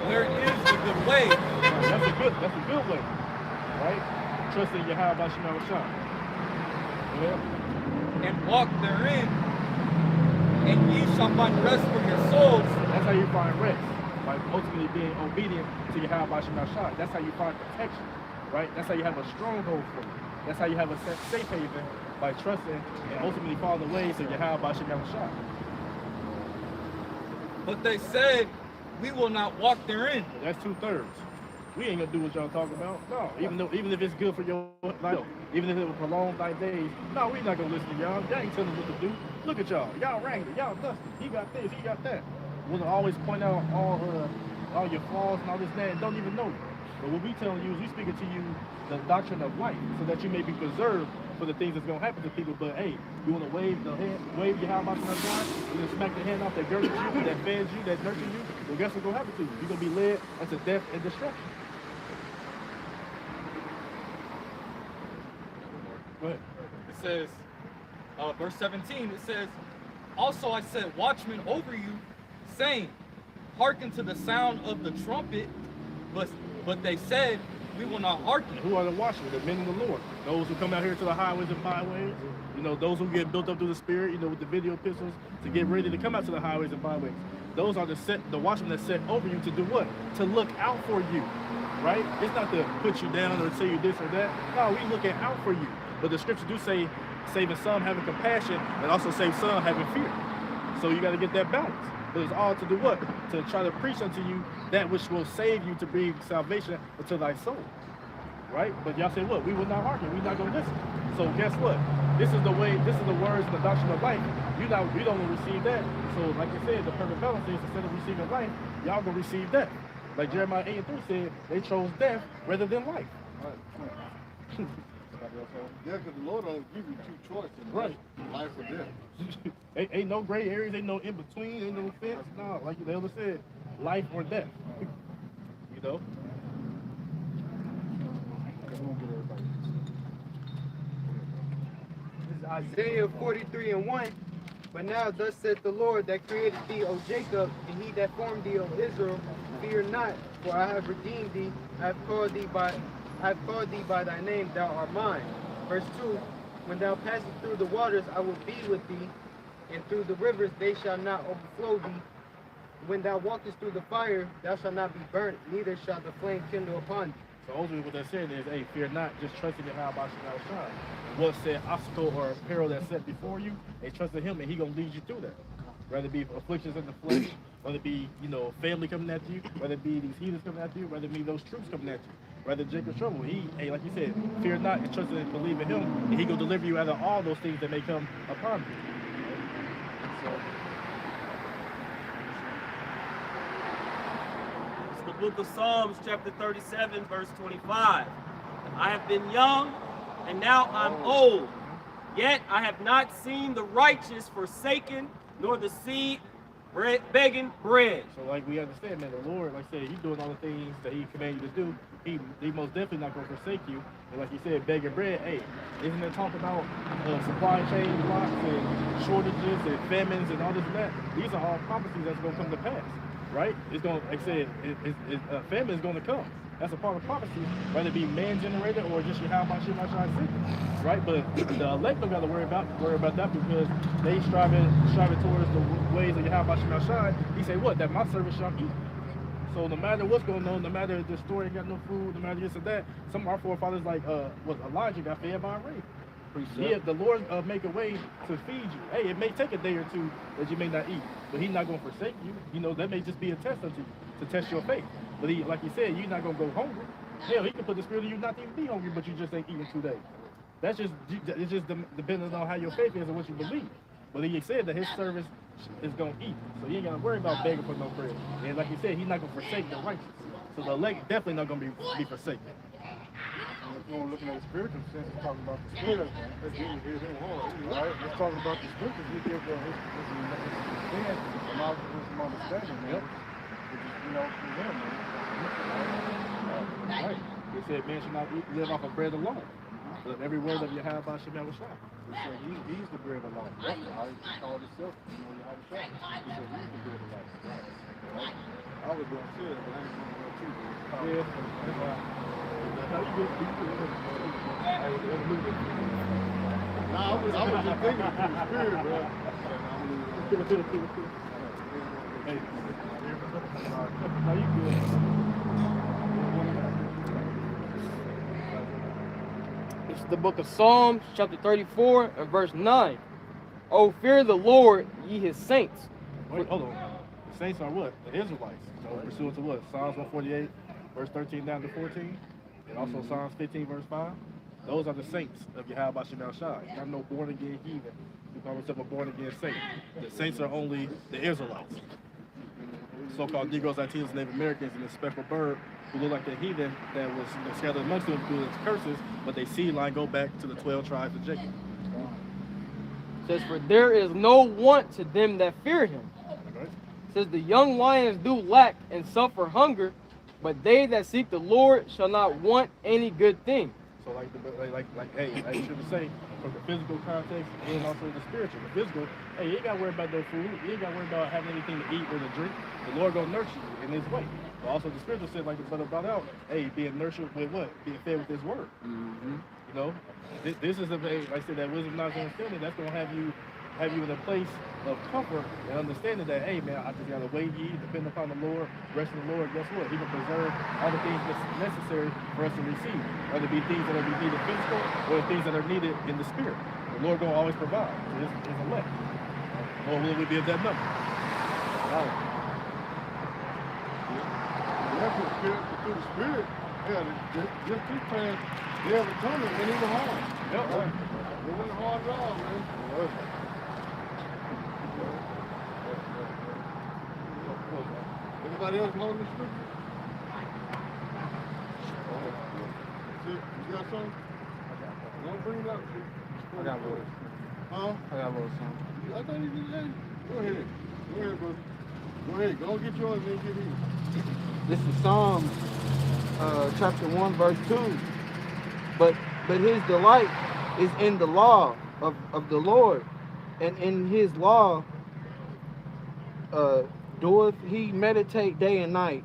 Where is the good way? Right, that's a good way, right? Trusting Yahweh Ba'Shem Yahushai. And walk therein, and ye shall find rest for your souls. That's how you find rest. by ultimately being obedient to Yahweh Shai. That's how you find protection, right? That's how you have a stronghold for you. That's how you have a safe haven, by trusting and ultimately following the ways of Yahweh Shai. But they said, we will not walk therein. That's 2/3. We ain't gonna do what y'all talking about. No, even if it's good for your life, even if it will prolong thy days, no, we not gonna listen to y'all. Y'all ain't telling us what to do. Look at y'all. Y'all raggedy, y'all dusty. He got this, he got that. We'll always point out all your flaws and all this and that, and don't even know you. But what we telling you is we speaking to you the doctrine of life, so that you may be preserved for the things that's gonna happen to people. But hey, you wanna wave your hand out to my God, you gonna smack the hand off that girded you, that fed you, that nurtured you. Well, guess what's gonna happen to you? You're gonna be led unto death and destruction. Go ahead. It says, verse 17, it says, also I set watchmen over you, saying, hearken to the sound of the trumpet, but they said, we will not hearken. Who are the watchmen? The men of the Lord. Those who come out here to the highways and byways. You know, those who get built up through the Spirit, you know, with the video pistols to get ready to come out to the highways and byways. Those are the watchmen that set over you to do what? To look out for you, right? It's not to put you down or tell you this or that. No, we looking out for you. But the scriptures do say, saving some having compassion, and also save some having fear. So you got to get that balance. But it's all to do what? To try to preach unto you that which will save you, to bring salvation unto thy soul. Right? But y'all say, what? We will not hearken. We're not going to listen. So guess what? This is the way, this is the words and the doctrine of life. You don't want to receive that. So like I said, the perfect balance is instead of receiving life, y'all going to receive death. Like Jeremiah 8:3 said, they chose death rather than life. Yeah, because the Lord only give you two choices. Right. Life or death. ain't no gray areas, ain't no in between, ain't no fence. No, like the elder said, life or death. You know? This is Isaiah 43:1. But now thus saith the Lord that created thee, O Jacob, and he that formed thee, O Israel, fear not, for I have redeemed thee. I have called thee by thy name, thou art mine. Verse 2, when thou passest through the waters, I will be with thee, and through the rivers they shall not overflow thee. When thou walkest through the fire, thou shalt not be burnt, neither shall the flame kindle upon thee. So ultimately what they're saying is, hey, fear not, just trust in Yahweh Shai. What's that obstacle or peril that's set before you, hey, trust in him and he gonna lead you through that. Whether it be afflictions in the flesh, whether it be, family coming at you, whether it be these heathens coming at you, whether it be those troops coming at you, whether Jacob's trouble. Hey, like you said, fear not and trust and believe in him, and he gonna deliver you out of all those things that may come upon you. It's the book of Psalms, chapter 37, verse 25. I have been young, and now I'm old. Yet I have not seen the righteous forsaken, nor the seed begging bread. So like we understand, man, the Lord, like I said, he's doing all the things that he commanded you to do. He most definitely not going to forsake you. And like you said, begging bread, hey, isn't it talking about supply chain blocks and shortages and famines and all this and that? These are all prophecies that's going to come to pass, right? It's going to, like I said, famine is going to come. That's a part of prophecy, whether it be man-generated or just Yahweh Shai, right? But the elect don't got to worry about that because they striving towards the ways of Yahweh Shai. He said, what? That my servant shall eat. So no matter what's going on, no matter if the store ain't got no food, no matter this or that, some of our forefathers like Elijah got fed by a raven. Yeah, the Lord make a way to feed you. Hey, it may take a day or two that you may not eat, but he's not going to forsake you. That may just be a test unto you to test your faith. But he, like he said, you're not going to go hungry. Hell, he can put the spirit in you not to even be hungry, but you just ain't eating 2 days. It's just depending on how your faith is and what you believe. But he said that his service is going to eat. So you ain't got to worry about begging for no bread. And like he said, he's not going to forsake the righteous. So the elect definitely not going to be forsaken. If we're looking at the spiritual sense, it's talking about the spirit. Right? It's talking about the scriptures. He gives his understanding, a knowledge of wisdom, understanding, man. Which is, from him, man. Right. He said, man should not live off of bread alone, but every word of Yahweh Shai. He's the bread of life. That's how he called himself. Yahweh Shai. He said he's the bread of life. Right? I was going to say it, but I ain't going to go too. Yeah, that's right. Nah, I was just thinking of the spirit, bro. Hey. No, you good. It's the book of Psalms, chapter 34, and verse 9. Oh, fear the Lord, ye his saints. Wait, hold on. The saints are what? The Israelites. So pursuant to what? Psalms 148, verse 13 down to 14. And also Psalms 15, verse 5. Those are the saints of Yahweh Shemel Shai. Not no born again heathen who call themselves a born again saint. The saints are only the Israelites. So-called Negroes, Latinos, Native Americans, and the speckled bird who look like the heathen that was scattered amongst them through its curses, but they seed line go back to the 12 tribes of Jacob. It says, for there is no want to them that fear him. It says, the young lions do lack and suffer hunger, but they that seek the Lord shall not want any good thing. So hey, I should say, from the physical context and also the spiritual. The physical, hey, you ain't got to worry about no food. You ain't got to worry about having anything to eat or to drink. The Lord gonna nurture you in His way. But also the spiritual said, like the brother brought out, hey, being nurtured with what? Being fed with His word. You know, this is like I said, that wisdom, knowledge, and understanding. That's gonna have you in a place of comfort and understanding that, hey man, I just gotta wait ye, depend upon the Lord, rest in the Lord. Guess what? He can preserve all the things that's necessary for us to receive, whether it be things that are needed physical or the things that are needed in the spirit. The Lord gonna always provide to His elect. Or will we be of that number? Through the spirit, yeah, just this time, they have a tunnel and even hard. Yep. It was a hard job, man. Anybody else holding the scripture? You got something? Don't bring it up. I got a little. Huh? I got a little something. I thought you did that. Go ahead. Go ahead, brother. Go ahead. Go get yours and then get his. This is Psalms chapter 1, verse 2. But his delight is in the law of the Lord, and in his law doeth he meditate day and night.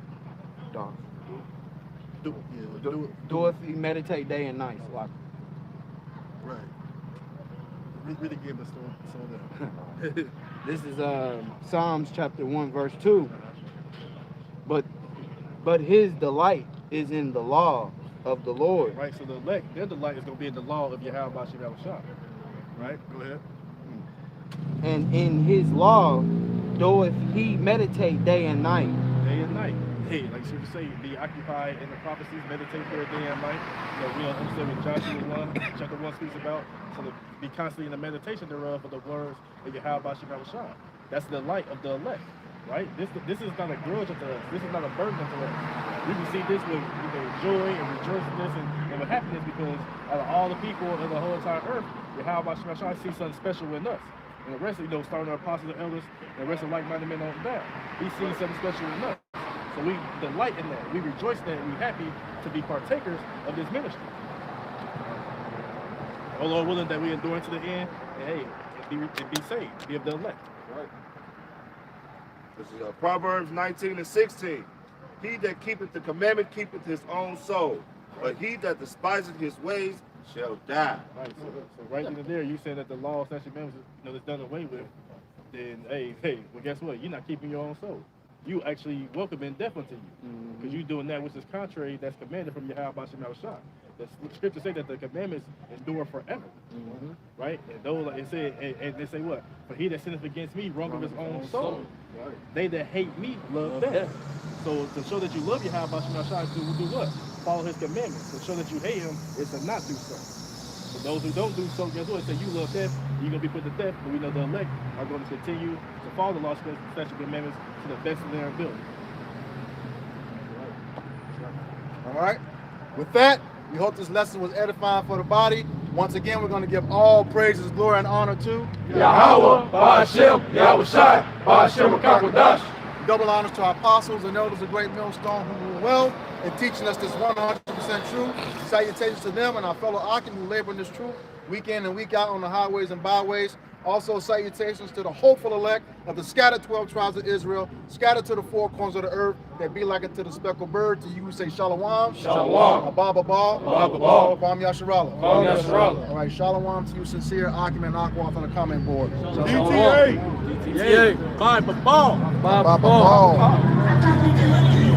Doeth he meditate day and night. Like, Right. Really give us so this is Psalms chapter 1, verse 2. But his delight is in the law of the Lord. Right, so the elect, their delight is going to be in the law of Yahweh Shemel Shai. Right, go ahead. And in his law doeth he meditate day and night. Day and night. Hey, like you say, be occupied in the prophecies, meditate for day and night. You know, we don't understand what Joshua 1, chapter 1 speaks about. So to be constantly in the meditation thereof of the words of Yahweh Shemel Shai. That's the light of the elect. Right? This is not a grudge unto us. This is not a burden unto us. We receive this with joy and rejoicing, and what happens is because out of all the people in the whole entire earth, Yahweh Shemel Shai sees something special in us. And the rest of, starting our apostles and elders, and the rest of like-minded men on down. He sees something special in us. So we delight in that. We rejoice in that, and we're happy to be partakers of this ministry. Oh Lord willing that we endure to the end, and hey, and be saved, be of the elect. Right. This is Proverbs 19 and 16. He that keepeth the commandment keepeth his own soul, but he that despiseth his ways shall die. Right. So right in there, you said that the law of statute members, is done away with. Then hey, well guess what? You're not keeping your own soul. You actually welcoming death unto you, because you're doing that which is contrary. That's commanded from Yahweh Shemel Shai. The scripture say that the commandments endure forever, right? And those, like it said, and they say what? For he that sinneth against me wrongeth his own soul. Right. They that hate me love death. So to show that you love Yahweh Shemel Shai, do what? Follow his commandments. To show that you hate him is to not do so. For those who don't do so, guess what? Say you love death, you're gonna be put to death. But we know the elect are going to continue to follow the law, statutes, and commandments to the best of their ability. All right. With that, we hope this lesson was edifying for the body. Once again, we're going to give all praises, glory, and honor to Yahweh, Ba'ashem, Yahweh Shai, Ba'ashem Kakodash. Double honors to our apostles and elders of Great Millstone who rule well in teaching us this 100% truth. Salutations to them and our fellow Akim who labor in this truth week in and week out on the highways and byways. Also salutations to the hopeful elect of the scattered 12 tribes of Israel, scattered to the four corners of the earth, that be like unto the speckled bird. To you who say shalom. Shalom. Abba Baba. Abba Baba. Kwam Yasharala. Kwam Yasharala. All right, shalom to you, sincere Akim and Akwath on the comment board. DTA. DTA. Bye, bye, bye. Bye, Baba.